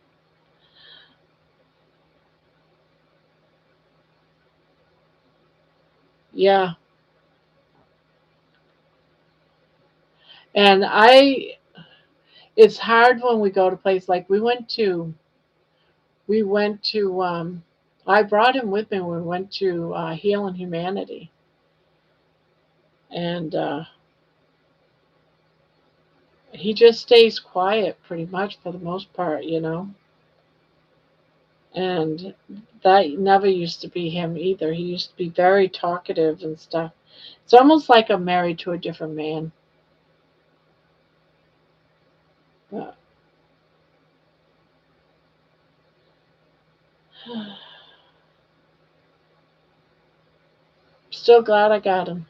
Yeah, and it's hard when we go to places like we went to I brought him with me when we went to Healing Humanity, and he just stays quiet pretty much for the most part, and that never used to be him either. He used to be very talkative and stuff. It's almost like I'm married to a different man. But still glad I got him.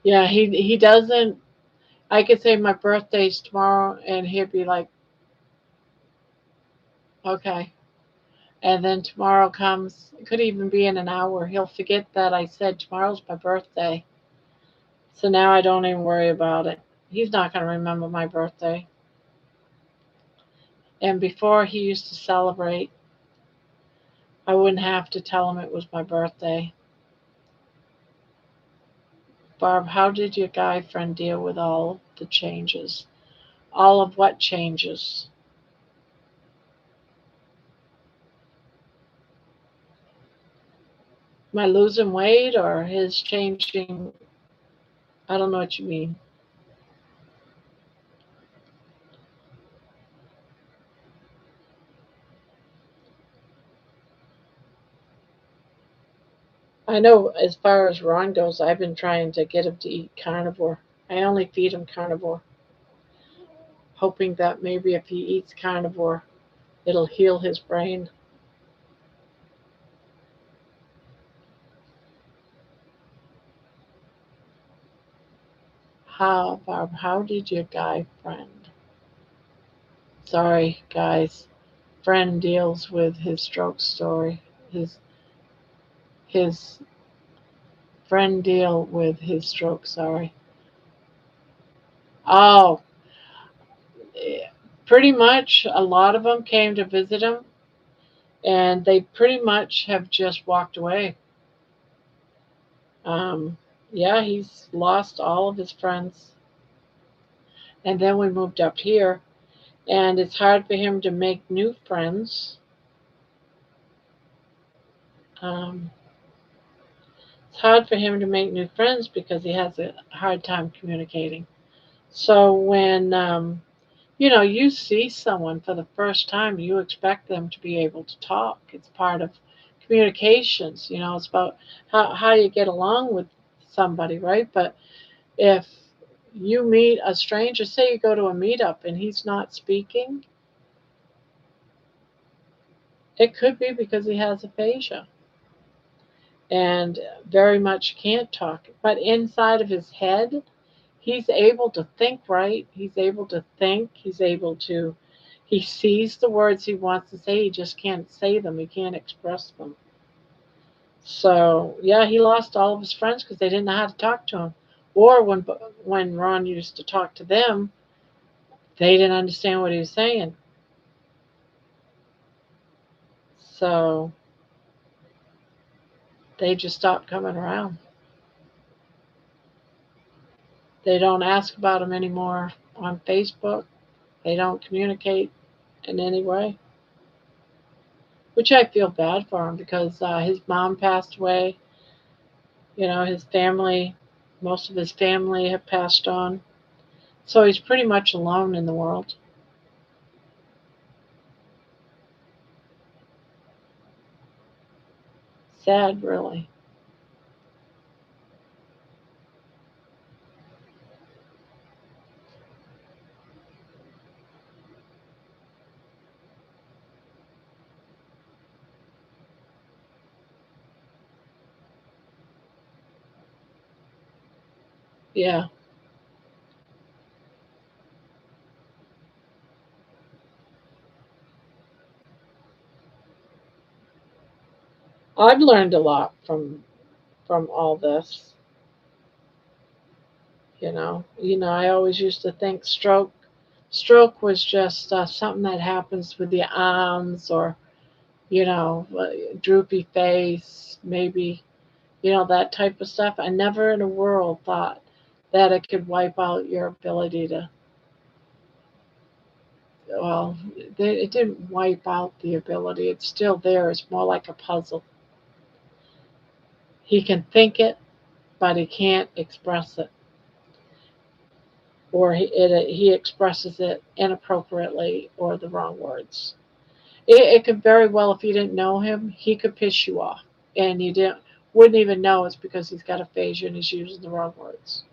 Yeah, he doesn't. I could say my birthday's tomorrow, and he'd be like, okay. And then tomorrow comes, it could even be in an hour. He'll forget that I said tomorrow's my birthday. So now I don't even worry about it. He's not going to remember my birthday. And before he used to celebrate, I wouldn't have to tell him it was my birthday. Barb, how did your guy friend deal with all the changes? All of what changes? Am I losing weight or his changing? I don't know what you mean. I know as far as Ron goes, I've been trying to get him to eat carnivore. I only feed him carnivore, hoping that maybe if he eats carnivore, it'll heal his brain. How, Barb, how did your guy friend? Sorry, guys. Friend deals with his stroke story. His friend deal with his stroke, sorry. Oh, pretty much a lot of them came to visit him and they pretty much have just walked away. Um, yeah, he's lost all of his friends. And then we moved up here, and it's hard for him to make new friends. Um, it's hard for him to make new friends because he has a hard time communicating. So when you see someone for the first time, you expect them to be able to talk. It's part of communications. It's about how you get along with somebody, right? But if you meet a stranger, say you go to a meetup and he's not speaking, it could be because he has aphasia and very much can't talk. But inside of his head, he's able to think right. He's able to think. He sees the words he wants to say. He just can't say them. He can't express them. So, yeah, he lost all of his friends because they didn't know how to talk to him. Or when Ron used to talk to them, they didn't understand what he was saying. So they just stopped coming around. They don't ask about him anymore on Facebook. They don't communicate in any way, which I feel bad for him because his mom passed away. His family, most of his family have passed on. So he's pretty much alone in the world. Sad, really. Yeah. I've learned a lot from all this. I always used to think stroke was just something that happens with the arms, or droopy face, maybe, that type of stuff. I never in a world thought that it could wipe out your ability to, well, it didn't wipe out the ability. It's still there. It's more like a puzzle. He can think it, but he can't express it, or he expresses it inappropriately or the wrong words. It could very well, if you didn't know him, he could piss you off, and you wouldn't even know it's because he's got aphasia and he's using the wrong words.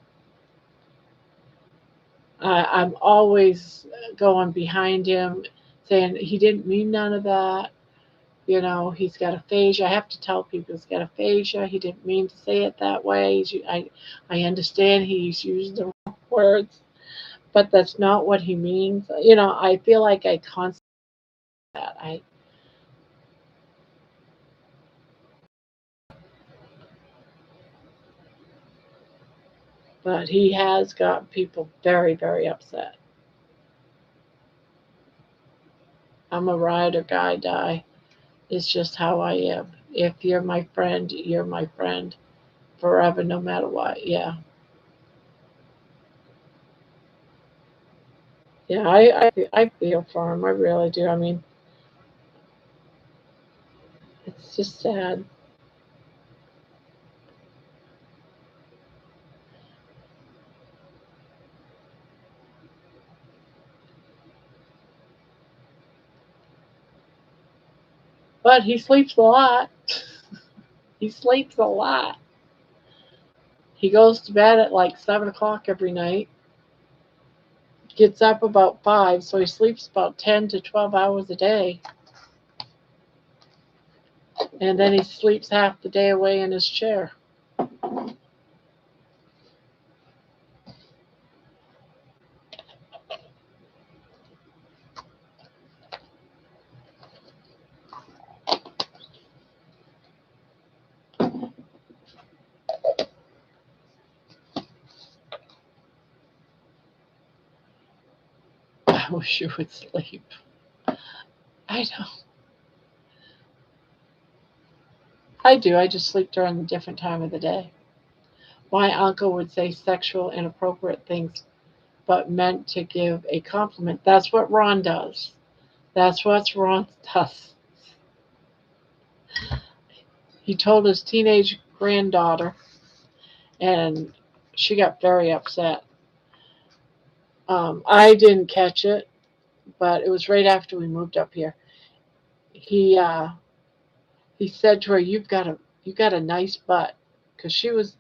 I'm always going behind him, saying he didn't mean none of that. He's got aphasia. I have to tell people he's got aphasia. He didn't mean to say it that way. I understand he's using the wrong words, but that's not what he means. I feel like I constantly that. But he has got people very, very upset. I'm a ride or die. It's just how I am. If you're my friend, you're my friend forever, no matter what. Yeah. Yeah, I feel for him. I really do. I mean, it's just sad. But he sleeps a lot. He sleeps a lot. He goes to bed at like 7 o'clock every night, gets up about 5, so he sleeps about 10 to 12 hours a day. And then he sleeps half the day away in his chair. I wish you would sleep. I know. I do. I just sleep during a different time of the day. My uncle would say sexual inappropriate things, but meant to give a compliment. That's what Ron does. That's what Ron does. He told his teenage granddaughter, and she got very upset. I didn't catch it, but it was right after we moved up here. He uh, he said to her, "You got a nice butt," because she was.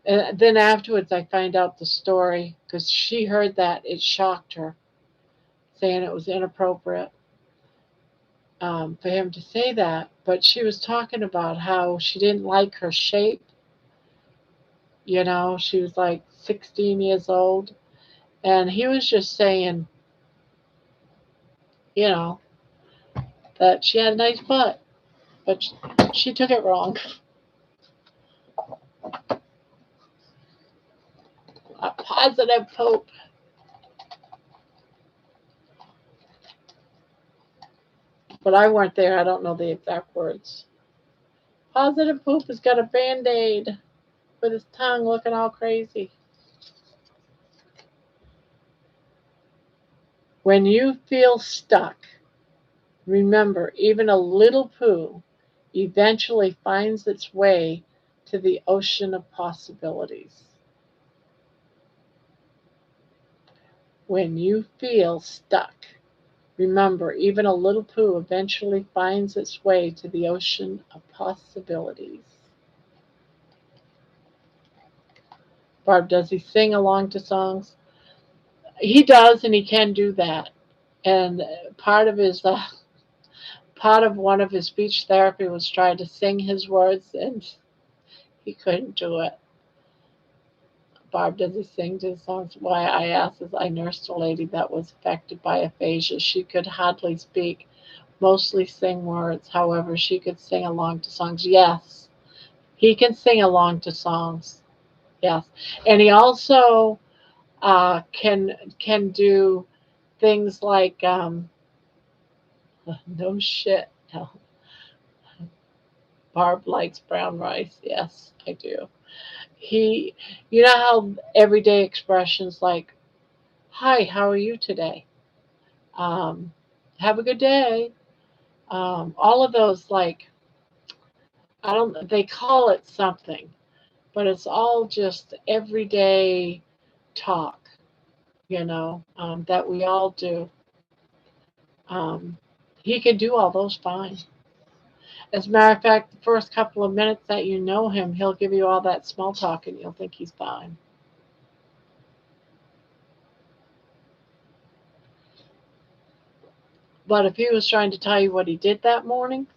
And then afterwards, I find out the story because she heard that it shocked her, saying it was inappropriate for him to say that. But she was talking about how she didn't like her shape. She was like 16 years old, and he was just saying, you know, that she had a nice butt, but she took it wrong. A positive poop. But I weren't there. I don't know the exact words. Positive poop has got a band aid with his tongue looking all crazy. When you feel stuck, remember even a little poo eventually finds its way to the ocean of possibilities. When you feel stuck, remember even a little poo eventually finds its way to the ocean of possibilities. Barb, does he sing along to songs? He does, and he can do that. And part of his part of one of his speech therapy was trying to sing his words, and he couldn't do it. Barb, does he sing to songs? Why I asked is I nursed a lady that was affected by aphasia. She could hardly speak, mostly sing words. However, she could sing along to songs. Yes, he can sing along to songs. Yes, and he also can do things like no shit. No. Barb likes brown rice. Yes, I do. He, you know how everyday expressions like "Hi, how are you today?" Um, "Have a good day." All of those like I don't. They call it something, but it's all just everyday talk. That we all do. Um, he can do all those fine. As a matter of fact, the first couple of minutes that you know him, he'll give you all that small talk and you'll think he's fine. But if he was trying to tell you what he did that morning,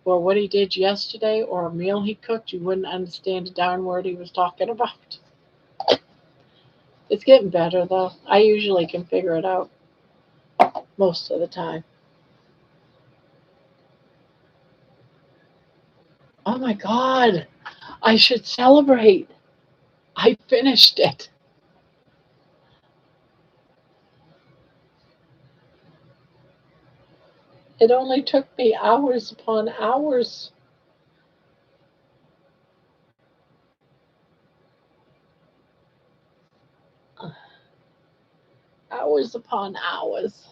or what he did yesterday, or a meal he cooked, you wouldn't understand a darn word he was talking about. It's getting better, though. I usually can figure it out most of the time. Oh my God, I should celebrate. I finished it. It only took me hours upon hours. Hours upon hours.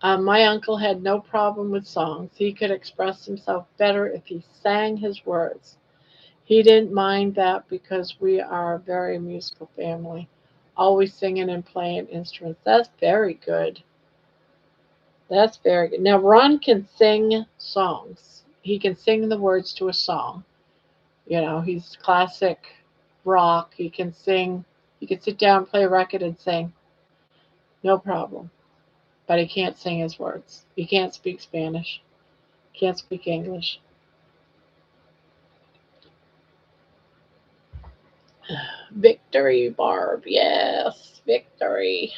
My uncle had no problem with songs. He could express himself better if he sang his words. He didn't mind that because we are a very musical family, always singing and playing instruments. That's very good. That's very good. Now, Ron can sing songs. He can sing the words to a song. He's classic rock. He can sing. He can sit down, play a record, and sing. No problem. But he can't sing his words. He can't speak Spanish. Can't speak English. Victory, Barb. Yes, victory.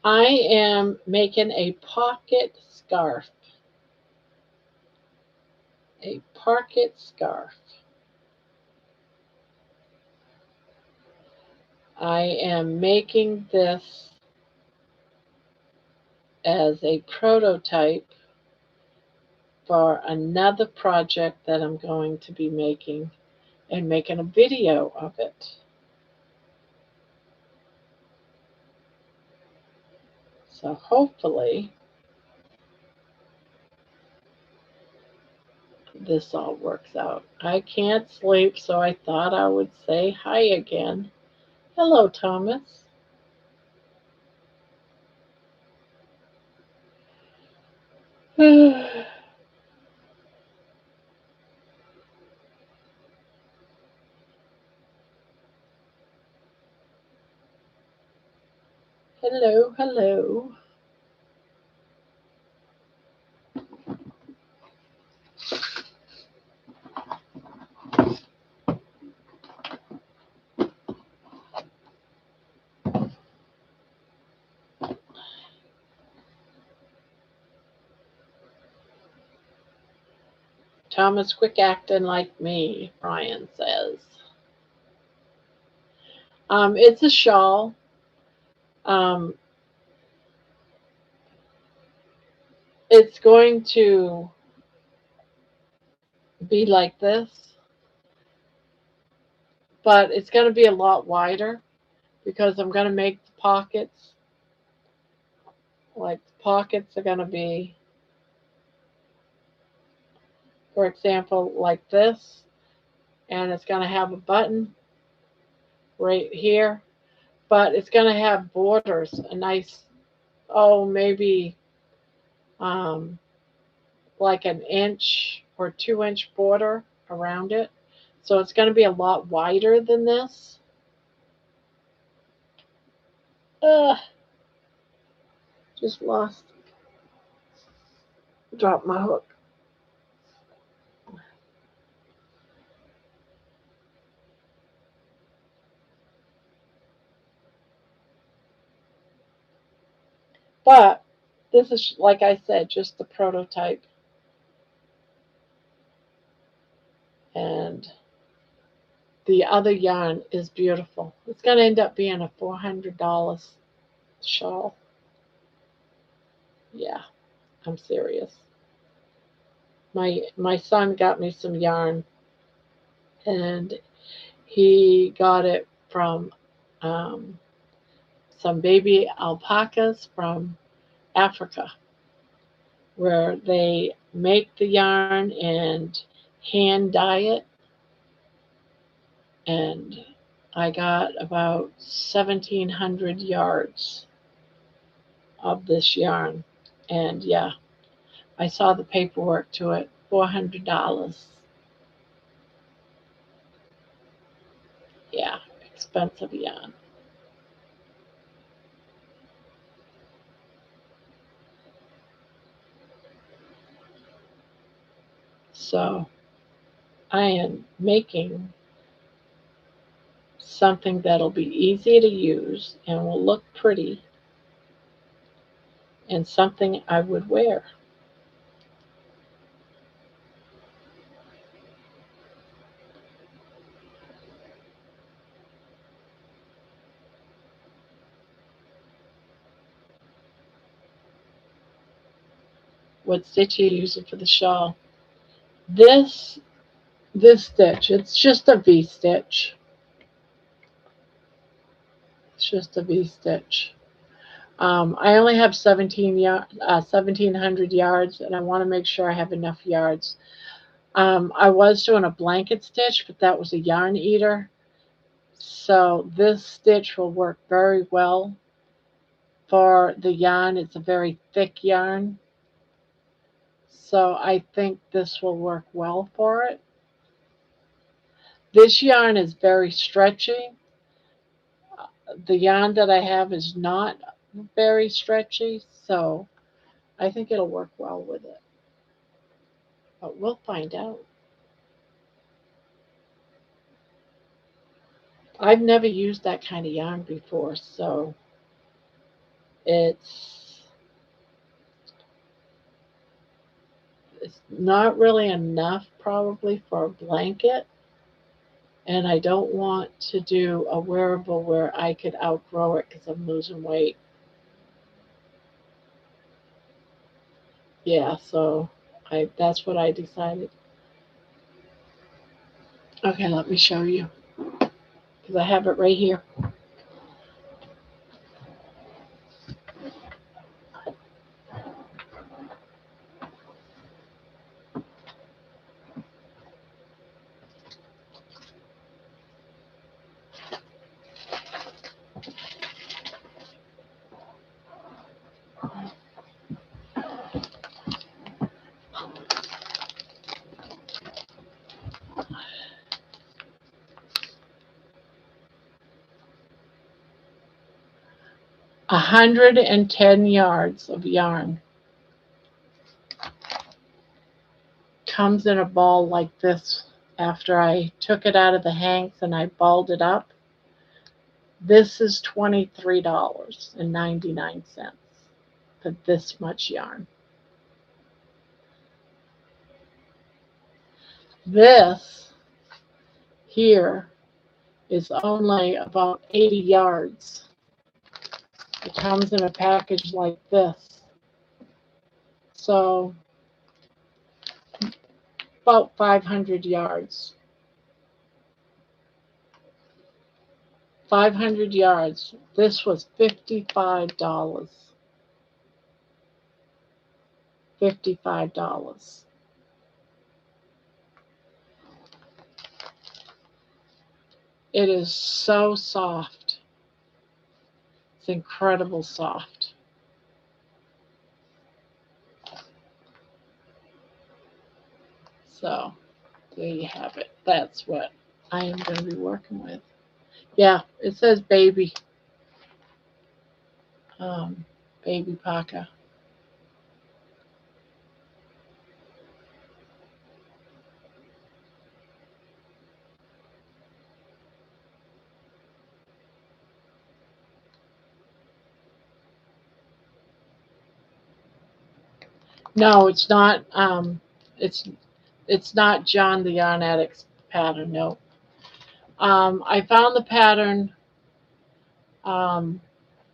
I am making a pocket scarf. A pocket scarf. I am making this as a prototype for another project that I'm going to be making and making a video of it. So hopefully this all works out. I can't sleep, so I thought I would say hi again. Hello, Thomas. Hello, hello. Thomas quick acting like me, Brian says. It's a shawl. Um, it's going to be like this, but it's going to be a lot wider because I'm going to make the pockets. Like the pockets are going to be, for example, like this, and it's going to have a button right here, but it's going to have borders, a nice, oh, maybe um, like an inch or 2 inch border around it. So it's going to be a lot wider than this. Ugh, just dropped my hook. But this is, like I said, just the prototype. And the other yarn is beautiful. It's going to end up being a $400 shawl. Yeah, I'm serious. My son got me some yarn, and he got it from um, some baby alpacas from Africa, where they make the yarn and hand dye it. And I got about 1,700 yards of this yarn. And yeah, I saw the paperwork to it, $400. Yeah, expensive yarn. So I am making something that'll be easy to use and will look pretty and something I would wear. What stitch are you using for the shawl? This this stitch, it's just a V stitch. It's just a V stitch. I only have 1,700 yards, and I want to make sure I have enough yards. I was doing a blanket stitch, but that was a yarn eater. So this stitch will work very well for the yarn. It's a very thick yarn. So I think this will work well for it. This yarn is very stretchy. The yarn that I have is not very stretchy, so I think it'll work well with it. But we'll find out. I've never used that kind of yarn before, so it's it's not really enough probably for a blanket, and I don't want to do a wearable where I could outgrow it because I'm losing weight. Yeah, so I that's what I decided. Okay, let me show you because I have it right here. 110 yards of yarn. Comes in a ball like this. After I took it out of the hanks and I balled it up, this is $23.99 for this much yarn. This here is only about 80 yards. It comes in a package like this. So about 500 yards. 500 yards. This was $55. $55. It is so soft. It's incredible soft. So there you have it. That's what I am going to be working with. Yeah, it says baby. Baby parka. No, it's not. It's it's not John the Yarn Addict's pattern. No. I found the pattern. Um,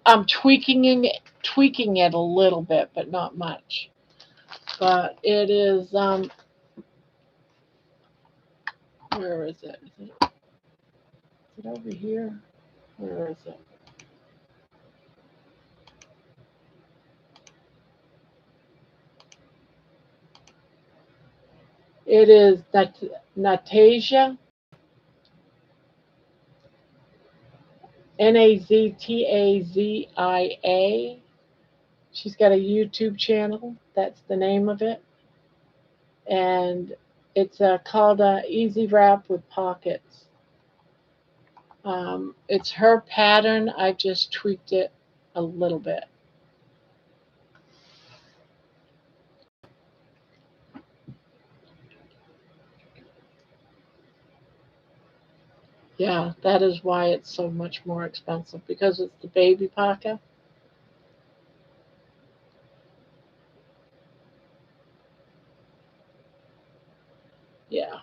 I'm tweaking it a little bit, but not much. But it is. Where is it? Is it over here? Where is it? It is Nastasia, Naztazia. She's got a YouTube channel. That's the name of it. And it's called Easy Wrap with Pockets. It's her pattern. I've just tweaked it a little bit. Yeah, that is why it's so much more expensive, because it's the baby pocket. Yeah.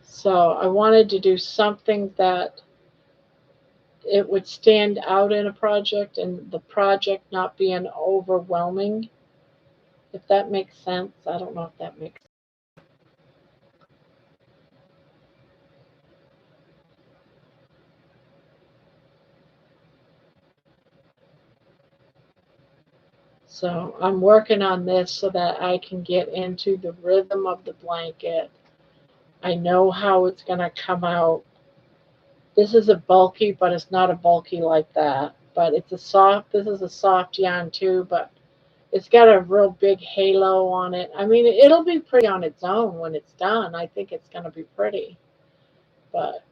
So I wanted to do something that it would stand out in a project and the project not being overwhelming, if that makes sense. I don't know if that makes sense. So I'm working on this so that I can get into the rhythm of the blanket. I know how it's going to come out. This is a bulky, but it's not a bulky like that. But it's a soft, this is a soft yarn too, but it's got a real big halo on it. I mean, it'll be pretty on its own when it's done. I think it's going to be pretty, but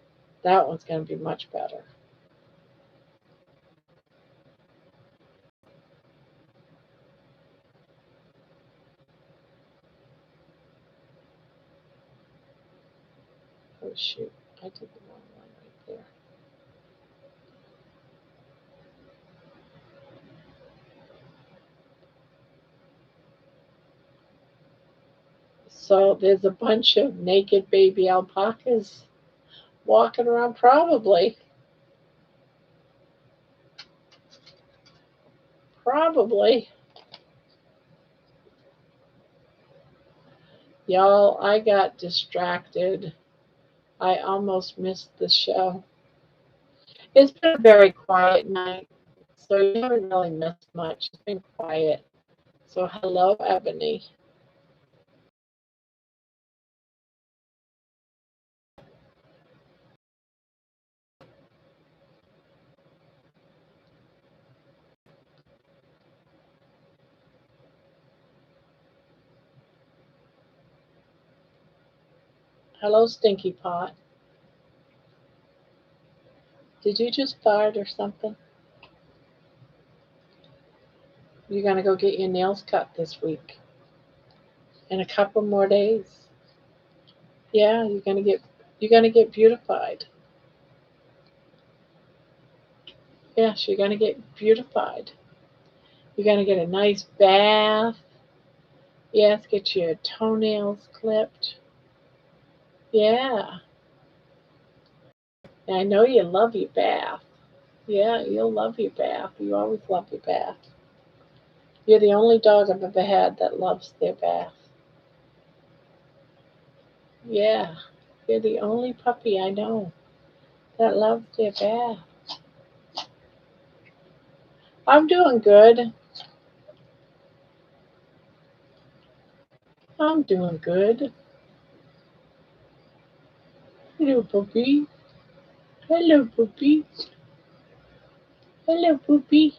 that one's going to be much better. Oh, shoot. I did the wrong one right there. So there's a bunch of naked baby alpacas walking around, probably. Probably. Y'all, I got distracted. I almost missed the show. It's been a very quiet night, so you haven't really missed much. It's been quiet. So hello, Ebony. Hello, Stinky Pot. Did you just fart or something? You're gonna go get your nails cut this week. In a couple more days. Yeah, you're gonna get beautified. Yes, you're gonna get beautified. You're gonna get a nice bath. Yes, get your toenails clipped. Yeah. I know you love your bath. Yeah, you'll love your bath. You always love your bath. You're the only dog I've ever had that loves their bath. Yeah, you're the only puppy I know that loves their bath. I'm doing good. I'm doing good. Hello, puppy. Hello, puppy. Hello, puppy.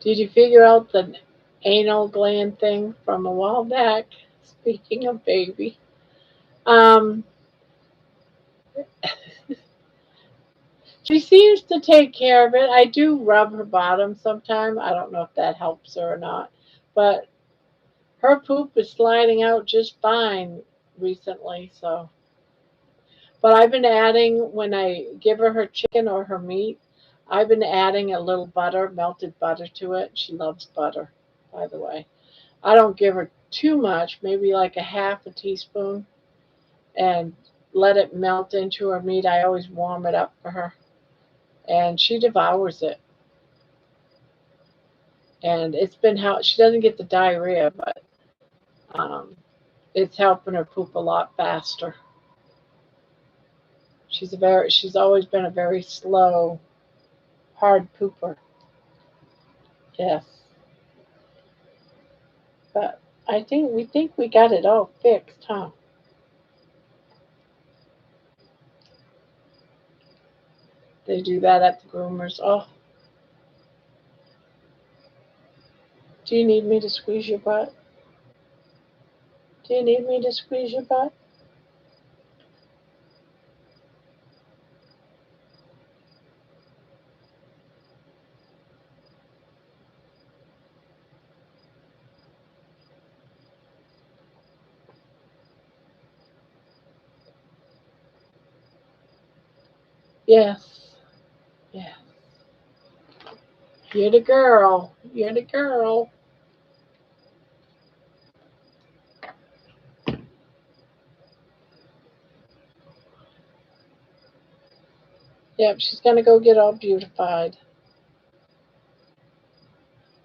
Did you figure out the anal gland thing from a while back? Speaking of baby. Um, she seems to take care of it. I do rub her bottom sometime. I don't know if that helps her or not. But her poop is sliding out just fine recently, so. But I've been adding, when I give her chicken or her meat, I've been adding a little butter, melted butter to it. She loves butter, by the way. I don't give her too much, maybe like a half a teaspoon, and let it melt into her meat. I always warm it up for her, and she devours it. And it's been how she doesn't get the diarrhea, but um, it's helping her poop a lot faster. She's always been a very slow, hard pooper. Yes, but we think we got it all fixed, huh? They do that at the groomers. Oh, do you need me to squeeze your butt? Do you need me to squeeze your butt? Yes. Yeah. You're the girl. You're the girl. Yep, she's gonna go get all beautified.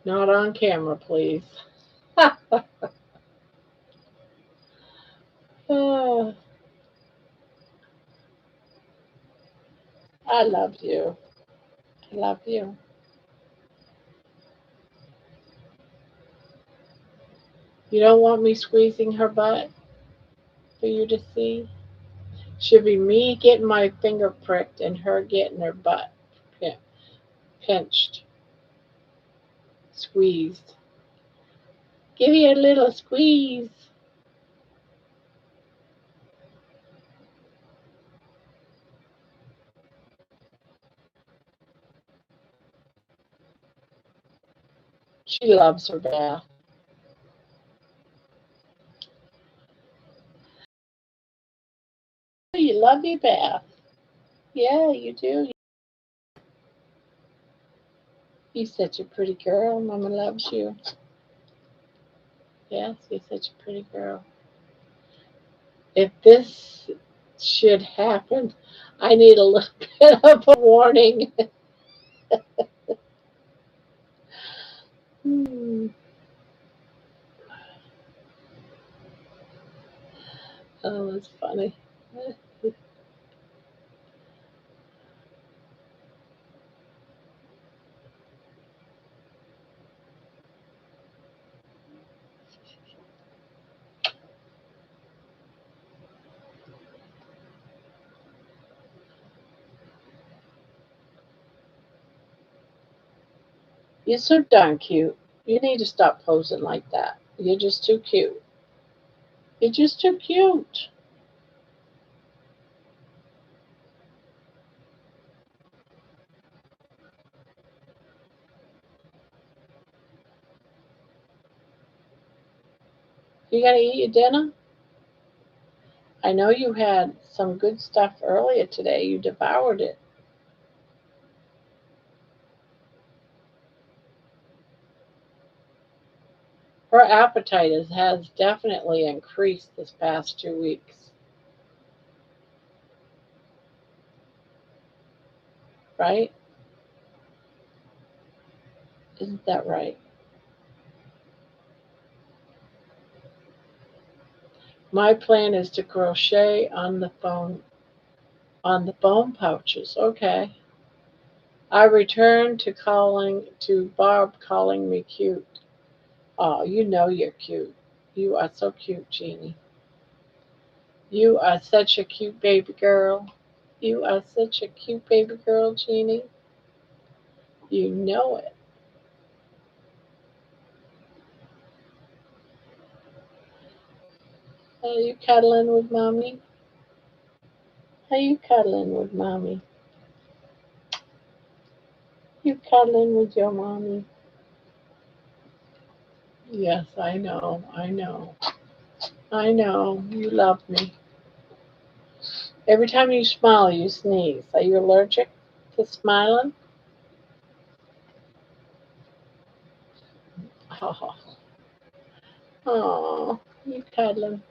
Not on camera, please. Oh, I love you. I love you. You don't want me squeezing her butt for you to see? Should be me getting my finger pricked and her getting her butt pinched, squeezed. Give you a little squeeze. She loves her bath. You love your bath. Yeah, you do. You're such a pretty girl. Mama loves you. Yes, you're such a pretty girl. If this should happen, I need a little bit of a warning. Hmm. Oh, that's funny. You're so darn cute. You need to stop posing like that. You're just too cute. You're just too cute. You gotta eat your dinner? I know you had some good stuff earlier today. You devoured it. Her appetite has definitely increased this past 2 weeks, right? Isn't that right? My plan is to crochet on the foam pouches. Okay. I return to Barb calling me cute. Oh, you know you're cute. You are so cute, Jeannie. You are such a cute baby girl. You are such a cute baby girl, Jeannie. You know it. Are you cuddling with mommy? Are you cuddling with mommy? You cuddling with your mommy? Yes, I know. I know. I know. You love me. Every time you smile, you sneeze. Are you allergic to smiling? Oh, oh, you cuddling.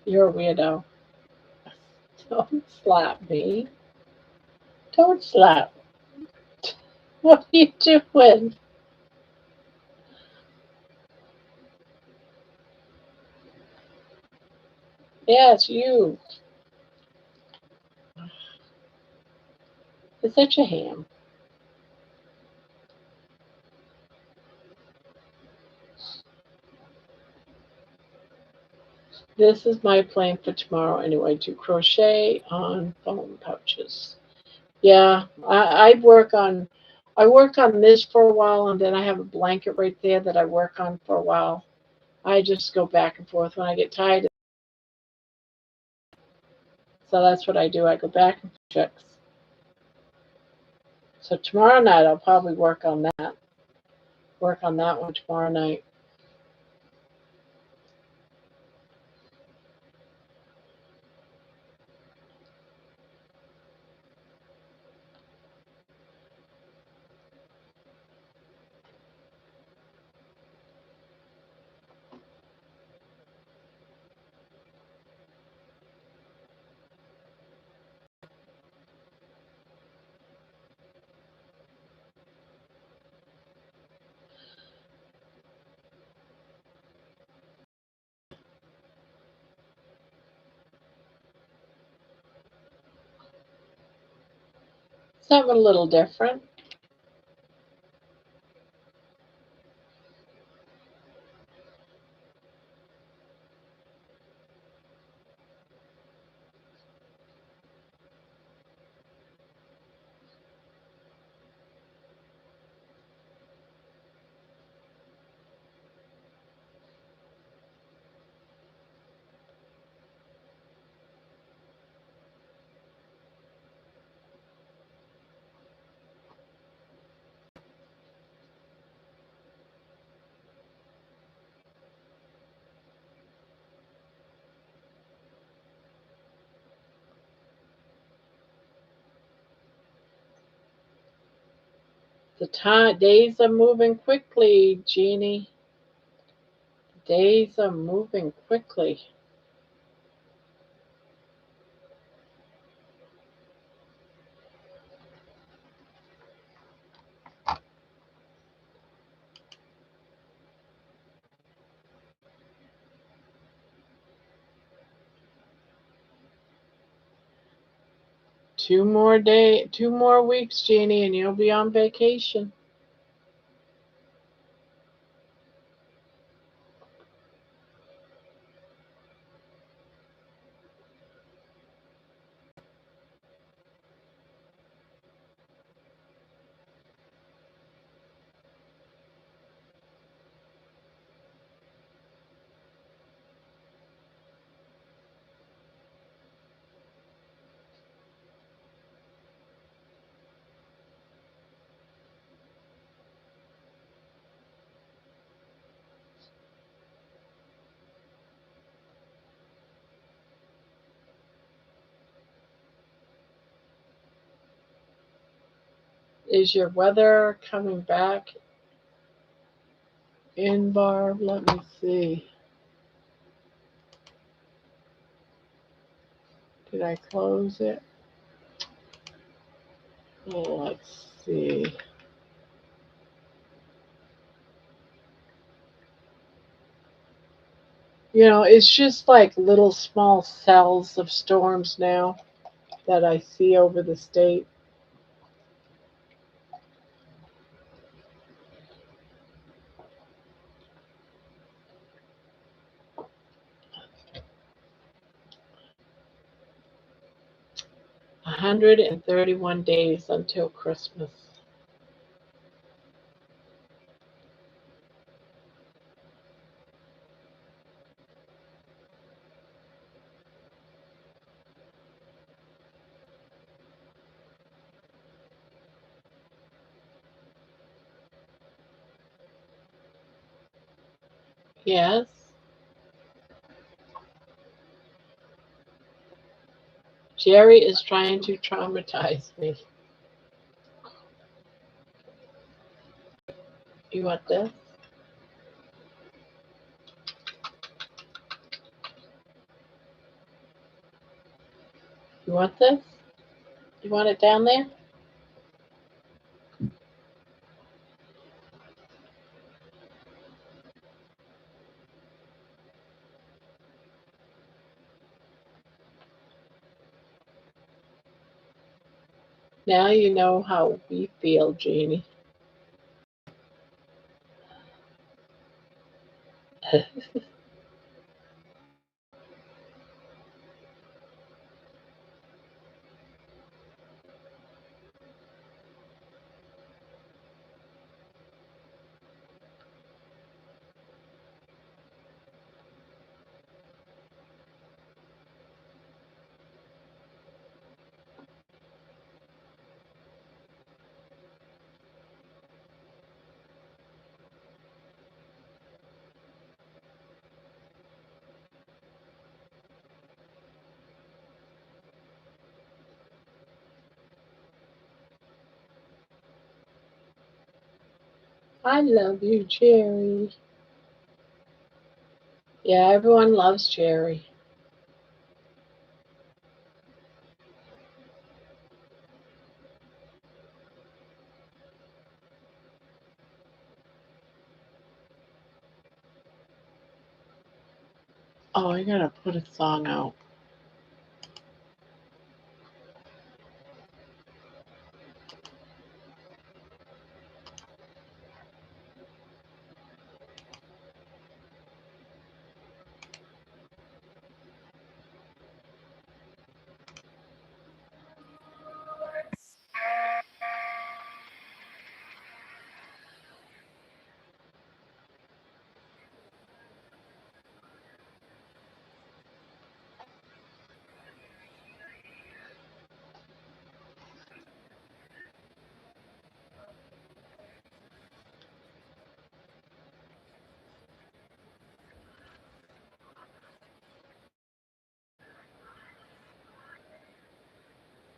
You're a weirdo. Don't slap me. Don't slap. What are you doing? Yes, you. You're such a ham. This is my plan for tomorrow anyway, to crochet on foam pouches. Yeah, I work on this for a while and then I have a blanket right there that I work on for a while. I just go back and forth when I get tired. So that's what I do. I go back and projects. So tomorrow night I'll probably work on that. Work on that one tomorrow night. Something a little different. Days are moving quickly, Jeannie. Days are moving quickly. 2 more weeks, Jeannie, and you'll be on vacation. Is your weather coming back in, Barb? Let me see. Did I close it? Oh, let's see. It's just like little small cells of storms now that I see over the state. A 131 days until Christmas. Yes, Jerry is trying to traumatize me. You want this? You want this? You want it down there? Now you know how we feel, Jeannie. I love you, Jerry. Yeah, everyone loves Jerry. Oh, I gotta put a song out.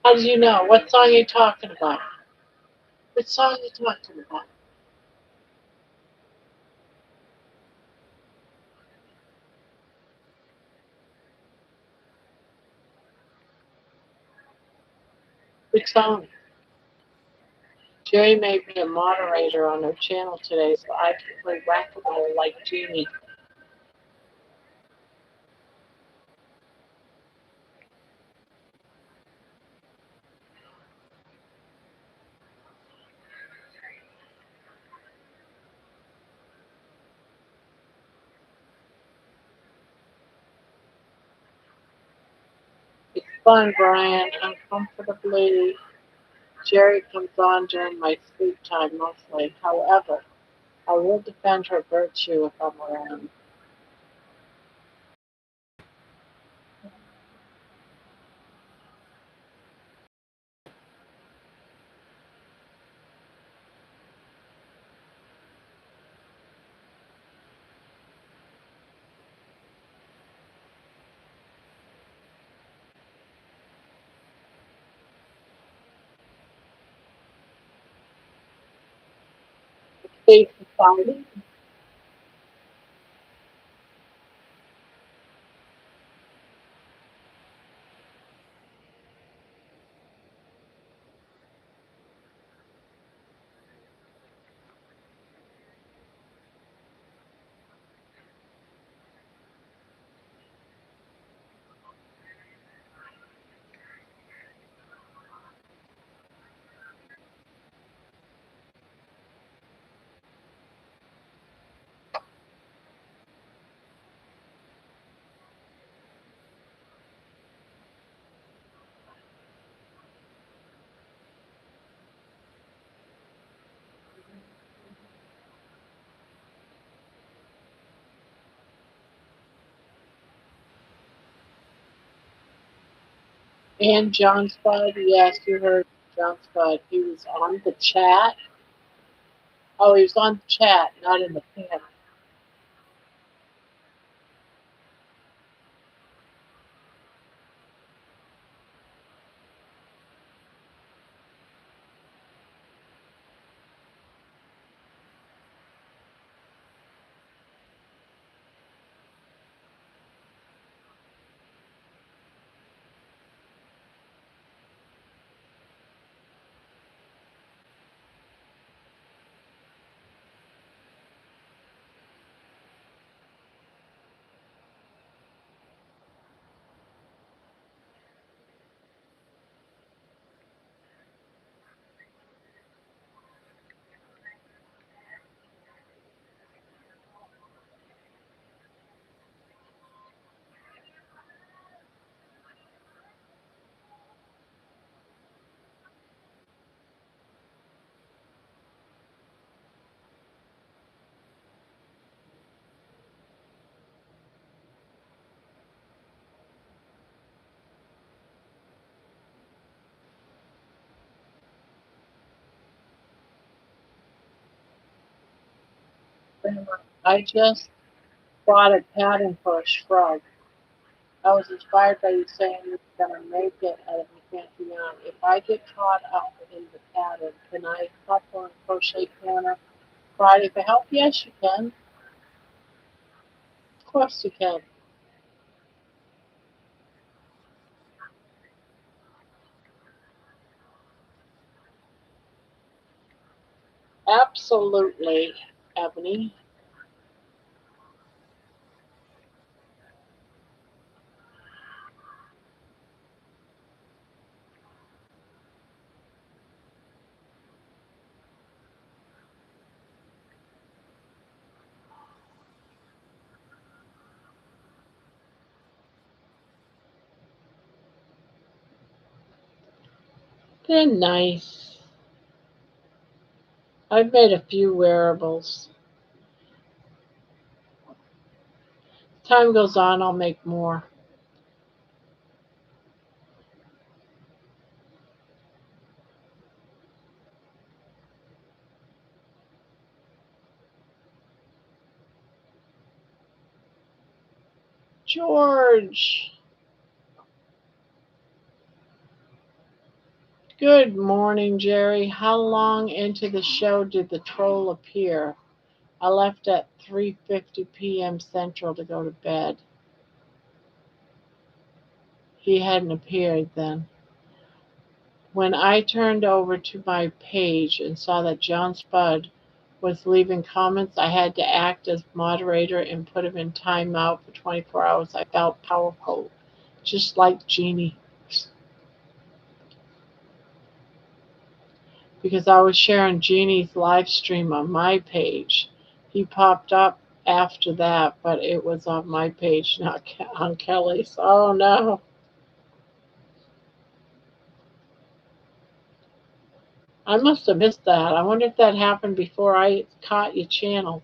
How do you know? What song are you talking about? Which song are you talking about? Which song? Jerry made me a moderator on her channel today so I can play whack-a-mole like Jeannie. It's fun, Brian. Uncomfortably, Jerry comes on during my sleep time mostly. However, I will defend her virtue if I'm around. Faith Society. And John Spud, yes, you heard John Spud. He was on the chat. Oh, he was on the chat, not in the panel. I just bought a pattern for a shrug. I was inspired by you saying you're going to make it out of your fancy yarn. If I get caught up in the pattern, can I hop on Crochet Corner Friday for help? Yes, you can. Of course you can. Absolutely, Ebony. They're nice. I've made a few wearables. Time goes on, I'll make more. George, good morning, Jerry. How long into the show did the troll appear? I left at 3:50 p.m. Central to go to bed. He hadn't appeared then. When I turned over to my page and saw that John Spud was leaving comments, I had to act as moderator and put him in timeout for 24 hours. I felt powerful, just like Jeannie, because I was sharing Jeannie's live stream on my page. He popped up after that, but it was on my page, not on Kelly's. Oh no. I must have missed that. I wonder if that happened before I caught your channel.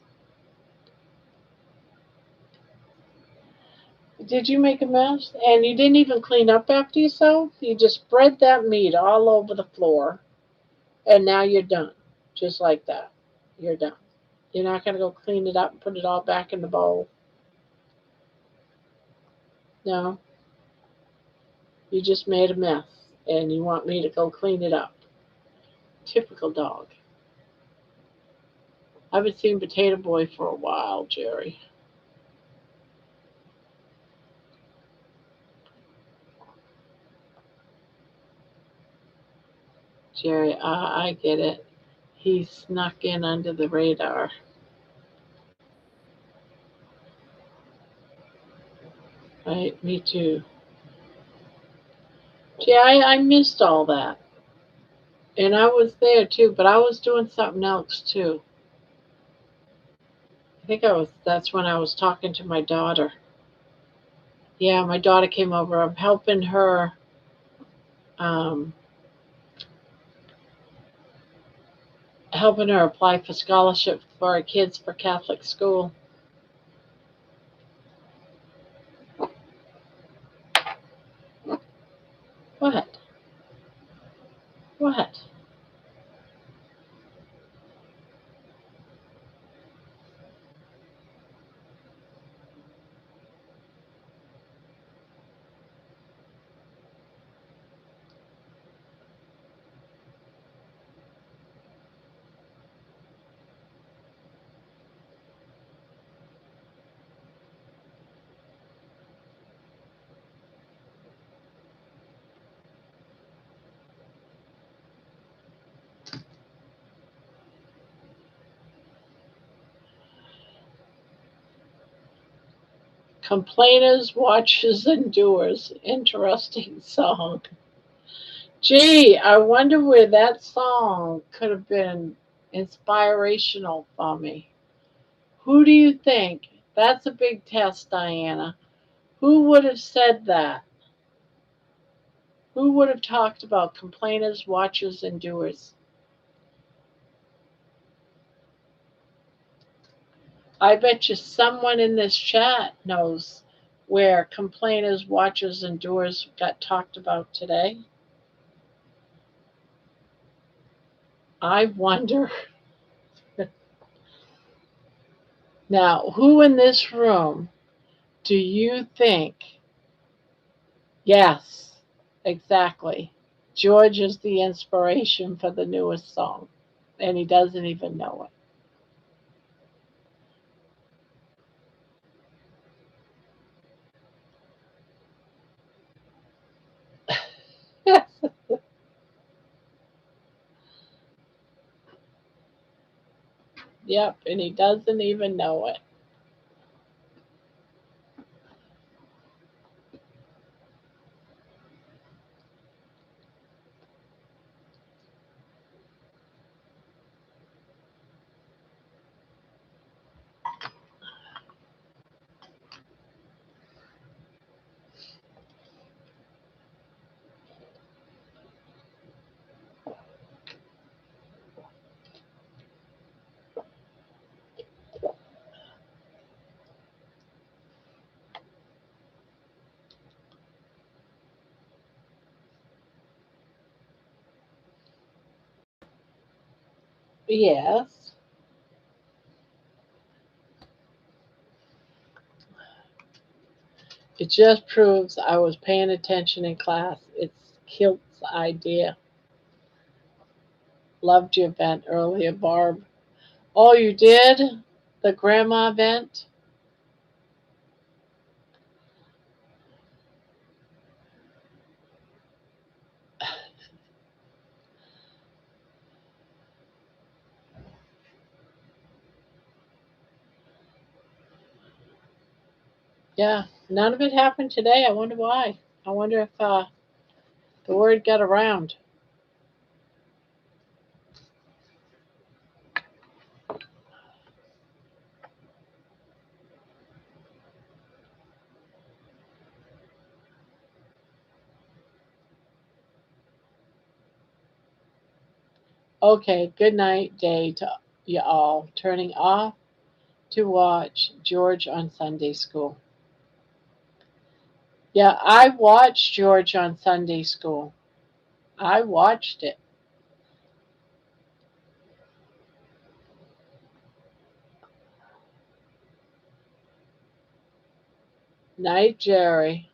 Did you make a mess? And you didn't even clean up after yourself? You just spread that meat all over the floor, and now you're done. Just like that. You're done. You're not going to go clean it up and put it all back in the bowl. No, you just made a mess, and you want me to go clean it up. Typical dog. I haven't seen Potato Boy for a while, Jerry. Jerry, I get it. He snuck in under the radar. Right, me too. Gee, I missed all that. And I was there too, but I was doing something else too. That's when I was talking to my daughter. Yeah, my daughter came over. I'm um, helping her apply for scholarship for her kids for Catholic school. What? What? Complainers, watches, and doers. Interesting song. Gee, I wonder where that song could have been inspirational for me. Who do you think? That's a big test, Diana. Who would have said that? Who would have talked about complainers, watchers, and doers? I bet you someone in this chat knows where complainers, watchers, and doers got talked about today. I wonder. Now, who in this room do you think? Yes, exactly. George is the inspiration for the newest song, and he doesn't even know it. Yep, and he doesn't even know it. Yes, it just proves I was paying attention in class. It's Kilt's idea. Loved your event earlier, Barb. Oh, you did? The grandma event? Yeah, none of it happened today. I wonder why. I wonder if the word got around. Okay, good night day to you all. Turning off to watch George on Sunday school. Yeah, I watched George on Sunday school. I watched it. Night, Jerry.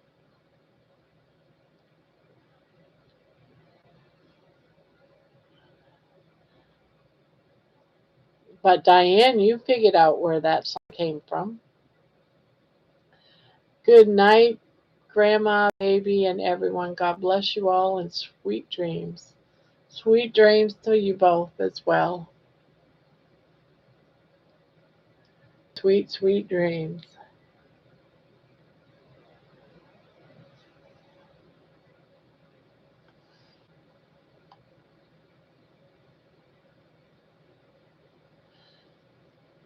But Diane, you figured out where that song came from. Good night, Grandma, baby, and everyone. God bless you all and sweet dreams. Sweet dreams to you both as well. Sweet, sweet dreams.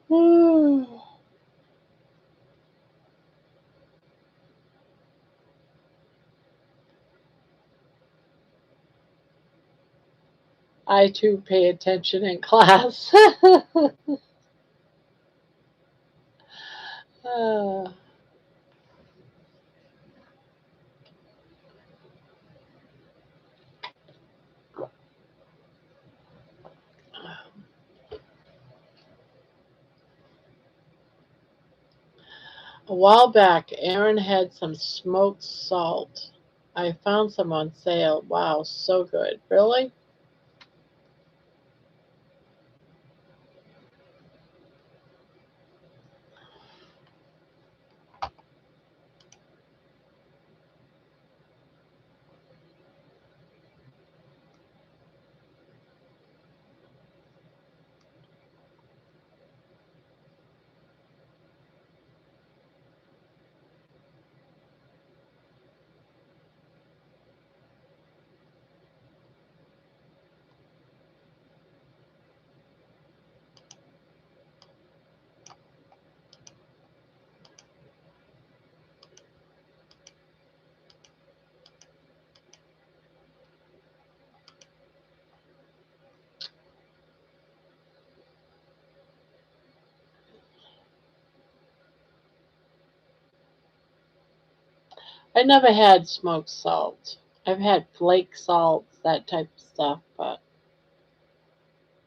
Woo. I too pay attention in class. Uh, a while back, Aaron had some smoked salt. I found some on sale. Wow, so good. Really? I never had smoked salt. I've had flake salts, that type of stuff, but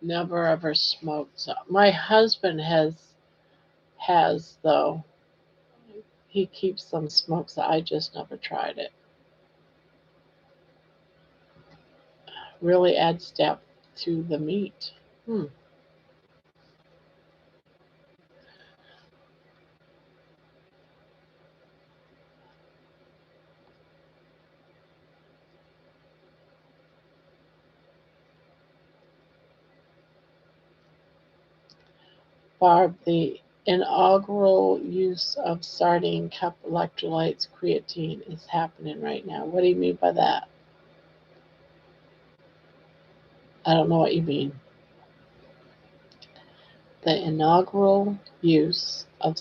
never ever smoked salt. My husband has though. He keeps some smoked salt. I just never tried it. Really adds depth to the meat. Hmm. Barb, the inaugural use of sardine cup electrolytes creatine is happening right now. What do you mean by that? I don't know what you mean. The inaugural use of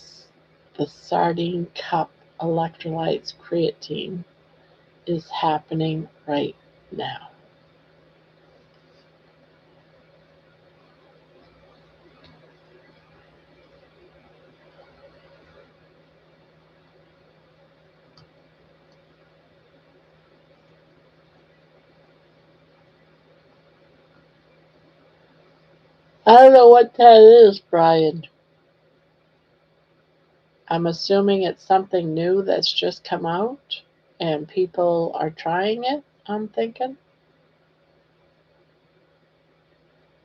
the sardine cup electrolytes creatine is happening right now. I don't know what that is, Brian. I'm assuming it's something new that's just come out and people are trying it, I'm thinking.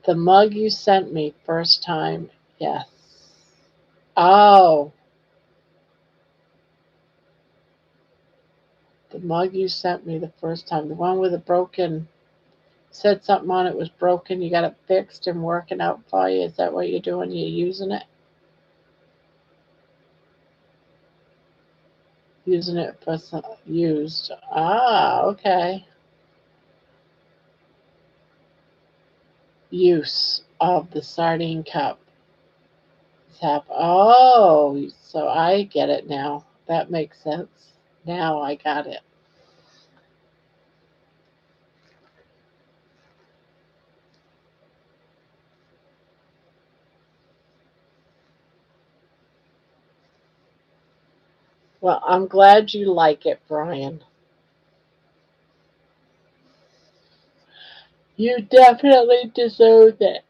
The mug you sent me first time, yes. Oh, the mug you sent me the first time, the one with the broken, said something on it was broken, you got it fixed and working out for you. Is that what you're doing? You're using it? Using it for some used. Ah, okay. Use of the sardine cup. Tap. Oh, so I get it now. That makes sense. Now I got it. Well, I'm glad you like it, Brian. You definitely deserve it.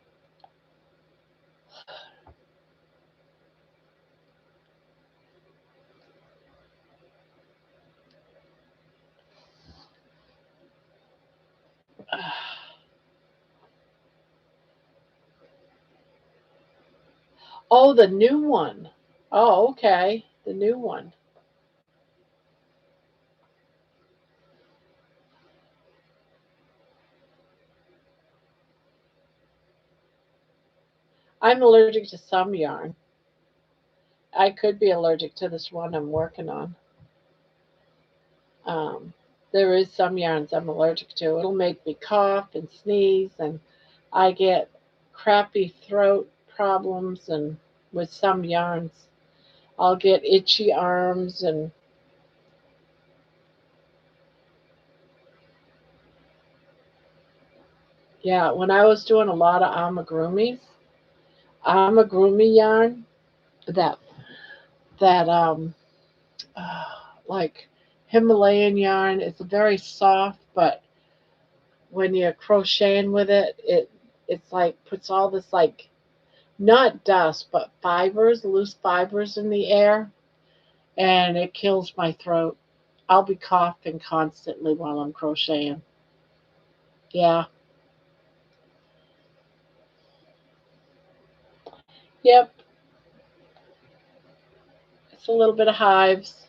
Oh, the new one. Oh, okay. The new one. I'm allergic to some yarn. I could be allergic to this one I'm working on. Um, there is some yarns I'm allergic to. It'll make me cough and sneeze, and I get crappy throat problems. And with some yarns, I'll get itchy arms. And yeah, when I was doing a lot of amigurumi yarn, that that uh, like Himalayan yarn, it's very soft, but when you're crocheting with it, it's like puts all this like not dust but fibers, loose fibers in the air, and it kills my throat. I'll be coughing constantly while I'm crocheting. Yeah. Yep. It's a little bit of hives.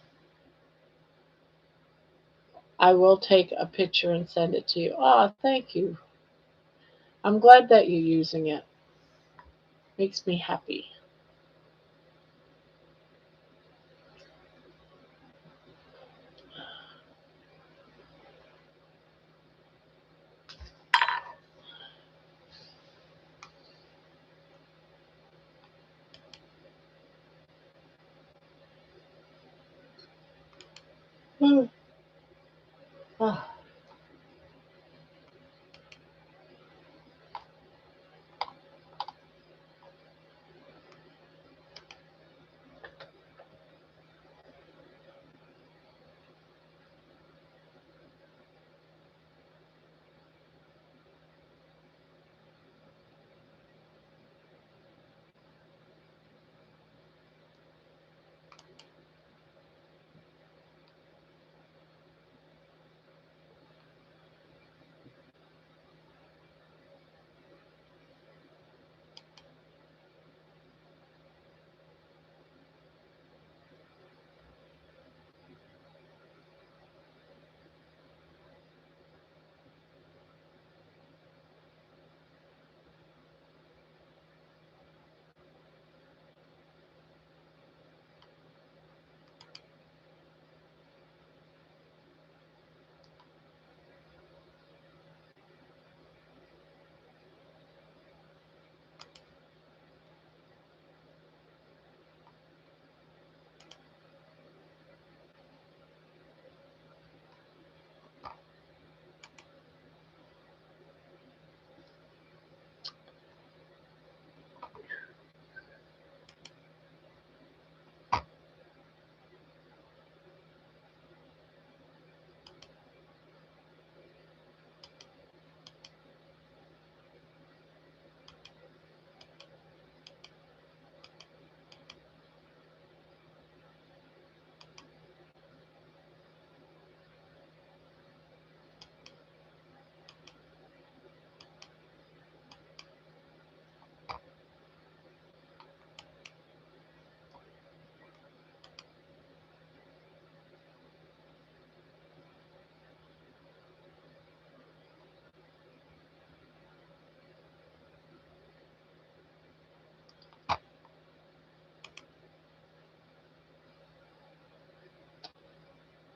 I will take a picture and send it to you. Oh, thank you. I'm glad that you're using it. Makes me happy. Ah,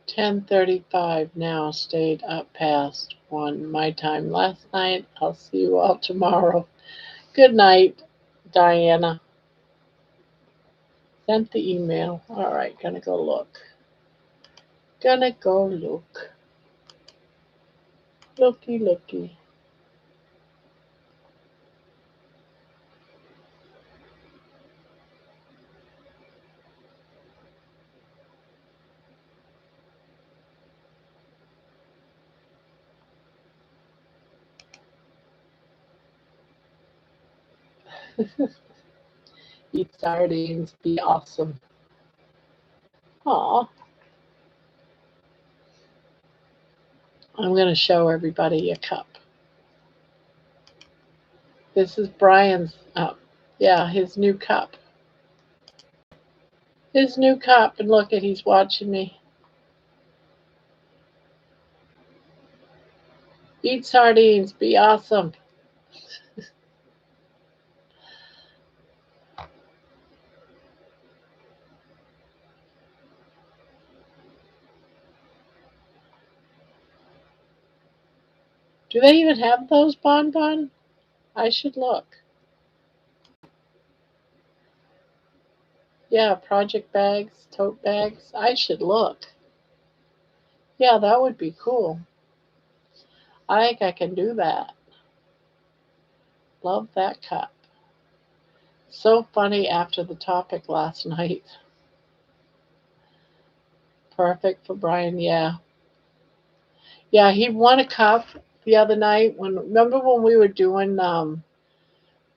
10:35 now. Stayed up past 1 my time last night. I'll see you all tomorrow. Good night, Diana. Sent the email. All right, gonna go look. Gonna go look. Looky, looky. Eat sardines. Be awesome. Aw. I'm gonna show everybody a cup. This is Brian's. Yeah, his new cup. His new cup, and look at, he's watching me. Eat sardines, be awesome. Do they even have those, Bon? I should look. Yeah, project bags, tote bags. I should look. Yeah, that would be cool. I think I can do that. Love that cup. So funny after the topic last night. Perfect for Brian, yeah. Yeah, he won a cup the other night. Remember when we were doing the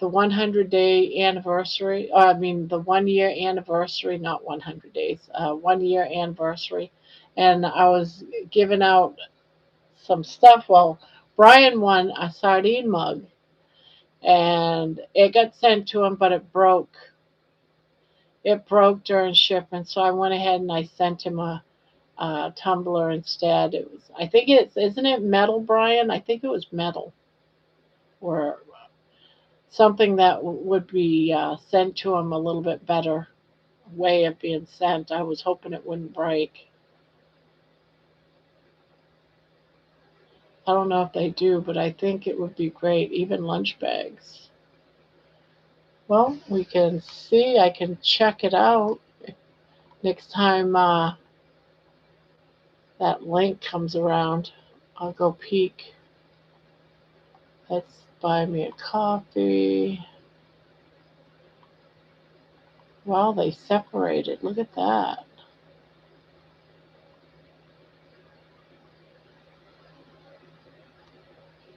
100-day anniversary? I mean, the 1 year anniversary, not 100 days, 1 year anniversary. And I was giving out some stuff. Well, Brian won a sardine mug, and it got sent to him, but it broke. It broke during shipment, so I went ahead and I sent him a tumbler instead. It was, I think isn't it metal, Brian? I think it was metal or something that would be sent to him a little bit better way of being sent. I was hoping it wouldn't break. I don't know if they do, but I think it would be great, even lunch bags. Well, we can see. I can check it out next time that link comes around. I'll go peek. Let's buy me a coffee. Wow, they separated. Look at that.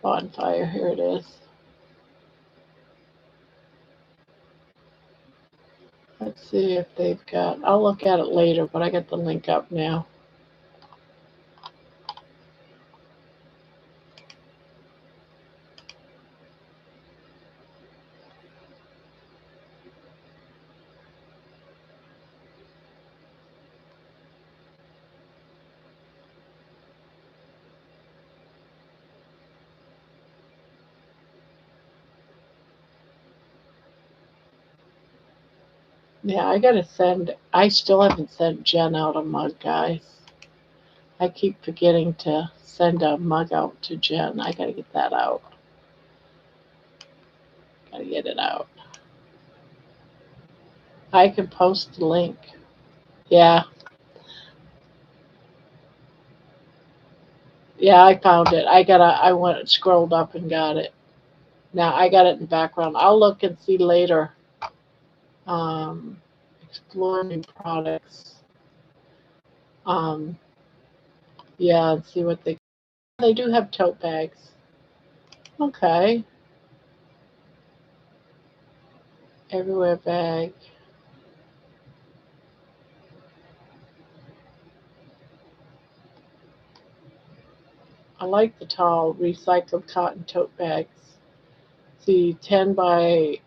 Bonfire, here it is. Let's see if they've got, I'll look at it later, but I got the link up now. Yeah, I still haven't sent Jen out a mug, guys. I keep forgetting to send a mug out to Jen. I gotta get that out. Gotta get it out. I can post the link. Yeah, yeah, I found it. I went scrolled up and got it. Now I got it in the background. I'll look and see later. Um, explore new products. Um, yeah, and see what they do have tote bags. Okay, everywhere bag. I like the tall recycled cotton tote bags. See, 10 by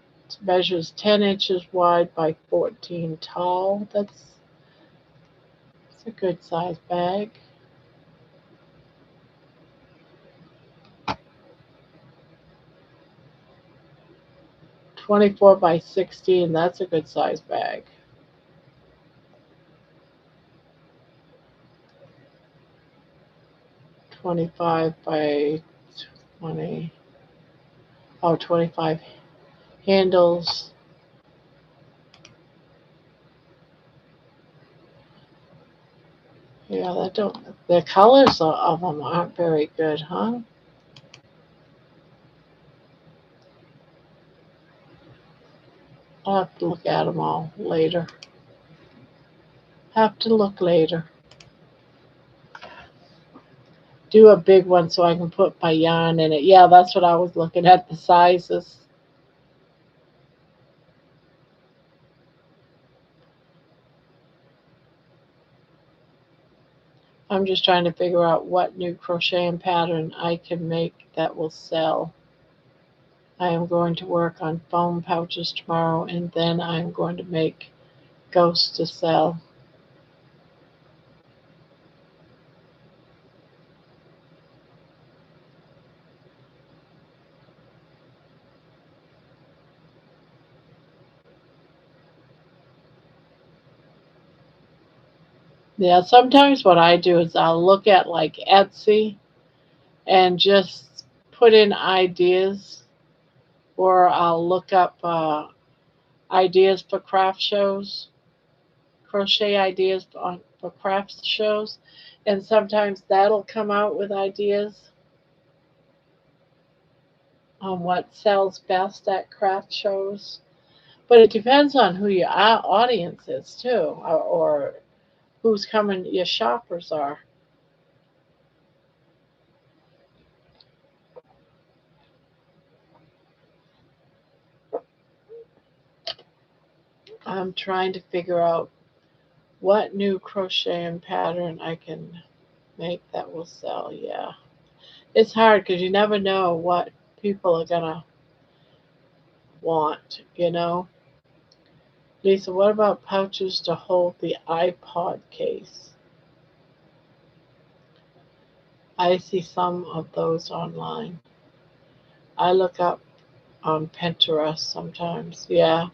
measures 10 inches wide by 14 tall. That's a good size bag. 24 by 16. That's a good size bag. 25 by 20. Oh, 25 handles. Yeah, that don't. The colors of them aren't very good, huh? I'll have to look at them all later. Have to look later. Do a big one so I can put my yarn in it. Yeah, that's what I was looking at, the sizes. I'm just trying to figure out what new crocheting pattern I can make that will sell. I am going to work on foam pouches tomorrow, and then I'm going to make goes to sell. Yeah, sometimes what I do is I'll look at like Etsy and just put in ideas, or I'll look up ideas for craft shows, crochet ideas for craft shows, and sometimes that'll come out with ideas on what sells best at craft shows. But it depends on who your audience is too, or who's coming, your shoppers are. I'm trying to figure out what new crochet and pattern I can make that will sell. Yeah, it's hard because you never know what people are gonna want. Lisa, what about pouches to hold the iPod case? I see some of those online. I look up on Pinterest sometimes. Yeah,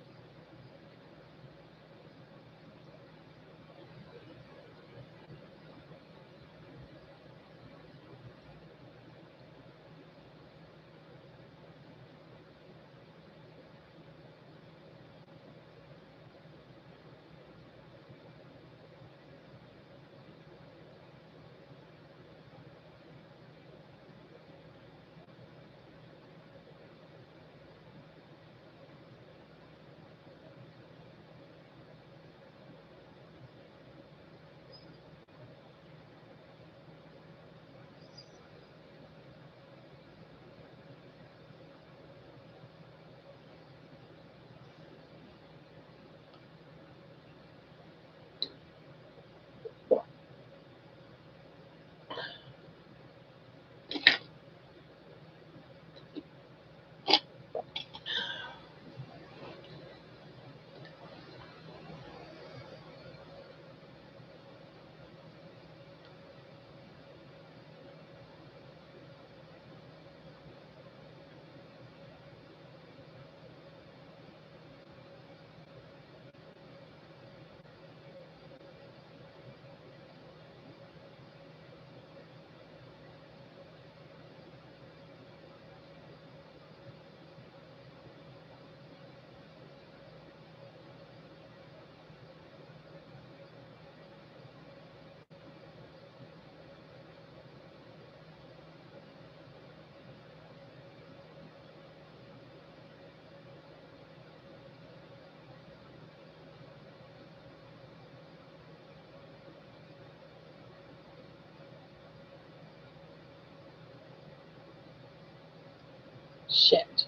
shit.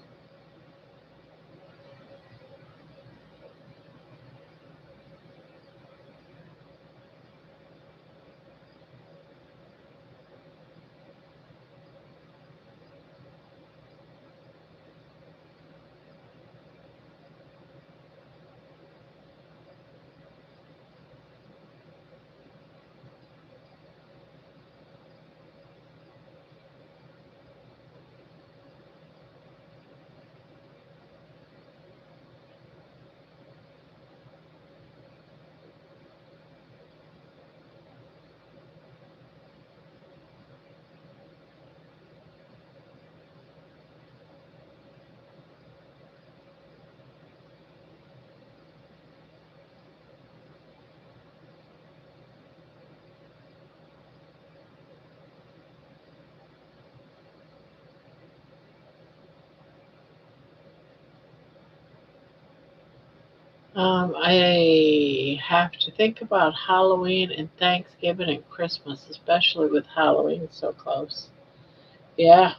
I have to think about Halloween and Thanksgiving and Christmas, especially with Halloween so close. Yeah.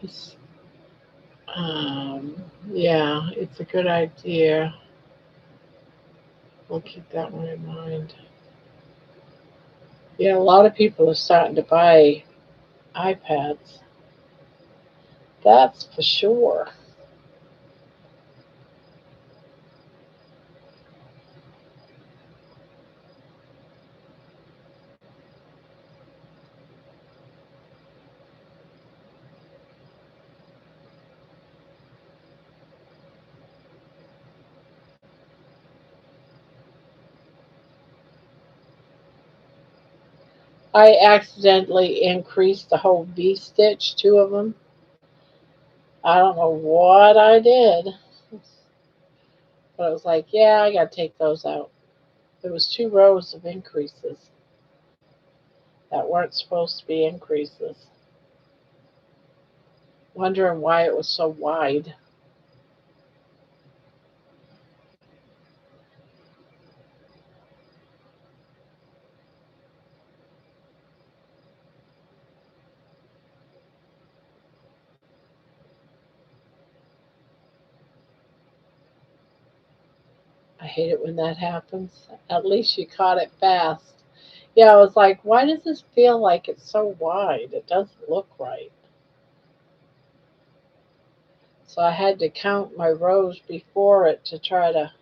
It's, um, yeah, it's a good idea. We'll keep that one in mind. Yeah, a lot of people are starting to buy iPads. That's for sure. I accidentally increased the whole V stitch, two of them. I don't know what I did, but I was like, yeah, I got to take those out. There was two rows of increases that weren't supposed to be increases. Wondering why it was so wide. I hate it when that happens. At least you caught it fast. Yeah, I was like, why does this feel like it's so wide? It doesn't look right. So I had to count my rows before it to try to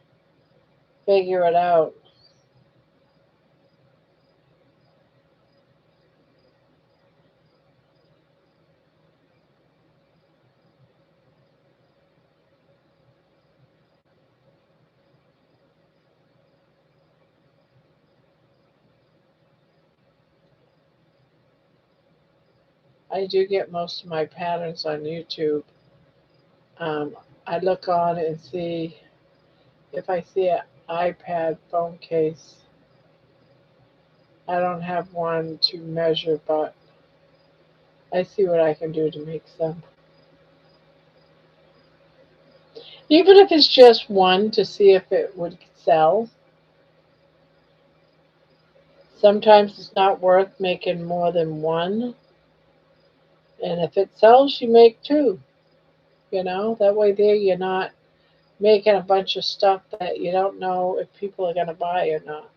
figure it out. I do get most of my patterns on YouTube. Um, I look on and see if I see an iPad phone case. I don't have one to measure, but I see what I can do to make some. Even if it's just one to see if it would sell. Sometimes it's not worth making more than one. And if it sells, you make two. That way there you're not making a bunch of stuff that you don't know if people are going to buy or not.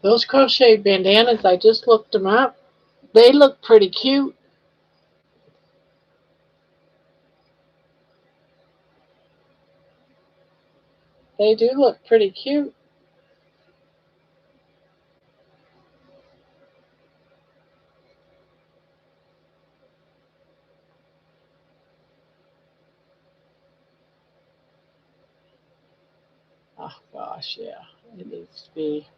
Those crochet bandanas, I just looked them up. They look pretty cute. They do look pretty cute. Oh gosh, yeah. It needs to be.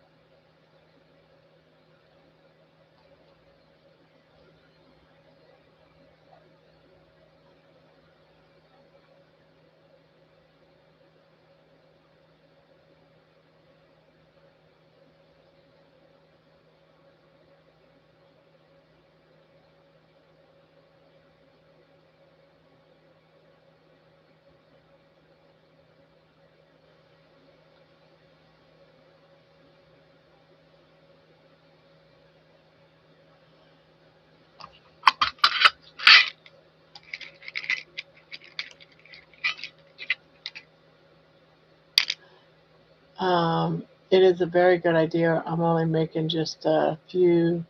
It is a very good idea. I'm only making just a few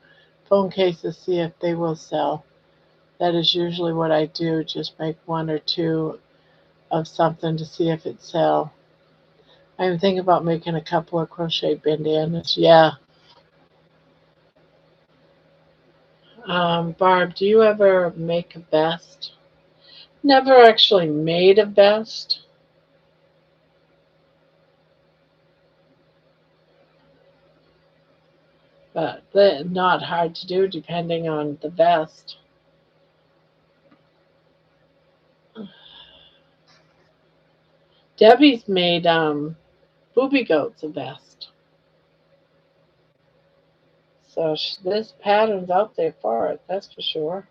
phone cases, see if they will sell. That is usually what I do, just make one or two of something to see if it sell. I'm thinking about making a couple of crochet bandanas. Yeah. Barb, do you ever make a vest? Never actually made a vest, but not hard to do depending on the vest. Debbie's made booby goats a vest. So this pattern's out there for it, that's for sure.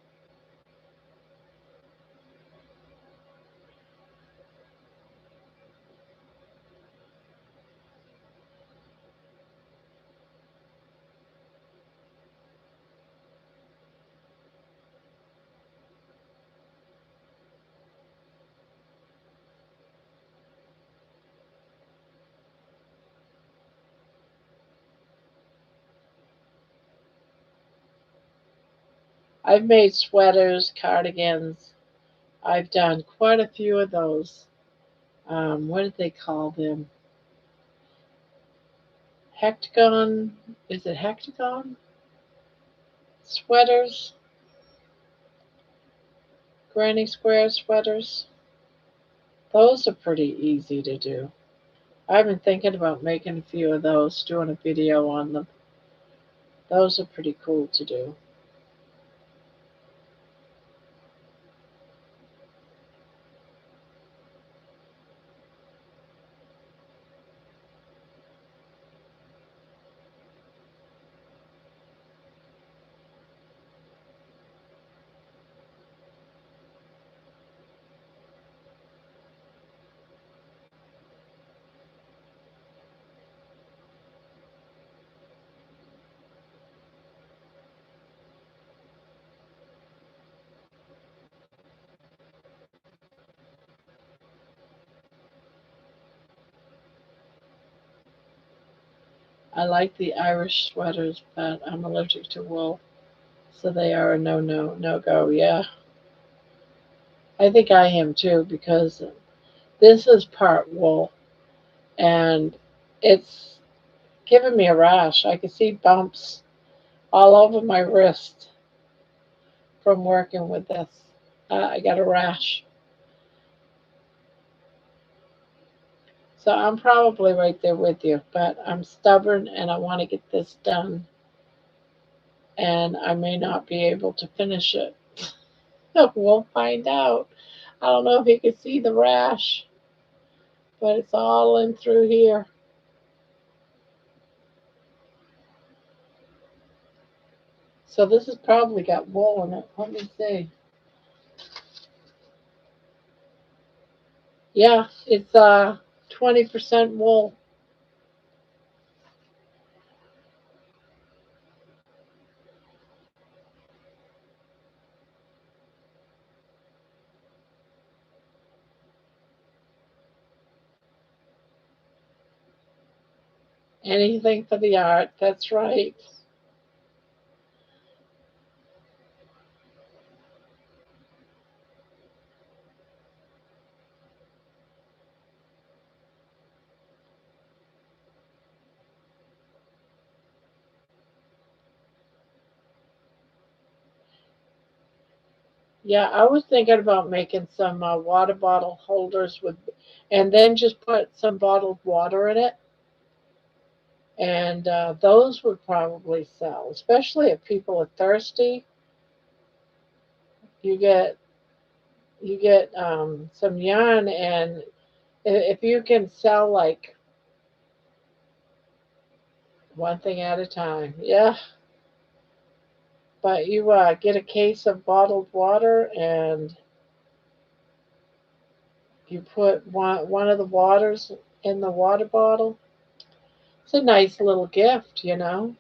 I've made sweaters, cardigans. I've done quite a few of those. What did they call them? Hectagon? Is it hectagon? Sweaters? Granny square sweaters? Those are pretty easy to do. I've been thinking about making a few of those, doing a video on them. Those are pretty cool to do. I like the Irish sweaters, but I'm allergic to wool, so they are a no go. Yeah, I think I am too because this is part wool and it's giving me a rash. I can see bumps all over my wrist from working with this. I got a rash. So I'm probably right there with you, but I'm stubborn and I want to get this done, and I may not be able to finish it. We'll find out. I don't know if you can see the rash, but it's all in through here. So this has probably got wool in it. Let me see. Yeah, it's 20% wool. Anything for the art. That's right. Yeah, I was thinking about making some water bottle holders with, and then just put some bottled water in it, and those would probably sell, especially if people are thirsty. You get some yarn, and if you can sell like one thing at a time, yeah. But you get a case of bottled water, and you put one of the waters in the water bottle. It's a nice little gift, you know.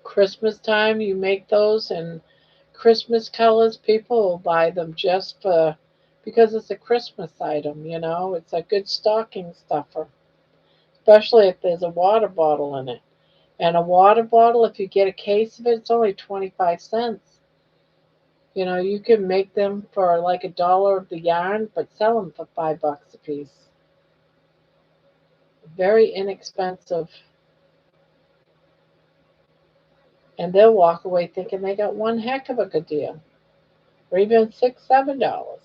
Christmas time, you make those in Christmas colors. People will buy them just for because it's a Christmas item, you know. It's a good stocking stuffer, especially if there's a water bottle in it. And a water bottle, if you get a case of it, it's only 25 cents. You know, you can make them for like $1 of the yarn, but sell them for $5 a piece. Very inexpensive. And they'll walk away thinking they got one heck of a good deal, or even $6, $7.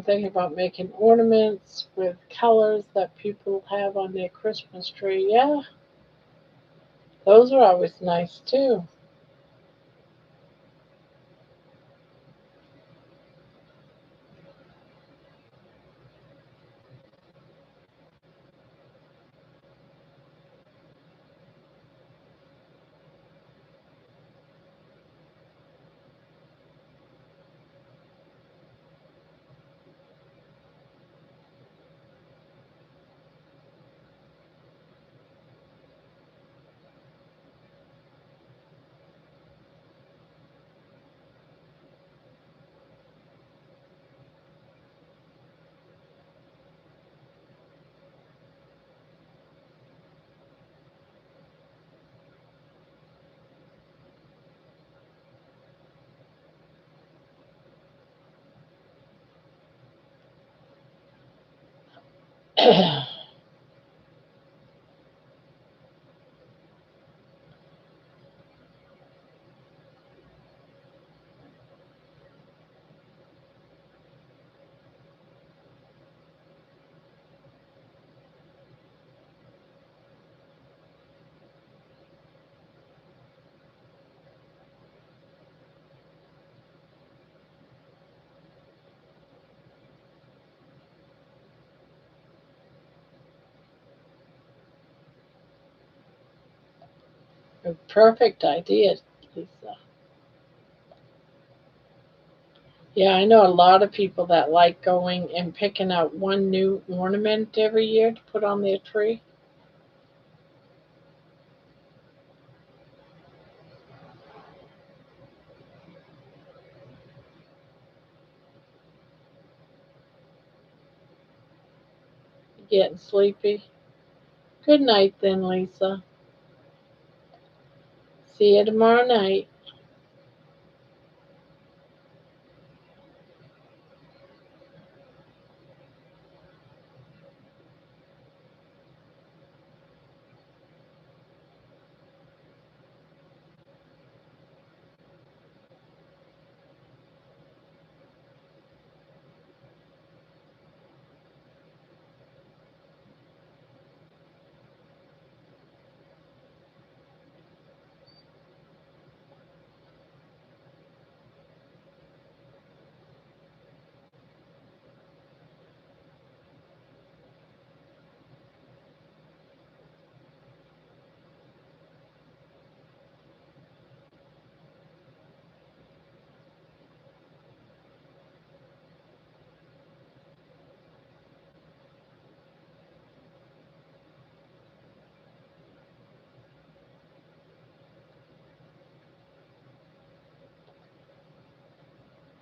Thinking about making ornaments with colors that people have on their Christmas tree. Yeah, those are always nice too. A perfect idea, Lisa. Yeah, I know a lot of people that like going and picking out one new ornament every year to put on their tree. Getting sleepy. Good night then, Lisa. See you tomorrow night.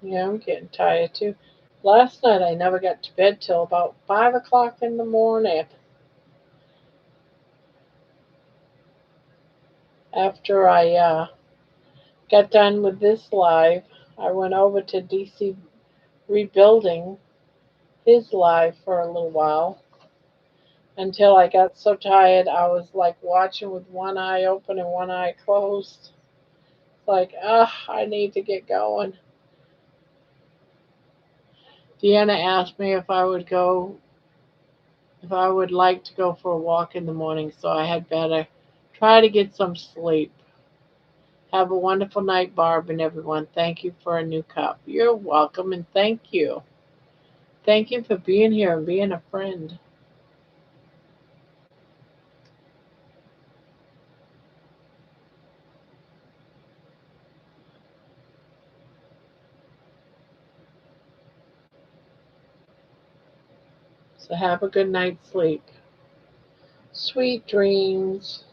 Yeah, I'm getting tired too. Last night I never got to bed till about 5 o'clock in the morning. After I got done with this live, I went over to DC rebuilding his live for a little while until I got so tired I was like watching with one eye open and one eye closed. Like, I need to get going. Deanna asked me if I would like to go for a walk in the morning, so I had better try to get some sleep. Have a wonderful night, Barb, and everyone. Thank you for a new cup. You're welcome, and thank you. Thank you for being here and being a friend. So have a good night's sleep. Sweet dreams.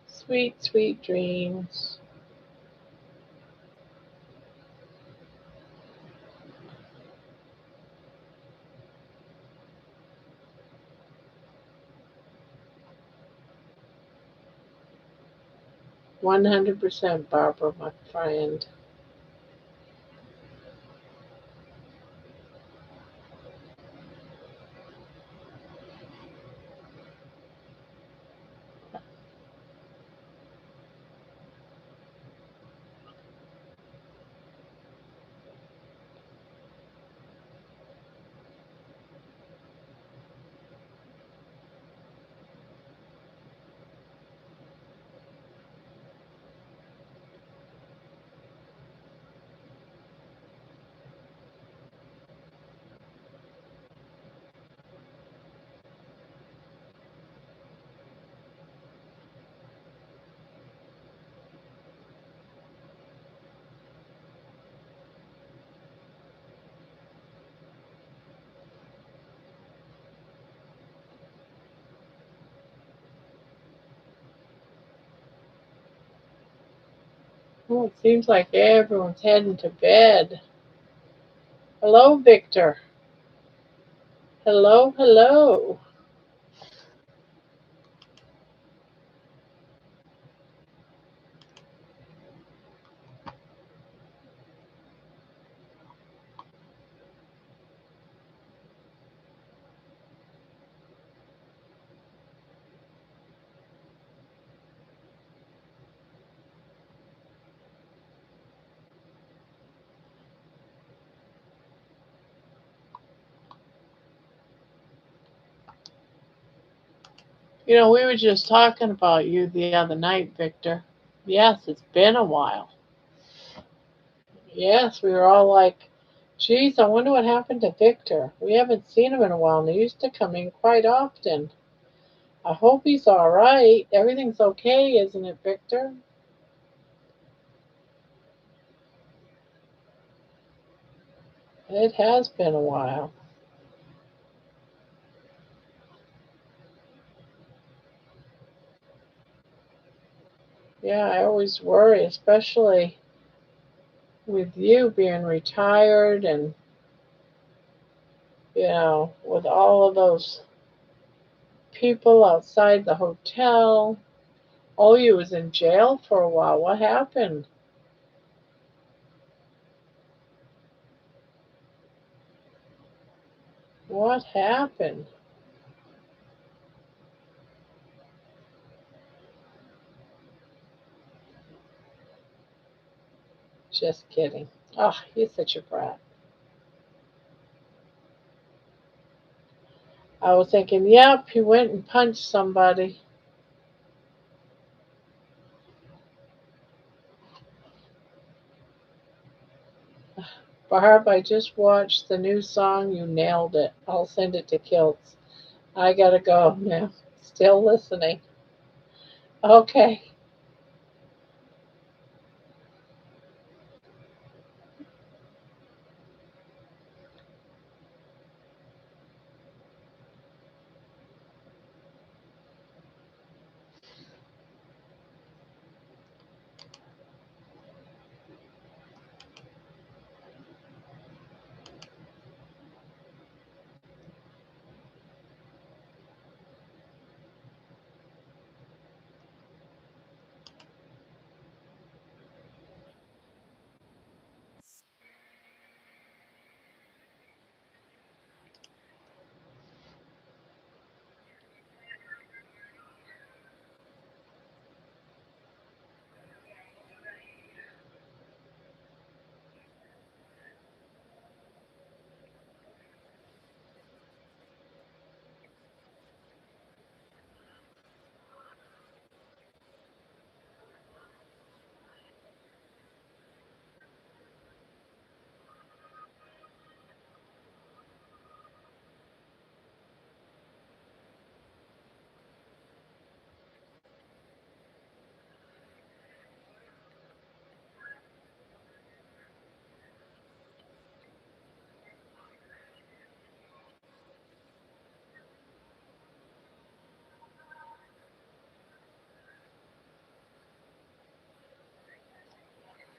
Sweet, sweet dreams. 100%, Barbara, my friend. Oh, it seems like everyone's heading to bed. Hello, Victor. Hello, hello. You know, we were just talking about you the other night, Victor. Yes, it's been a while. Yes, we were all like, Geez, I wonder what happened to Victor. We haven't seen him in a while, and he used to come in quite often. I hope he's all right. Everything's okay, isn't it, Victor? It has been a while. Yeah, I always worry, especially with you being retired and, with all of those people outside the hotel. Oh, you was in jail for a while. What happened? What happened? Just kidding. Oh, you're such a brat. I was thinking, yep, he went and punched somebody. Barb, I just watched the new song. You nailed it. I'll send it to Kilts. I gotta go now. Still listening. Okay.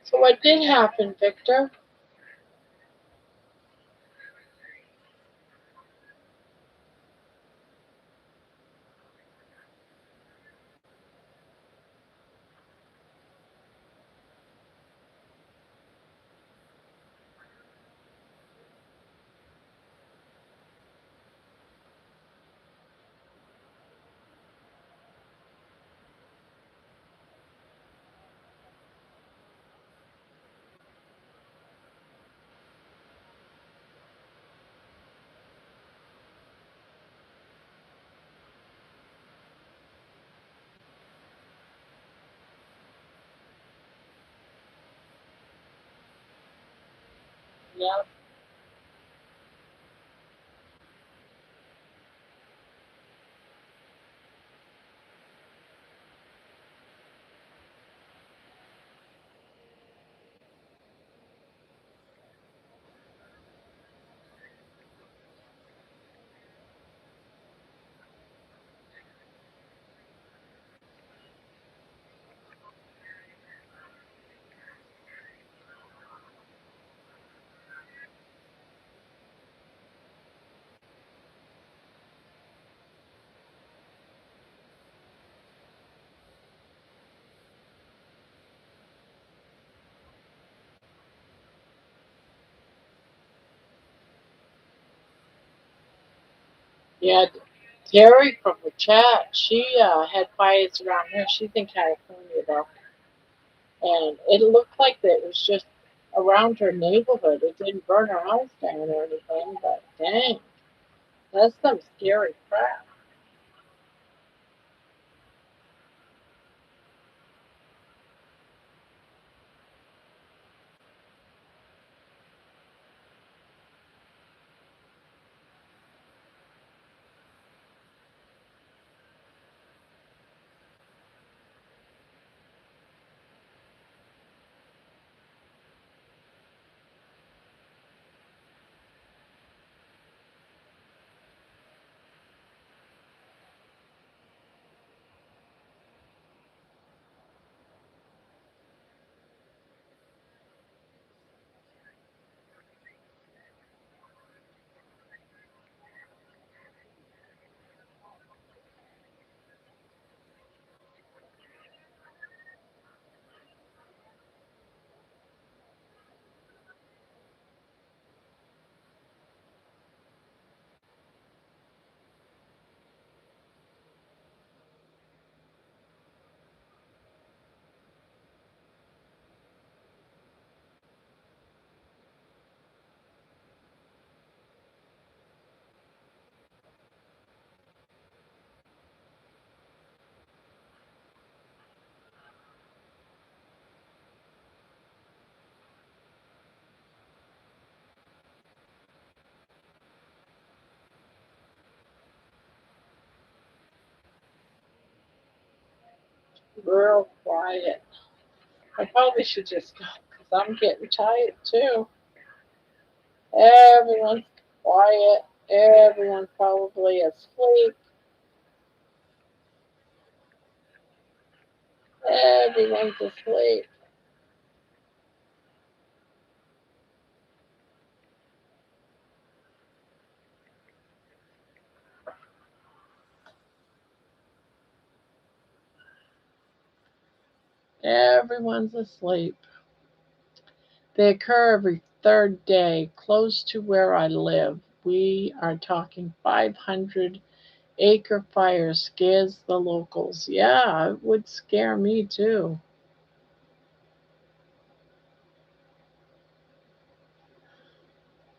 So what did happen, Victor? Yeah. Yeah, Terry from the chat, she had fires around here. She's in California though, and it looked like that it was just around her neighborhood. It didn't burn her house down or anything, but dang, that's some scary crap. Real quiet. I probably should just go because I'm getting tired too. Everyone's quiet. Everyone's probably asleep. Everyone's asleep. Everyone's asleep. They occur every third day close to where I live. We are talking 500-acre fire scares the locals. Yeah, it would scare me too.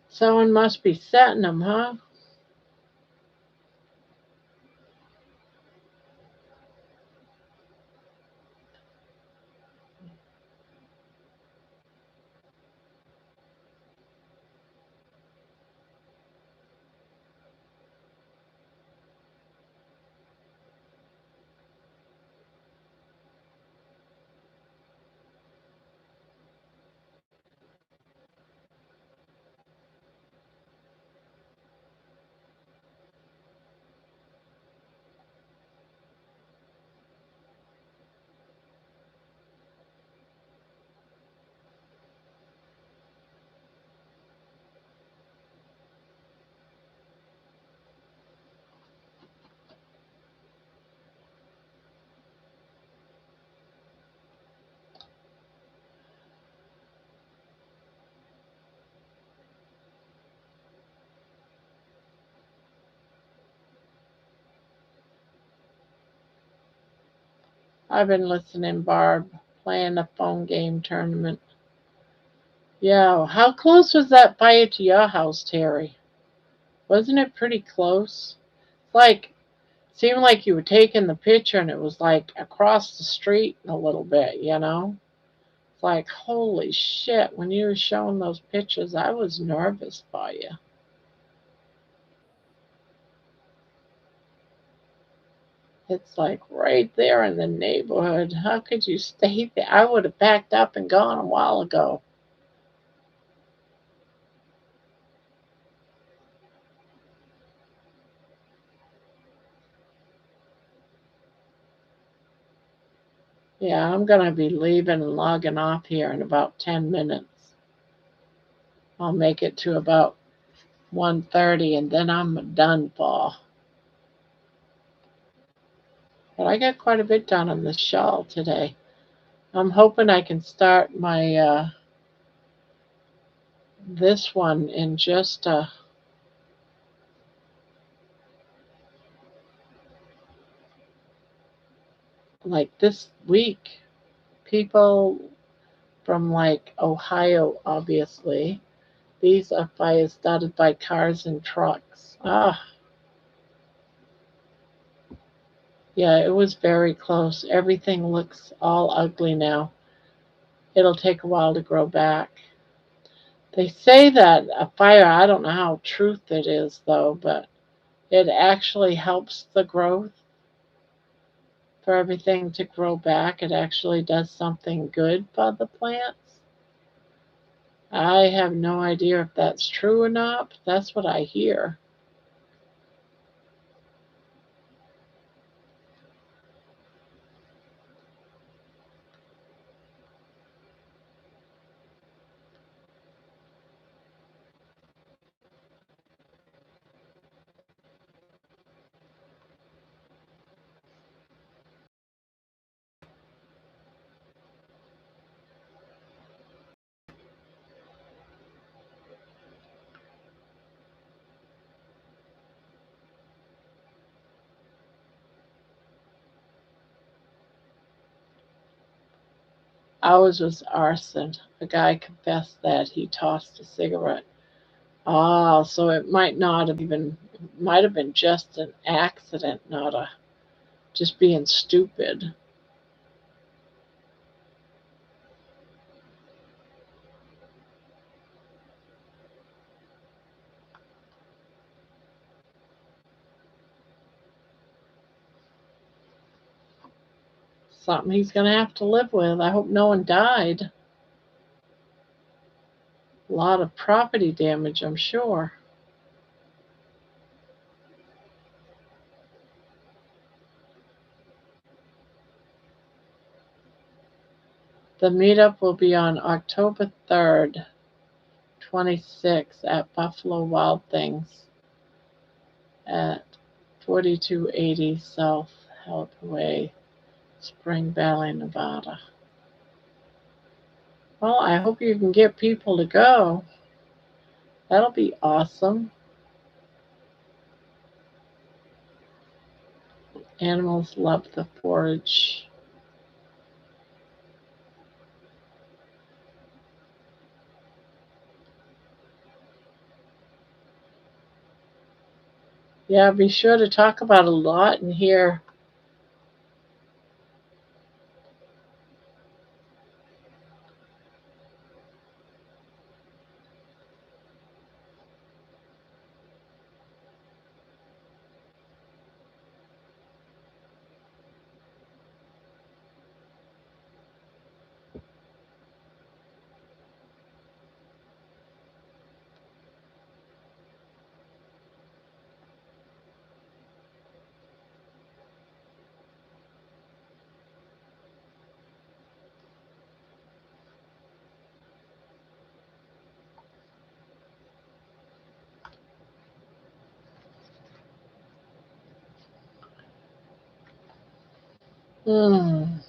Someone must be setting them, huh? I've been listening, Barb, playing a phone game tournament. Yeah, how close was that fire to your house, Terry? Wasn't it pretty close? Like, seemed like you were taking the picture and it was like across the street a little bit, you know? It's like, holy shit, when you were showing those pictures, I was nervous for you. It's like right there in the neighborhood. How could you stay there? I would have backed up and gone a while ago. Yeah, I'm gonna be leaving and logging off here in about 10 minutes. I'll make it to about 1:30 and then I'm done for. But I got quite a bit done on this shawl today. I'm hoping I can start my this one in just like this week. People from like Ohio, obviously. These are fires started by cars and trucks. Ah, yeah, it was very close. Everything looks all ugly now. It'll take a while to grow back. They say that a fire, I don't know how truth it is though, but it actually helps the growth for everything to grow back. It actually does something good for the plants. I have no idea if that's true or not, but that's what I hear. Ours was arson. A guy confessed that he tossed a cigarette. Ah, so it might not have even, might have been just an accident, not a just being stupid. Something he's going to have to live with. I hope no one died. A lot of property damage, I'm sure. The meetup will be on October 3rd, 26 at Buffalo Wild Things at 4280 South Helpway, Spring Valley, Nevada. Well, I hope you can get people to go. That'll be awesome. Animals love the forage. Yeah, be sure to talk about a lot in here. Hmm.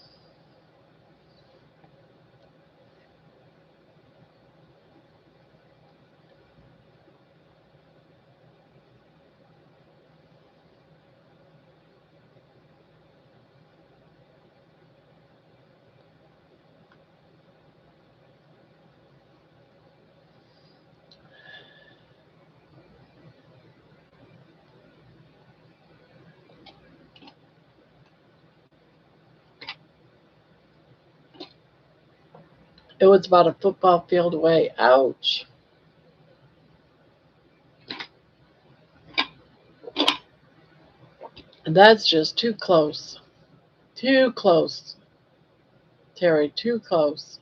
It was about a football field away. Ouch. That's just too close. Too close, Terry. Too close.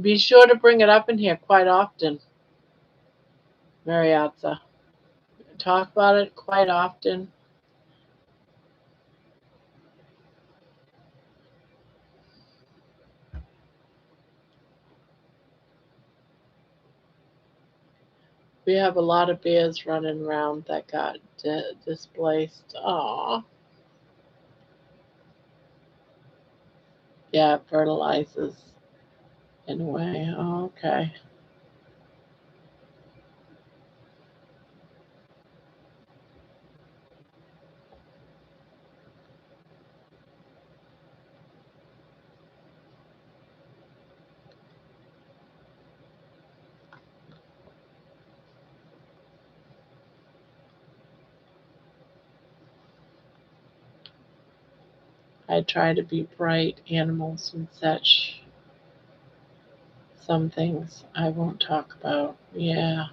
Be sure to bring it up in here quite often, Mariazza. Talk about it quite often. We have a lot of bears running around that got displaced. Aw. Yeah, it fertilizes in a way. Oh, okay. I try to be bright animals and such. Some things I won't talk about. Yeah.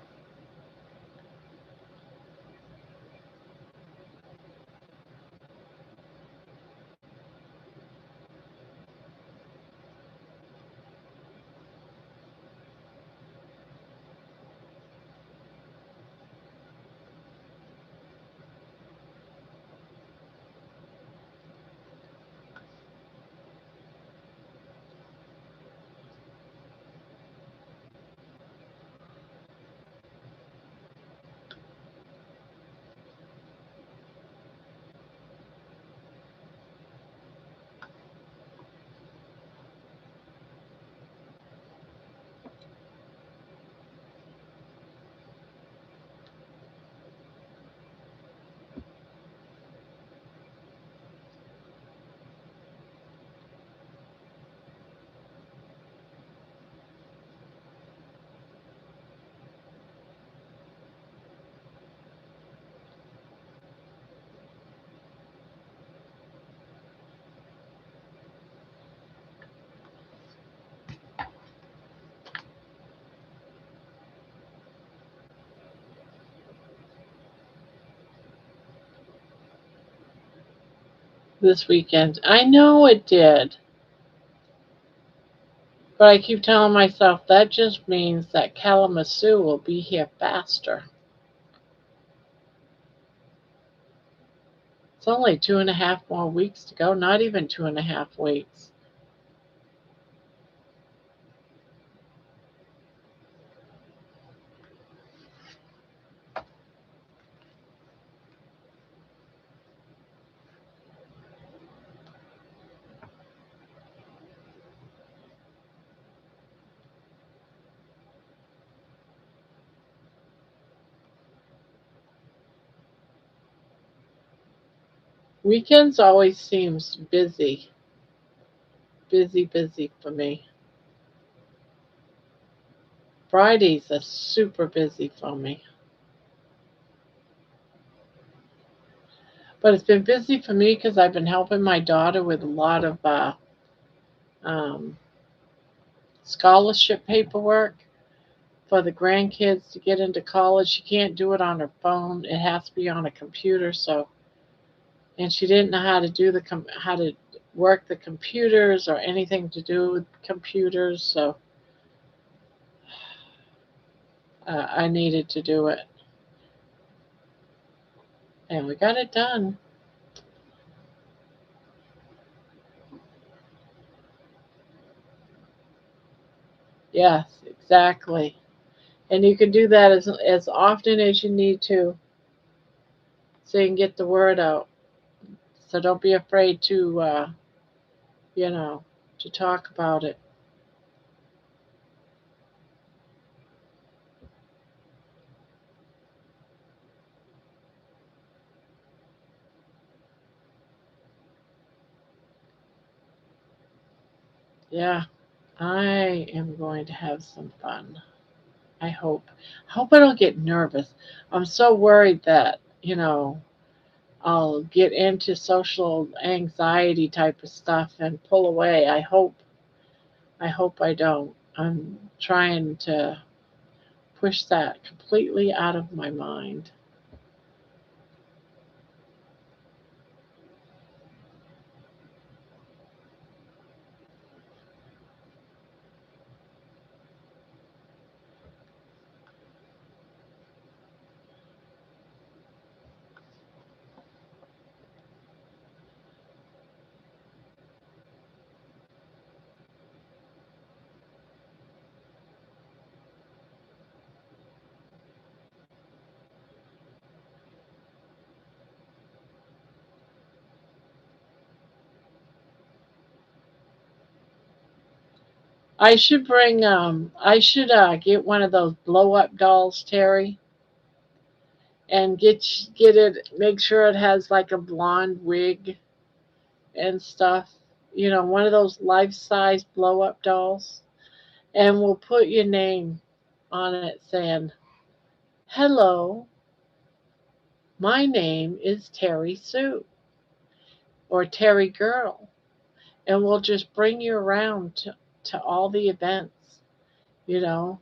this weekend. I know it did, but I keep telling myself that just means that Kalamazoo will be here faster. It's only 2.5 more weeks to go, not even 2.5 weeks. Weekends always seems busy, busy, busy for me. Fridays are super busy for me. But it's been busy for me because I've been helping my daughter with a lot of um, scholarship paperwork for the grandkids to get into college. She can't do it on her phone. It has to be on a computer. So, and she didn't know how to do how to work the computers or anything to do with computers. So, I needed to do it, and we got it done. Yes, exactly. And you can do that as often as you need to, so you can get the word out. So don't be afraid to, you know, to talk about it. Yeah, I am going to have some fun. I hope. I hope I don't get nervous. I'm so worried that, I'll get into social anxiety type of stuff and pull away. I hope I don't. I'm trying to push that completely out of my mind. I should get one of those blow up dolls, Terry, and get it, make sure it has like a blonde wig and stuff. One of those life size blow up dolls. And we'll put your name on it saying, "Hello, my name is Terry Sue or Terry Girl." And we'll just bring you around to all the events, you know.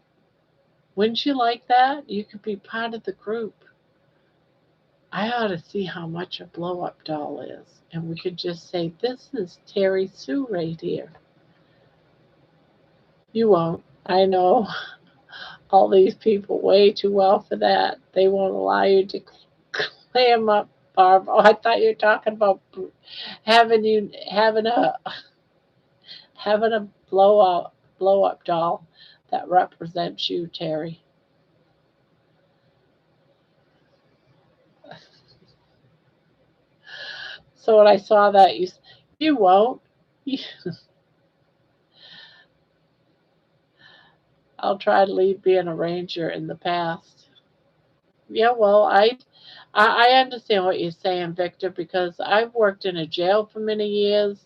Wouldn't you like that? You could be part of the group. I ought to see how much a blow up doll is. And we could just say, "This is Terry Sue right here." You won't. I know all these people way too well for that. They won't allow you to clam up, Barb. Oh, I thought you were talking about having a blow up doll that represents you, Terry. So when I saw that, you won't. You- I'll try to leave being a ranger in the past. Yeah, well, I understand what you're saying, Victor, because I've worked in a jail for many years.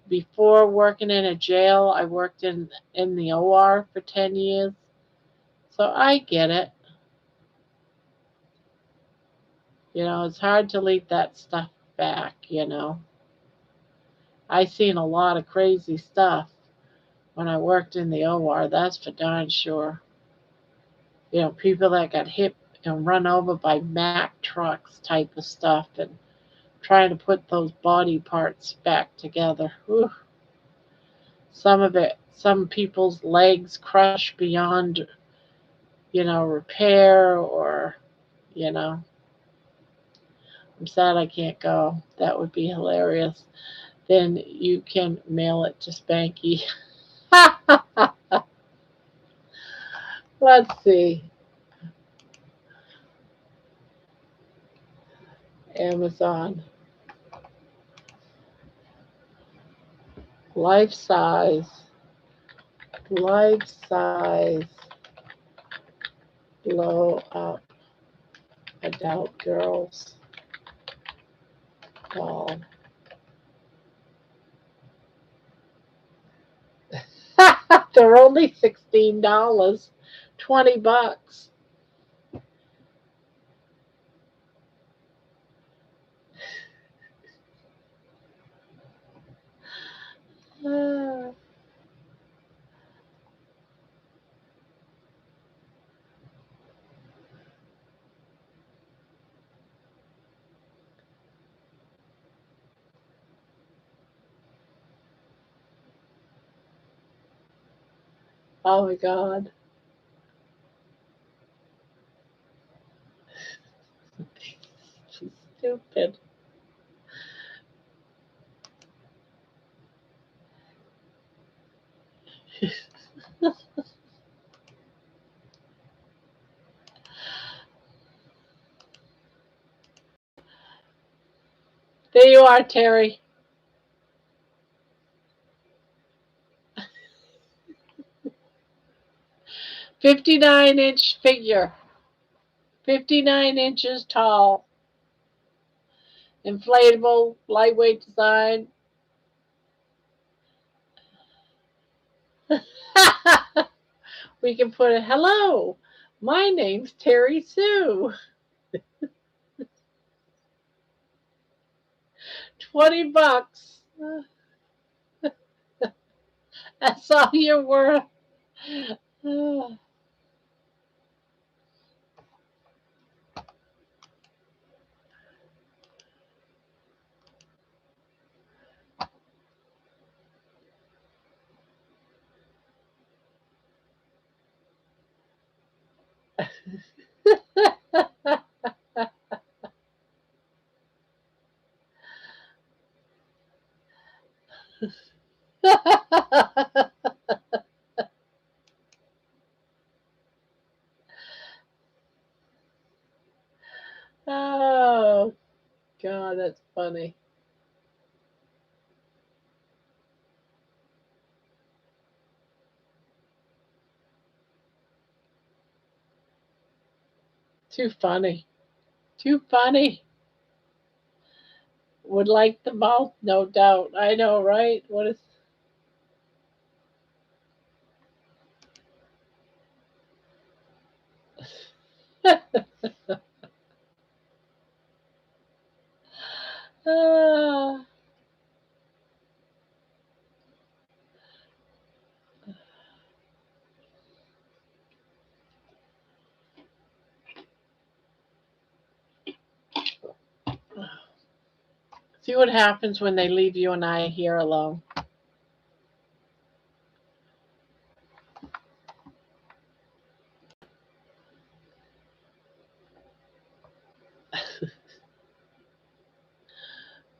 Before working in a jail, I worked in the OR for 10 years. So I get it. It's hard to leave that stuff back. I seen a lot of crazy stuff when I worked in the OR, that's for darn sure. People that got hit and run over by Mack trucks type of stuff and trying to put those body parts back together. Whew. Some of it, some people's legs crush beyond, repair, or, you know, I'm sad I can't go. That would be hilarious. Then you can mail it to Spanky. Let's see. Amazon. Life size. Life size. Blow up adult girls doll. They're only $16. $20. Ah, oh my God. Stupid. There you are, Terry. 59-inch figure. 59 inches tall. Inflatable, lightweight design. We can put it, hello, my name's Terry Sue. $20. That's all you're worth. Oh, God, that's funny. Too funny. Too funny. Would like the mouth, no doubt. I know, right? What is. Ah. See what happens when they leave you and I here alone.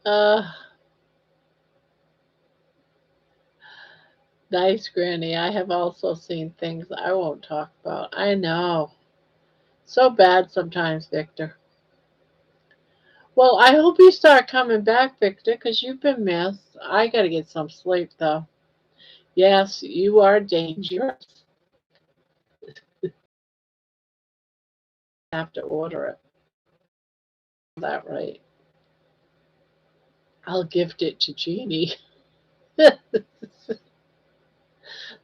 Uh, nice, Granny. I have also seen things I won't talk about. I know. So bad sometimes, Victor. Well, I hope you start coming back, Victor, because you've been missed. I got to get some sleep, though. Yes, you are dangerous. I have to order it. That right. I'll gift it to Jeannie.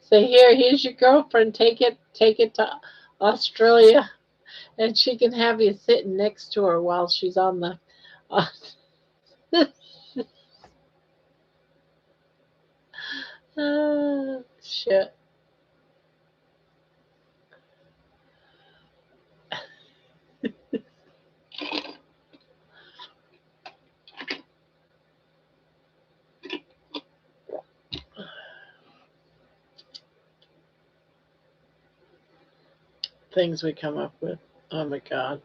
Say, here's your girlfriend. Take it to Australia, and she can have you sitting next to her while she's on the. Uh, shit. things we come up with. Oh my God.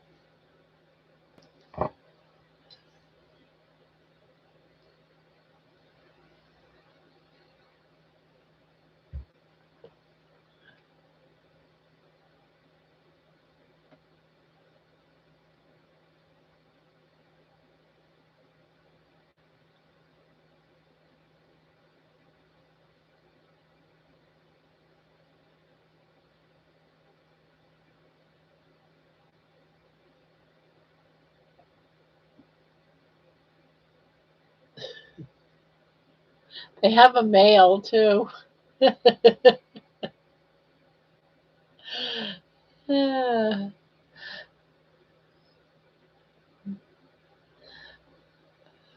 They have a male too. Ah.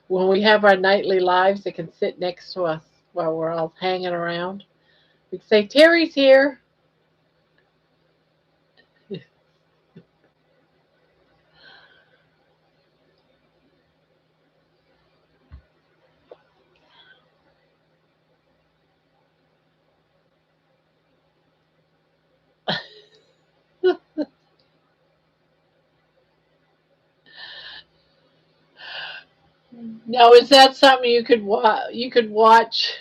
When we have our nightly lives, it can sit next to us while we're all hanging around. We can say, Terry's here. Now, is that something you could You could watch.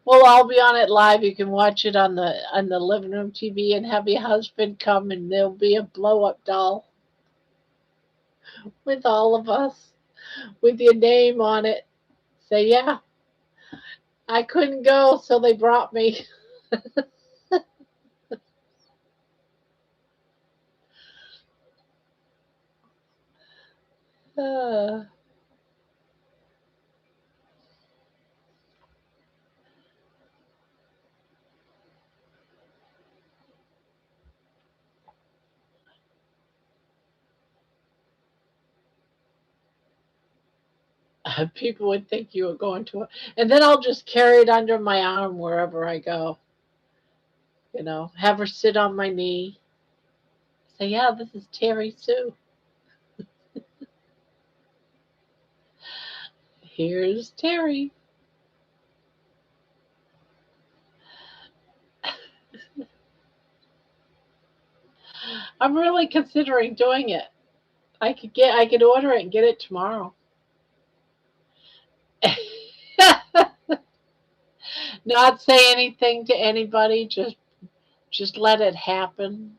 We'll all be on it live. You can watch it on the living room TV and have your husband come, and there'll be a blow up doll with all of us with your name on it. Say, yeah, I couldn't go, so they brought me. Uh, people would think you were going to, and then I'll just carry it under my arm wherever I go. Have her sit on my knee. Say, yeah, this is Terry Sue. Here's Terry. I'm really considering doing it. I could order it and get it tomorrow. Not say anything to anybody, just let it happen.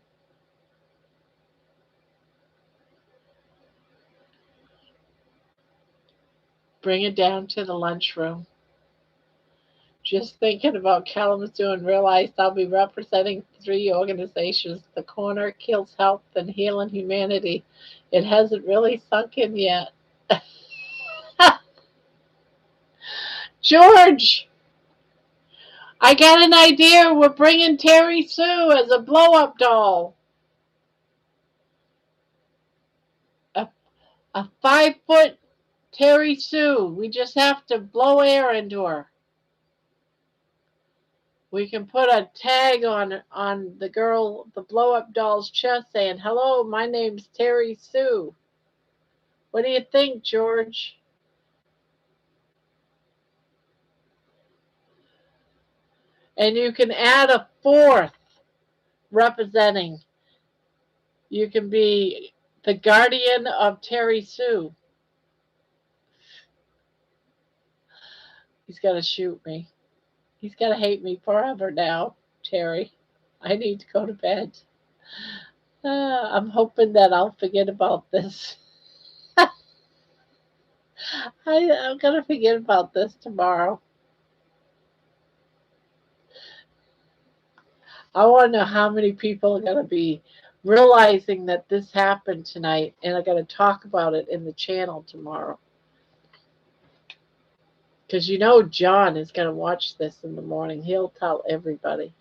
Bring it down to the lunchroom. Just thinking about Kalamazoo and realized I'll be representing three organizations. The Korner Kills Health and Healing Humanity. It hasn't really sunk in yet. George, I got an idea. We're bringing Terry Sue as a blow up doll. A, a 5 foot Terry Sue. We just have to blow air into her. We can put a tag on the blow up doll's chest saying, "Hello, my name's Terry Sue." What do you think, George? And you can add a fourth representing. You can be the guardian of Terry Sue. He's gonna shoot me. He's gonna hate me forever now, Terry. I need to go to bed. I'm hoping that I'll forget about this. I'm gonna forget about this tomorrow. I want to know how many people are gonna be realizing that this happened tonight and are gonna talk about it in the channel tomorrow. Because John is gonna watch this in the morning. He'll tell everybody.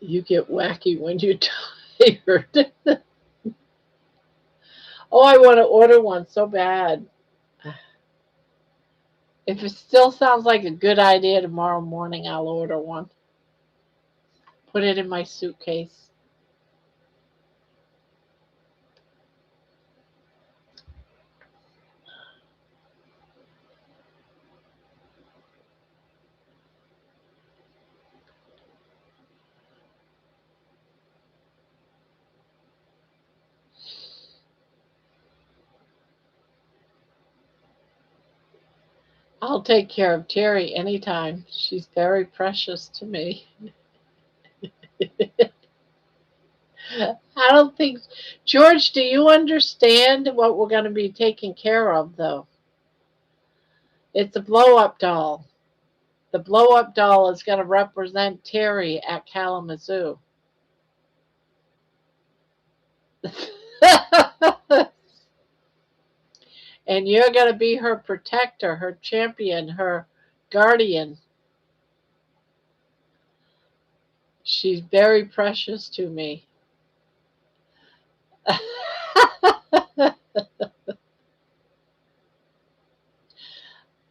You get wacky when you're tired. Oh, I want to order one so bad. If it still sounds like a good idea tomorrow morning, I'll order one. Put it in my suitcase. I'll take care of Terry anytime. She's very precious to me. I don't think, George, do you understand what we're going to be taking care of, though? It's a blow up doll. The blow up doll is going to represent Terry at Kalamazoo. And you're going to be her protector, her champion, her guardian. She's very precious to me.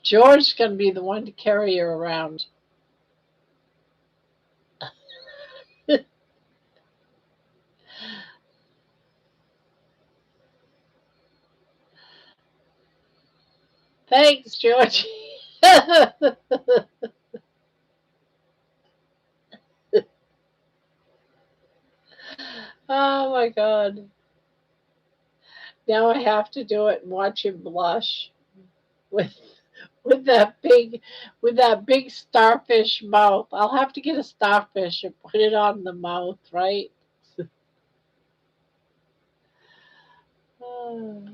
George's going to be the one to carry her around. Thanks, George. Oh my God. Now I have to do it and watch him blush with with that big with that big starfish mouth. I'll have to get a starfish and put it on the mouth, right? Oh.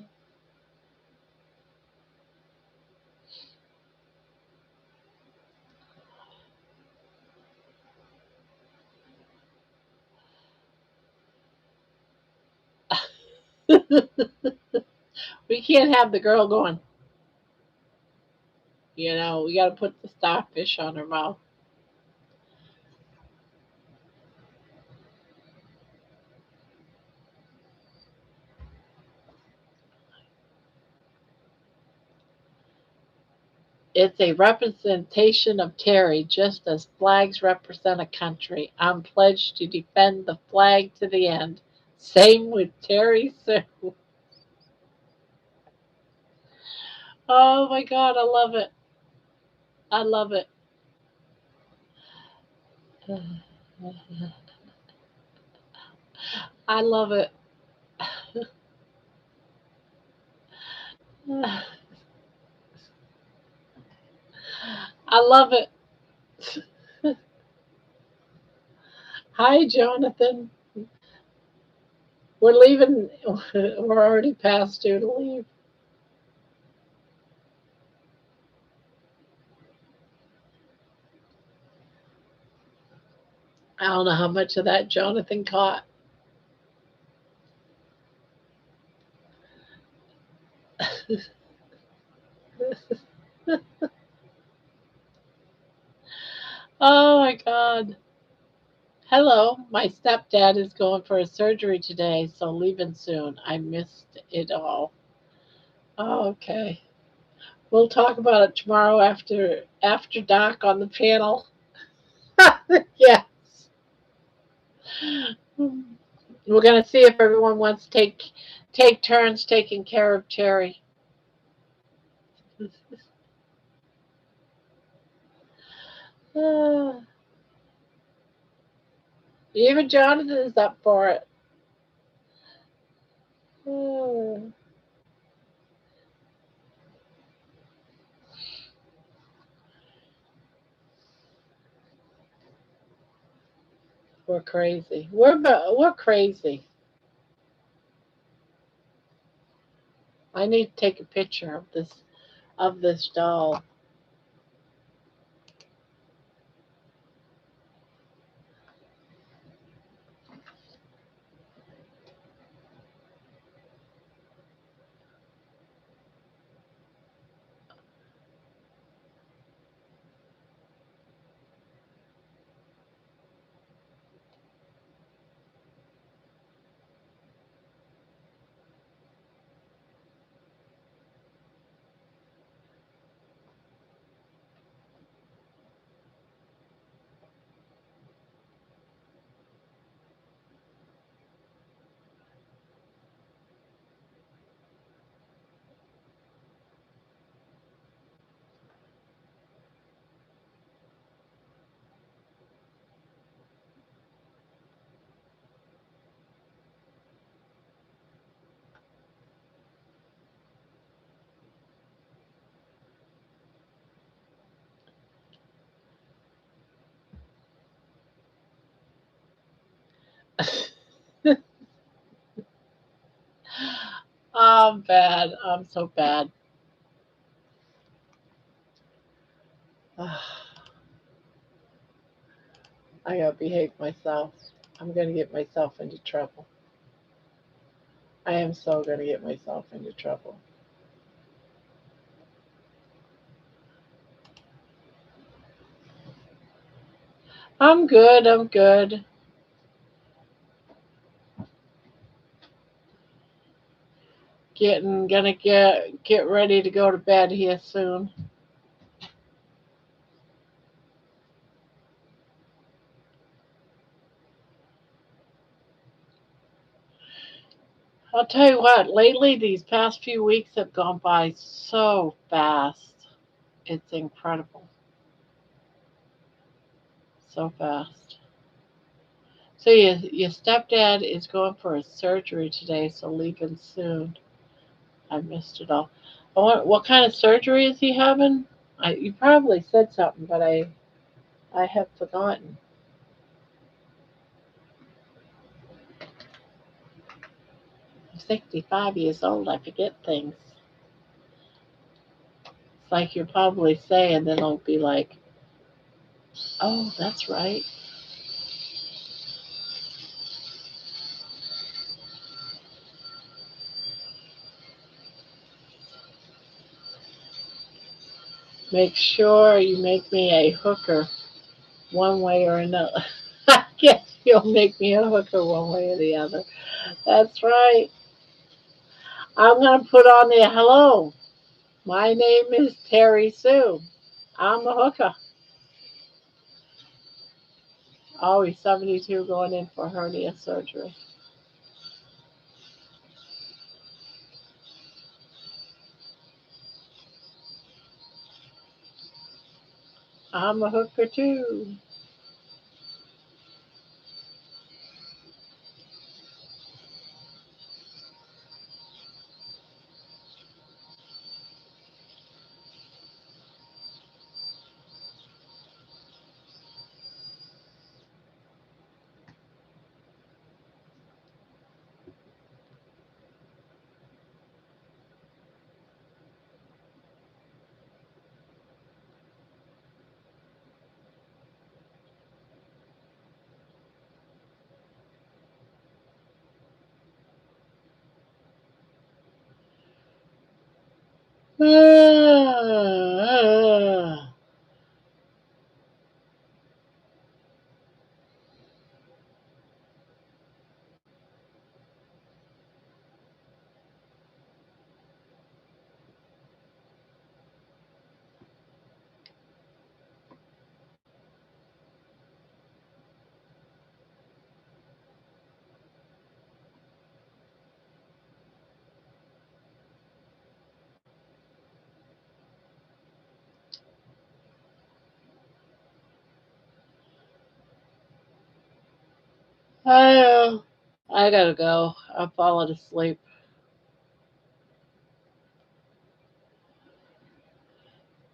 We can't have the girl going, we got to put the starfish on her mouth. It's a representation of Terry, just as flags represent a country. I'm pledged to defend the flag to the end. Same with Terry Sue. Oh my God, I love it. I love it. I love it. I love it. Hi, Jonathan. We're leaving. We're already past due to leave. I don't know how much of that Jonathan caught. Oh my God. Hello. My stepdad is going for a surgery today, so leaving soon. I missed it all. Oh, okay. We'll talk about it tomorrow after dark on the panel. Yeah. We're gonna see if everyone wants to take turns taking care of Terry. Uh, even Jonathan is up for it. Uh, we're crazy. We're crazy. I need to take a picture of this doll. I'm bad. I'm so bad. I gotta behave myself. I'm gonna get myself into trouble. I am so gonna get myself into trouble. I'm good. I'm good. Gonna get ready to go to bed here soon. I'll tell you what, lately these past few weeks have gone by so fast. It's incredible. So fast. So your stepdad is going for a surgery today, so leaving soon. I missed it all. What kind of surgery is he having? You probably said something, but I have forgotten. 65 years old, I forget things. It's like you're probably saying, then I'll be like, oh, that's right. Make sure you make me a hooker one way or another. I guess you'll make me a hooker one way or the other. That's right. I'm going to put on there, hello, my name is Terry Sue. I'm a hooker. Oh, he's 72 going in for hernia surgery. I'm a hooker too. Oh, I gotta go. I'm falling asleep.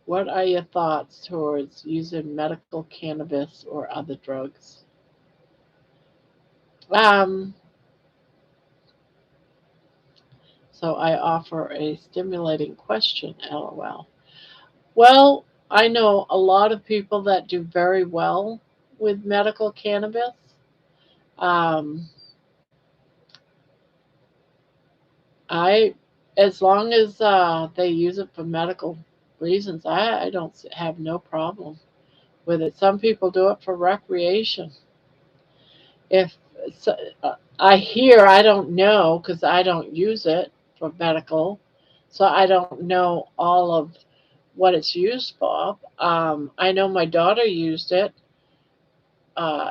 What are your thoughts towards using medical cannabis or other drugs? Um, so I offer a stimulating question, lol. Well, I know a lot of people that do very well with medical cannabis. Um, I, as long as they use it for medical reasons, I don't have no problem with it. Some people do it for recreation. If so, I hear, I don't know because I don't use it for medical, so I don't know all of what it's used for. I know my daughter used it.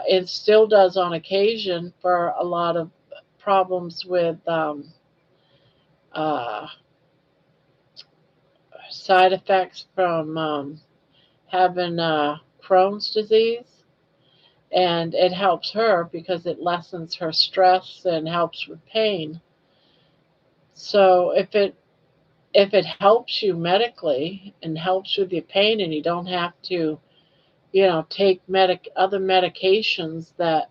It still does on occasion for a lot of problems with uh, side effects from having Crohn's disease. And it helps her because it lessens her stress and helps with pain. So if it helps you medically and helps with your pain and you don't have to, take other medications that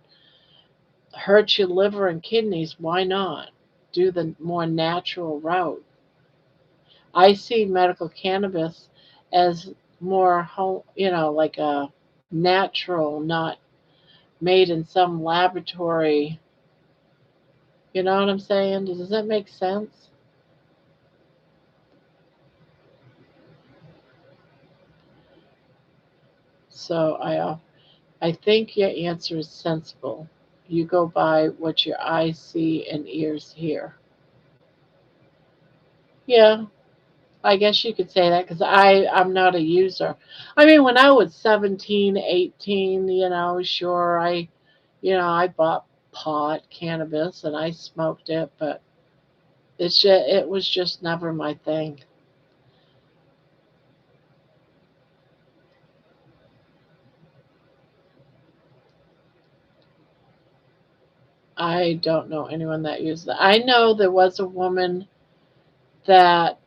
hurt your liver and kidneys, why not do the more natural route? I see medical cannabis as more home, like a natural, not made in some laboratory. You know what I'm saying? Does that make sense? So I think your answer is sensible. You go by what your eyes see and ears hear. Yeah, I guess you could say that because I'm not a user. I mean, when I was 17, 18, sure, I bought pot, cannabis, and I smoked it, but it was just never my thing. I don't know anyone that used it. I know there was a woman that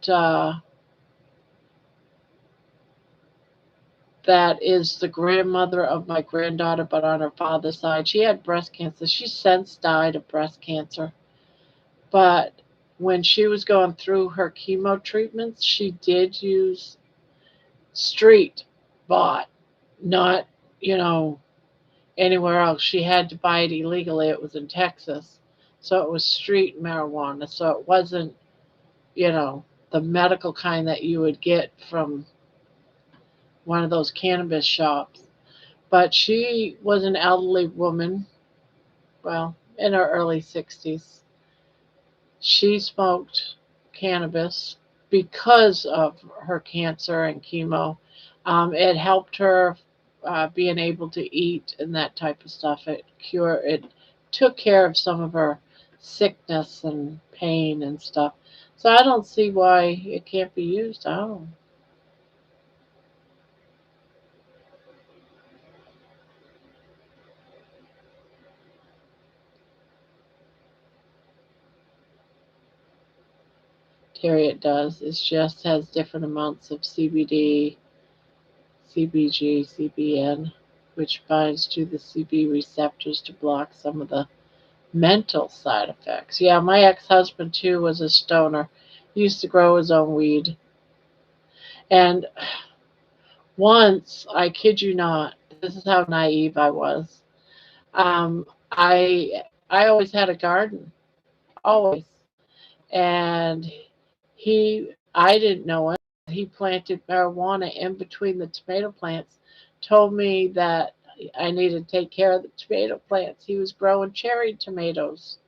that is the grandmother of my granddaughter, but on her father's side, she had breast cancer. She since died of breast cancer. But when she was going through her chemo treatments, she did use street bought, not, you know, anywhere else. She had to buy it illegally. It was in Texas. So it was street marijuana. So it wasn't, you know, the medical kind that you would get from one of those cannabis shops. But she was an elderly woman, well, in her early 60s. She smoked cannabis because of her cancer and chemo. It helped her being able to eat and that type of stuff. It took care of some of her sickness and pain and stuff. So I don't see why it can't be used. I don't. Terry, it does. It just has different amounts of CBD, CBG, CBN, which binds to the CB receptors to block some of the mental side effects. Yeah, my ex-husband too was a stoner. He used to grow his own weed. And once, I kid you not, this is how naive I was. Um, I I always had a garden, always. And I didn't know it. He planted marijuana in between the tomato plants, told me that I needed to take care of the tomato plants. He was growing cherry tomatoes,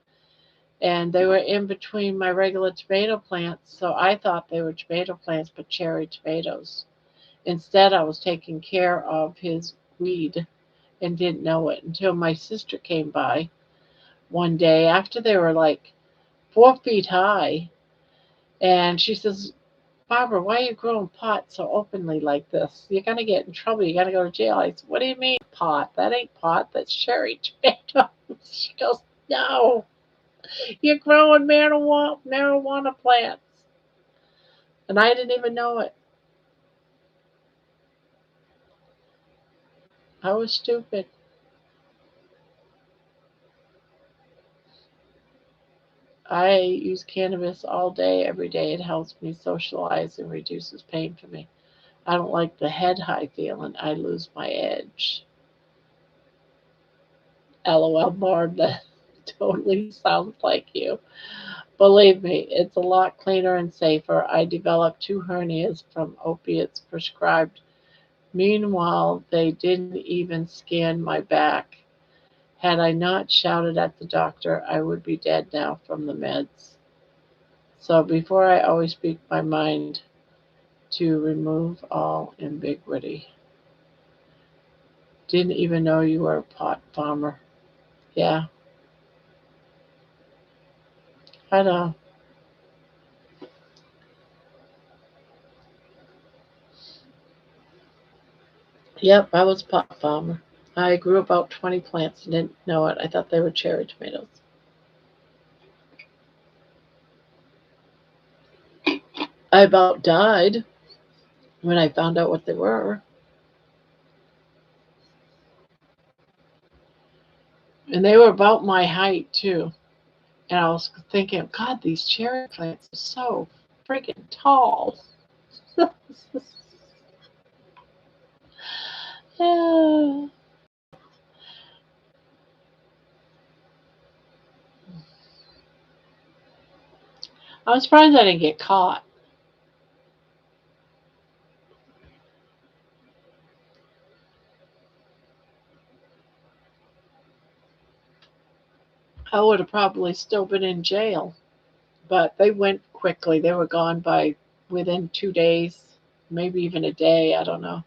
and they were in between my regular tomato plants, so I thought they were tomato plants, but cherry tomatoes. Instead, I was taking care of his weed and didn't know it until my sister came by one day after they were like 4 feet high, and she says, Barbara, why are you growing pot so openly like this? You're going to get in trouble. You're going to go to jail. I said, what do you mean pot? That ain't pot. That's cherry tomatoes. She goes, no, you're growing marijuana plants. And I didn't even know it. I was stupid. I use cannabis all day, every day. It helps me socialize and reduces pain for me. I don't like the head high feeling. I lose my edge. LOL, Barb, that totally sounds like you. Believe me, it's a lot cleaner and safer. I developed 2 hernias from opiates prescribed. Meanwhile, they didn't even scan my back. Had I not shouted at the doctor, I would be dead now from the meds. So before I always speak my mind to remove all ambiguity. Didn't even know you were a pot farmer. Yeah, I know. Yep, I was a pot farmer. I grew about 20 plants and didn't know it. I thought they were cherry tomatoes. I about died when I found out what they were. And they were about my height too. And I was thinking, God, these cherry plants are so freaking tall. Yeah. I was surprised I didn't get caught. I would have probably still been in jail. But they went quickly. They were gone by within 2 days, maybe even a day. I don't know.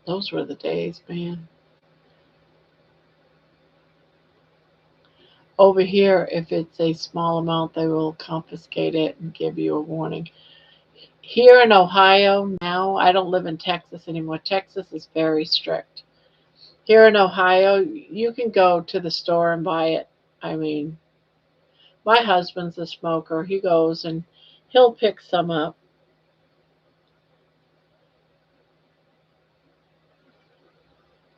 Those were the days, man. Over here, if it's a small amount, they will confiscate it and give you a warning. Here in Ohio now, I don't live in Texas anymore. Texas is very strict. Here in Ohio, you can go to the store and buy it. I mean, my husband's a smoker. He goes and he'll pick some up.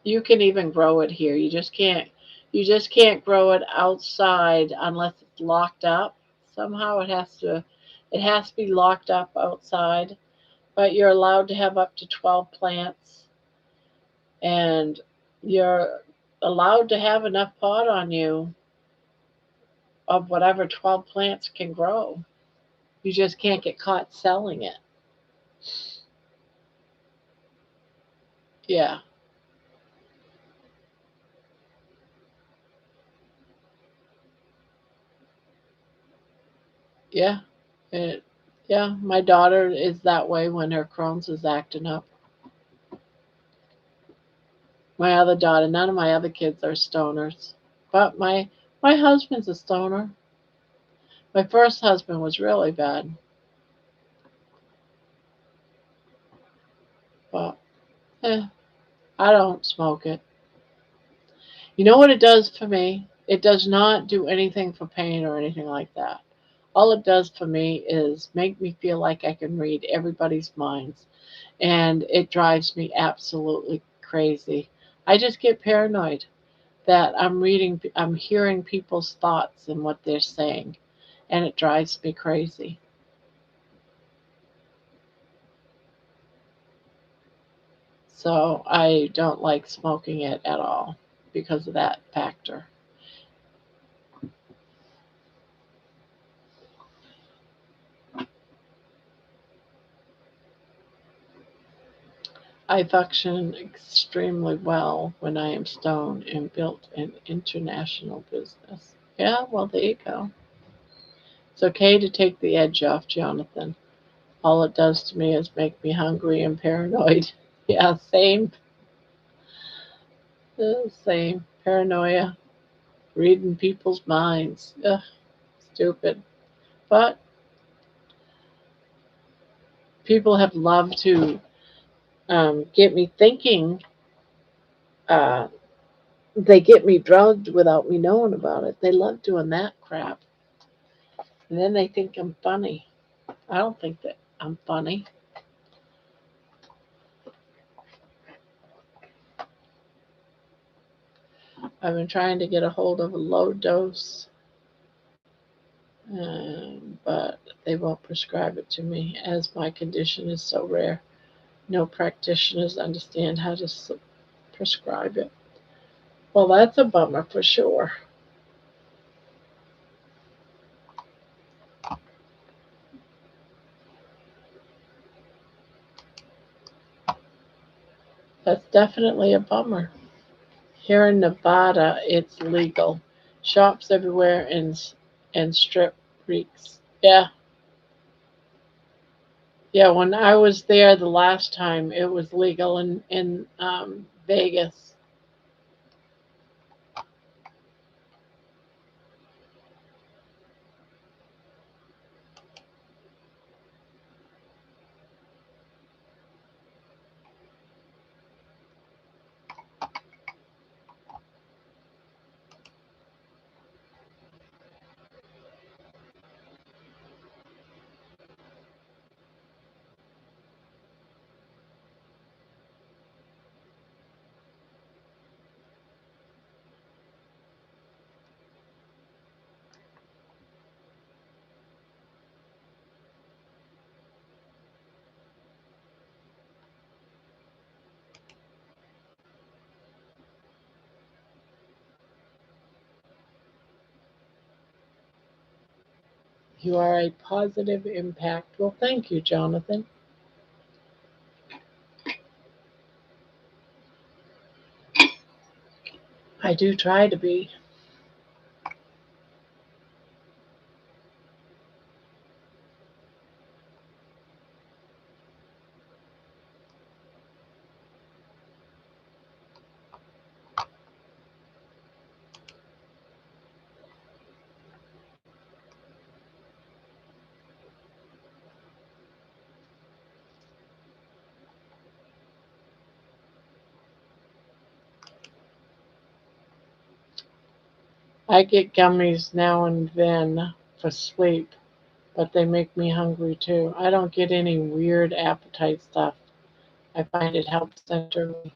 You can even grow it here. You just can't grow it outside unless it's locked up. Somehow it has to be locked up outside, but you're allowed to have up to 12 plants and you're allowed to have enough pot on you of whatever 12 plants can grow. You just can't get caught selling it. Yeah. Yeah. It, yeah, my daughter is that way when her Crohn's is acting up. My other daughter, none of my other kids are stoners. But my husband's a stoner. My first husband was really bad, but eh, I don't smoke it. You know what it does for me? It does not do anything for pain or anything like that. All it does for me is make me feel like I can read everybody's minds, and it drives me absolutely crazy. I just get paranoid that I'm hearing people's thoughts and what they're saying, and it drives me crazy. So I don't like smoking it at all because of that factor. I function extremely well when I am stoned and built an international business. Yeah, well, there you go. It's okay to take the edge off, Jonathan. All it does to me is make me hungry and paranoid. Yeah, same, same. Paranoia, reading people's minds. Ugh, stupid. But people have loved to get me thinking. Uh, they get me drugged without me knowing about it. They love doing that crap. And then they think I'm funny. I don't think that I'm funny. I've been trying to get a hold of a low dose, but they won't prescribe it to me as my condition is so rare. No practitioners understand how to prescribe it. Well, that's a bummer for sure. That's definitely a bummer. Here in Nevada, it's legal. Shops everywhere and strip freaks. Yeah, yeah. When I was there the last time, it was legal in Vegas. You are a positive impact. Well, thank you, Jonathan. I do try to be. I get gummies now and then for sleep, but they make me hungry too. I don't get any weird appetite stuff. I find it helps center me.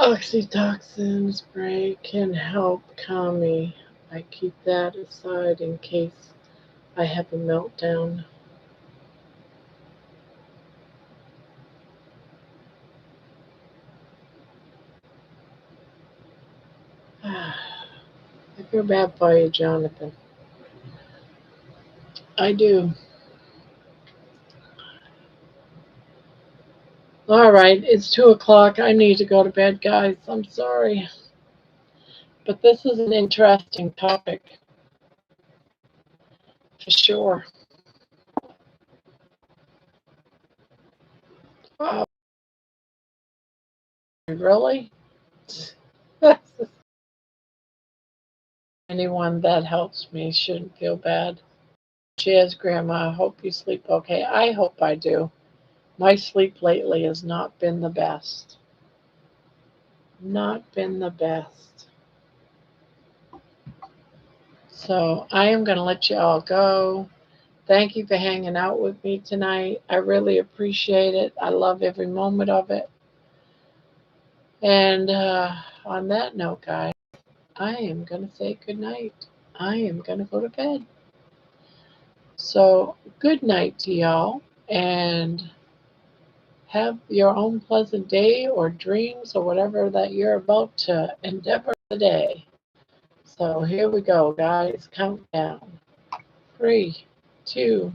Oxytocin spray can help calm me. I keep that aside in case I have a meltdown. I feel bad for you, Jonathan. I do. All right, it's 2 o'clock. I need to go to bed, guys. I'm sorry. But this is an interesting topic for sure. Oh, really? Anyone that helps me shouldn't feel bad. Cheers, Grandma. I hope you sleep okay. I hope I do. My sleep lately has not been the best. Not been the best. So I am going to let you all go. Thank you for hanging out with me tonight. I really appreciate it. I love every moment of it. And on that note, guys, I am going to say good night. I am going to go to bed. So, good night to y'all. And have your own pleasant day or dreams or whatever that you're about to endeavor today. So, here we go, guys. Countdown. 3, 2,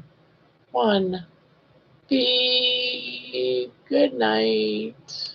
1. Beep. Good night.